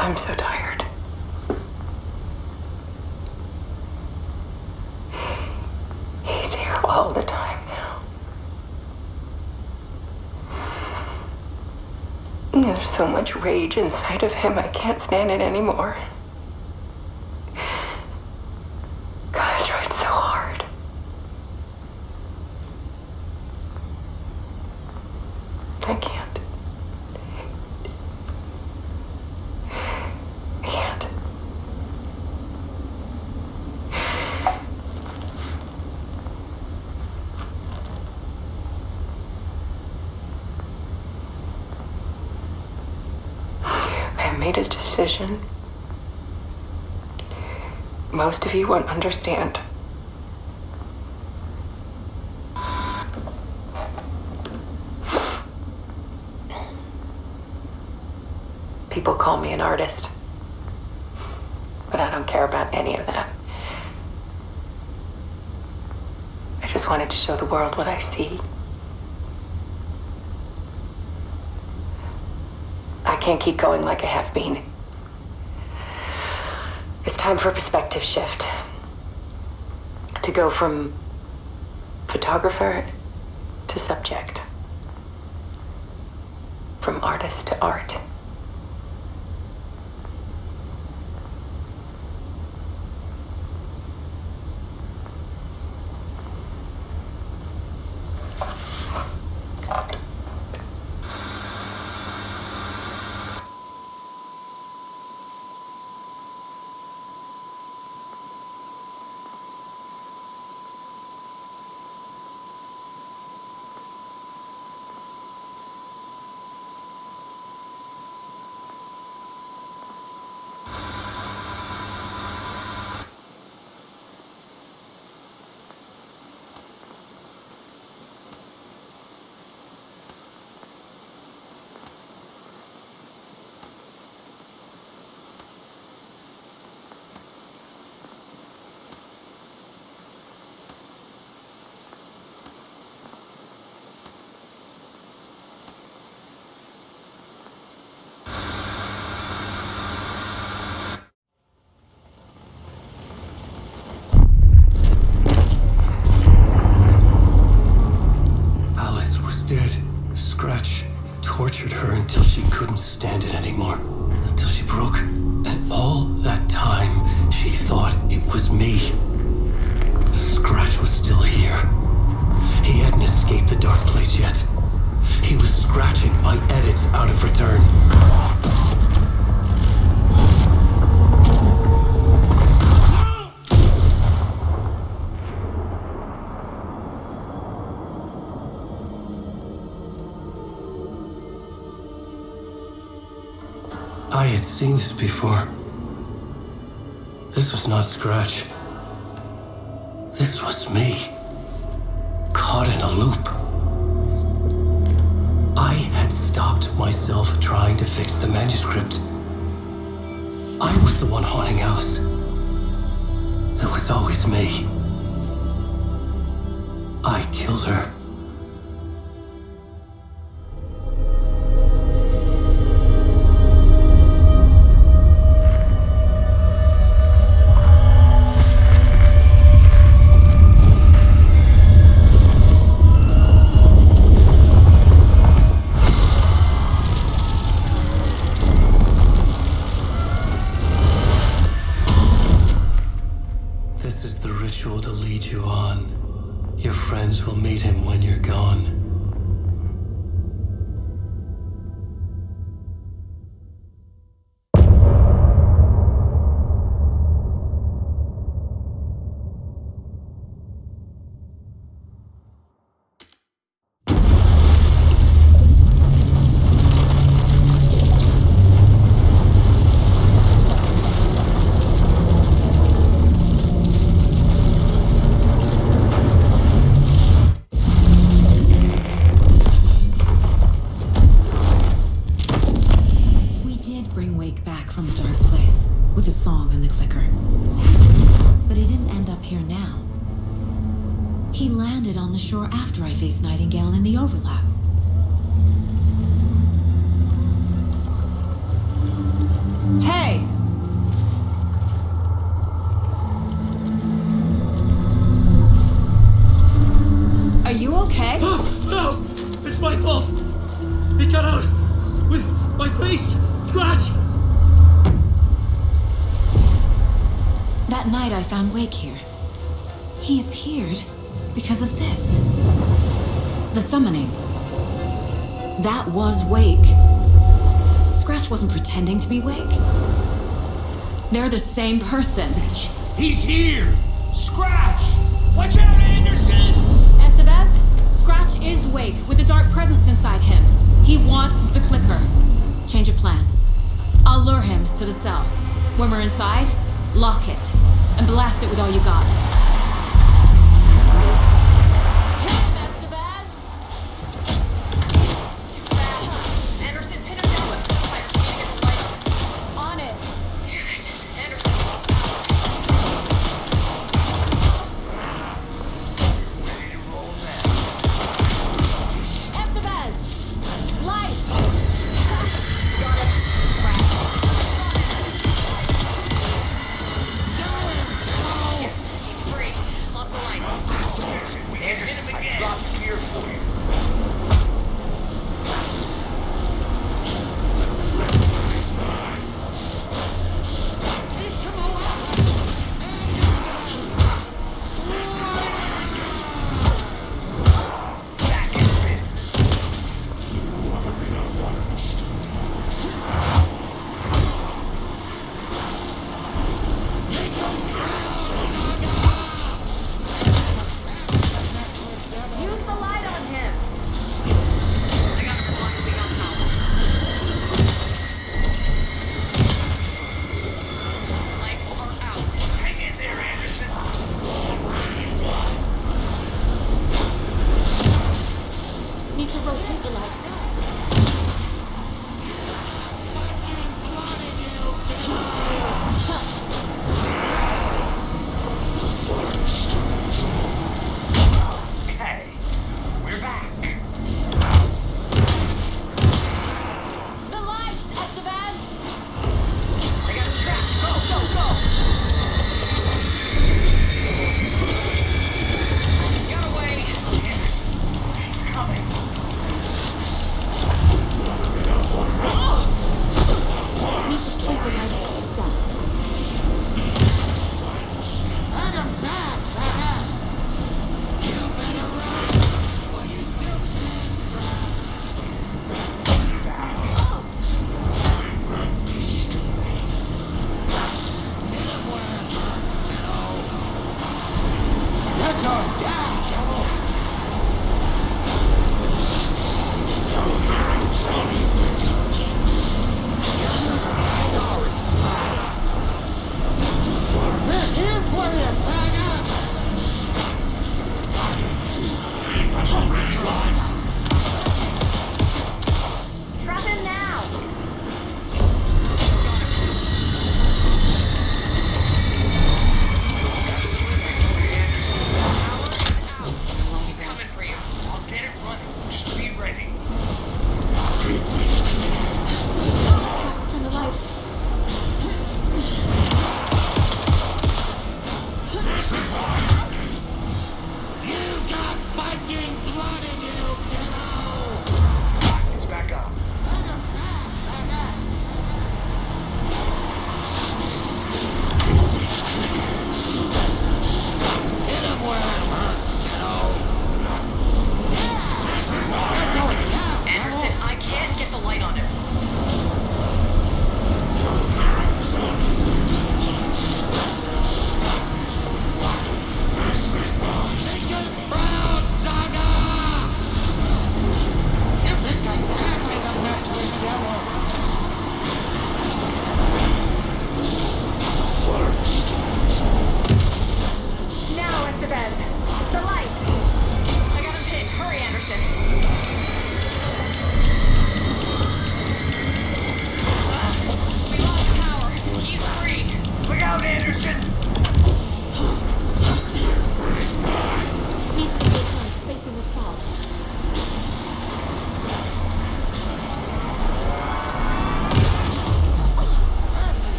I'm so tired. He's here all the time now. There's so much rage inside of him, I can't stand it anymore. God, I tried so hard. I can't. Made a decision. Most of you won't understand. People call me an artist, but I don't care about any of that. I just wanted to show the world what I see. I can't keep going like I have been. It's time for a perspective shift. To go from photographer to subject. From artist to art. Instead, Scratch tortured her until she couldn't stand it anymore. Until she broke. And all that time, she thought it was me. Scratch was still here. He hadn't escaped the dark place yet. He was scratching my edits out of return. I had seen this before. This was not Scratch. This was me. Caught in a loop. I had stopped myself trying to fix the manuscript. I was the one haunting Alice. It was always me. I killed her. This is the ritual to lead you on. Your friends will meet him when you're gone. He landed on the shore after I faced Nightingale in the overlap. Hey! Are you okay? No! It's my fault! He got out with my face! Scratch! That night I found Wake here. He appeared because of this. The summoning. That was Wake. Scratch wasn't pretending to be Wake. They're the same person. He's here! Scratch! Watch out, Anderson! Estevez, Scratch is Wake with the dark presence inside him. He wants the clicker. Change of plan. I'll lure him to the cell. When we're inside, lock it and blast it with all you got.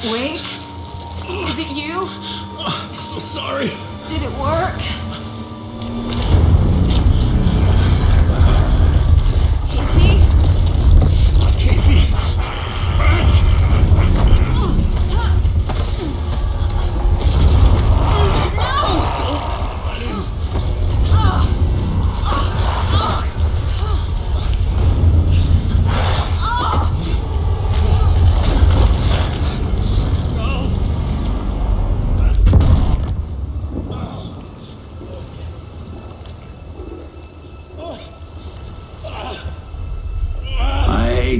Wait? Is it you? I'm so sorry. Did it work? Casey? Casey! Scratch!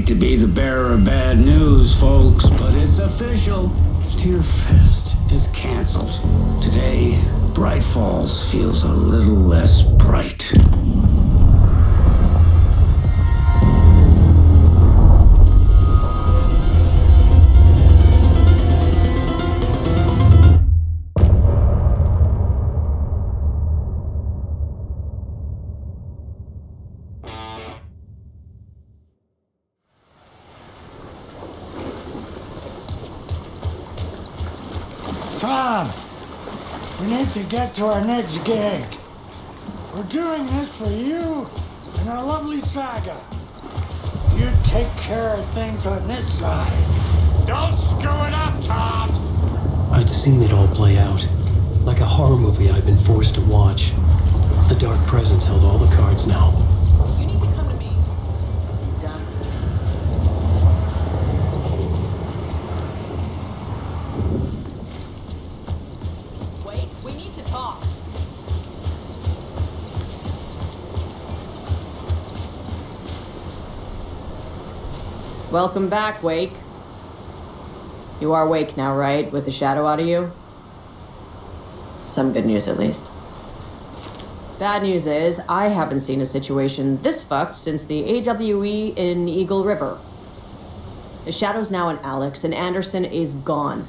To be the bearer of bad news, folks, but it's official. Deerfest is canceled. Today, Bright Falls feels a little less bright. Tom, we need to get to our next gig. We're doing this for you and our lovely saga. You take care of things on this side. Don't screw it up, Tom! I'd seen it all play out. Like a horror movie I'd been forced to watch. The Dark Presence held all the cards now. You need to come to me. Done. Wait, we need to talk. Welcome back, Wake. You are Wake now, right? With the shadow out of you? Some good news, at least. Bad news is, I haven't seen a situation this fucked since the AWE in Eagle River. The shadow's now in Alex, and Anderson is gone.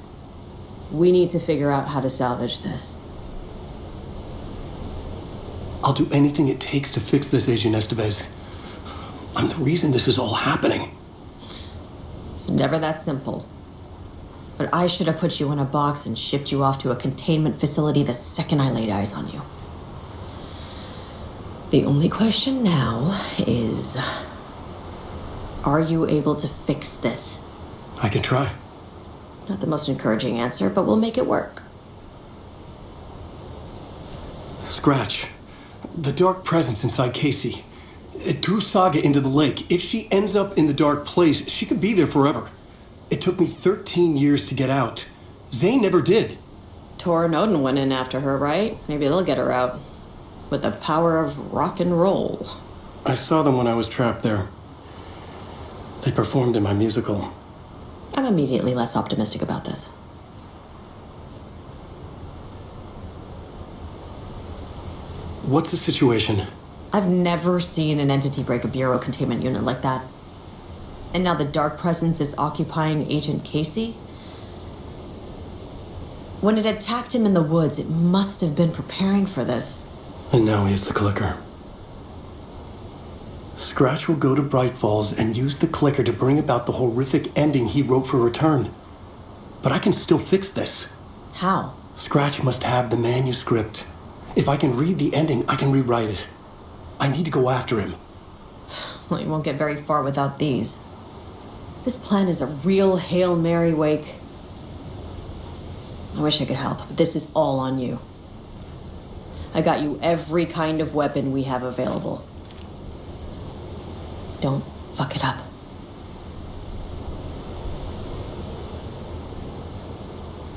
We need to figure out how to salvage this. I'll do anything it takes to fix this, Agent Estevez. I'm the reason this is all happening. It's never that simple. But I should have put you in a box and shipped you off to a containment facility the second I laid eyes on you. The only question now is, are you able to fix this? I can try. Not the most encouraging answer, but we'll make it work. Scratch. The Dark Presence inside Casey. It threw Saga into the lake. If she ends up in the dark place, she could be there forever. It took me 13 years to get out. Zane never did. Tor and Odin went in after her, right? Maybe they'll get her out. With the power of rock and roll. I saw them when I was trapped there. They performed in my musical. I'm immediately less optimistic about this. What's the situation? I've never seen an entity break a bureau containment unit like that. And now the Dark Presence is occupying Agent Casey? When it attacked him in the woods, it must have been preparing for this. And now he has the clicker. Scratch will go to Bright Falls and use the clicker to bring about the horrific ending he wrote for Return. But I can still fix this. How? Scratch must have the manuscript. If I can read the ending, I can rewrite it. I need to go after him. Well, you won't get very far without these. This plan is a real Hail Mary, Wake. I wish I could help, but this is all on you. I got you every kind of weapon we have available. Don't fuck it up.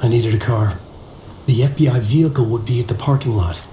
I needed a car. The FBI vehicle would be at the parking lot.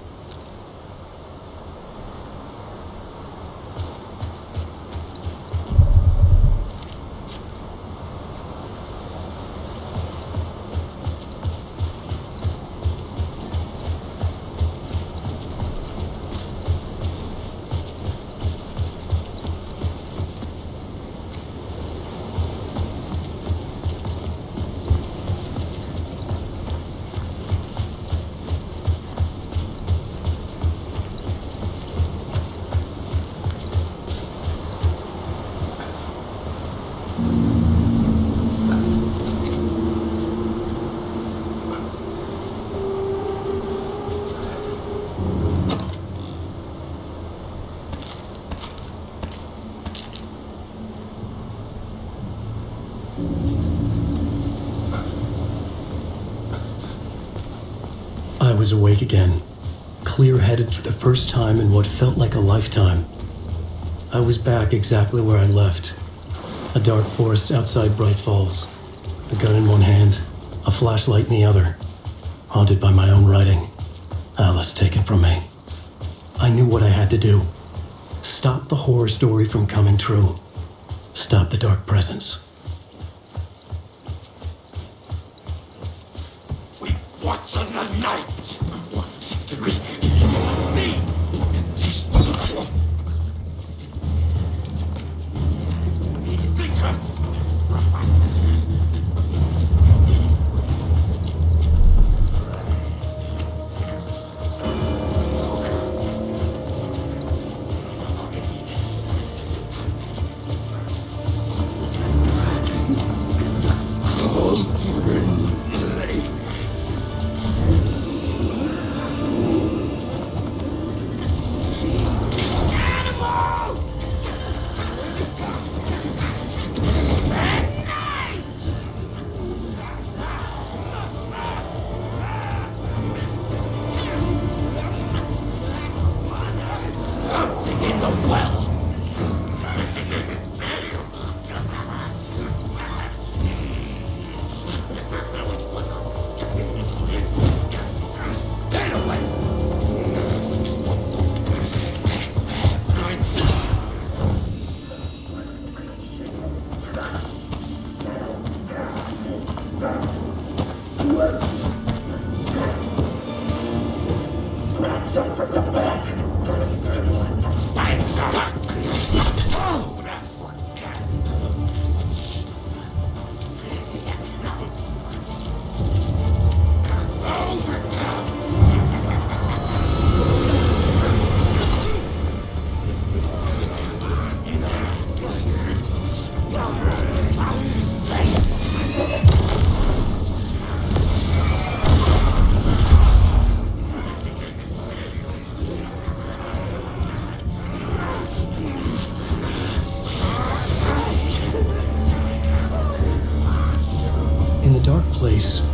I was awake again, clear-headed for the first time in what felt like a lifetime. I was back exactly where I left. A dark forest outside Bright Falls. A gun in one hand, a flashlight in the other. Haunted by my own writing. Alice, take it from me. I knew what I had to do. Stop the horror story from coming true. Stop the dark presence. What's in the night?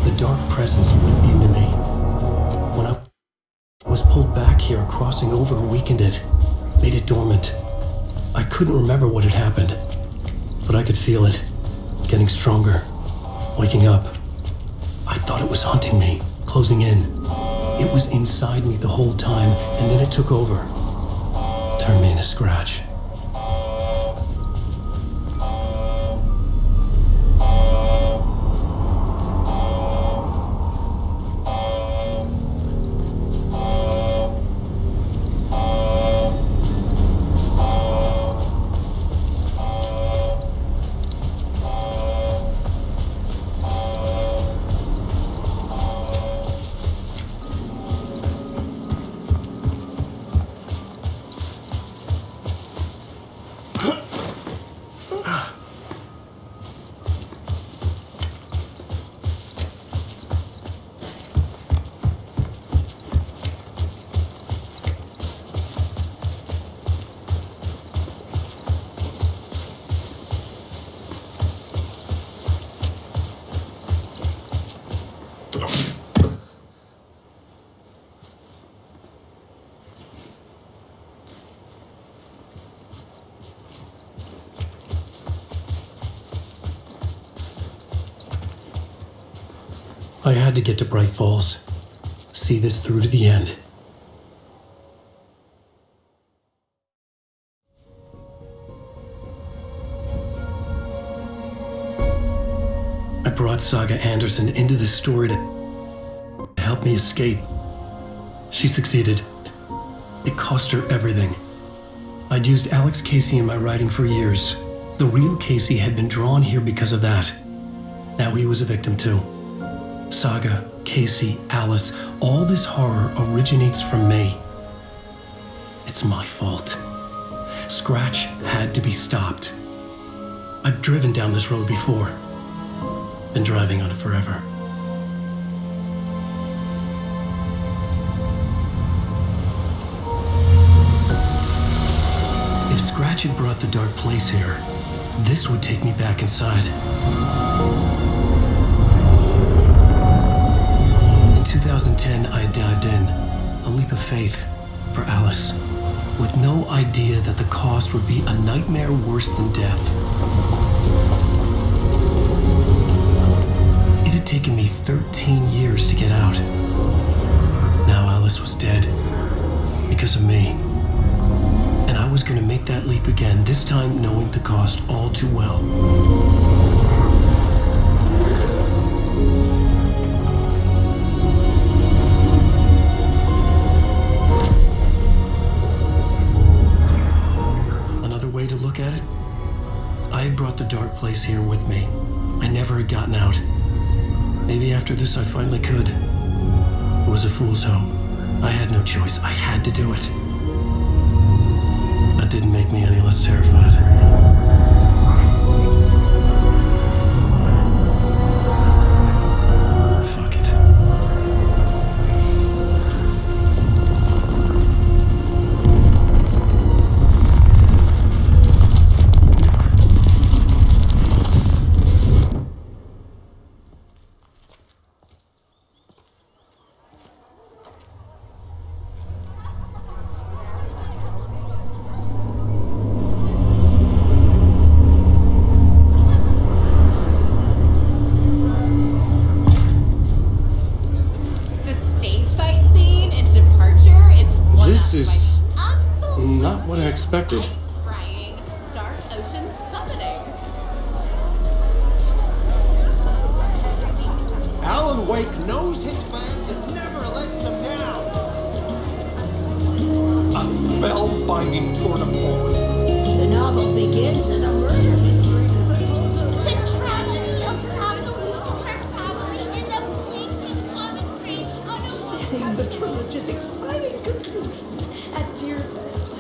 The dark presence went into me. When I was pulled back here, crossing over weakened it, made it dormant. I couldn't remember what had happened, but I could feel it, getting stronger, waking up. I thought it was hunting me, closing in. It was inside me the whole time, and then it took over, turned me into Scratch. I had to get to Bright Falls. See this through to the end. I brought Saga Anderson into this story to help me escape. She succeeded. It cost her everything. I'd used Alex Casey in my writing for years. The real Casey had been drawn here because of that. Now he was a victim too. Saga, Casey, Alice, all this horror originates from me. It's my fault. Scratch had to be stopped. I've driven down this road before. Been driving on it forever. If Scratch had brought the dark place here, this would take me back inside. 2010, I dived in, a leap of faith for Alice, with no idea that the cost would be a nightmare worse than death. It had taken me 13 years to get out. Now Alice was dead, because of me. And I was going to make that leap again, this time knowing the cost all too well. Another way to look at it, I had brought the dark place here with me. I never had gotten out. Maybe after this I finally could. It was a fool's hope. I had no choice. I had to do it. That didn't make me any less terrified. Fuck it. Not what I expected. Crying, dark ocean summoning. Alan Wake knows his fans and never lets them down. A spellbinding tour de force. The novel begins as a murder mystery, but also The tragedy of her family in the bleak common grain. setting the trilogy's exciting conclusion at Deerfest.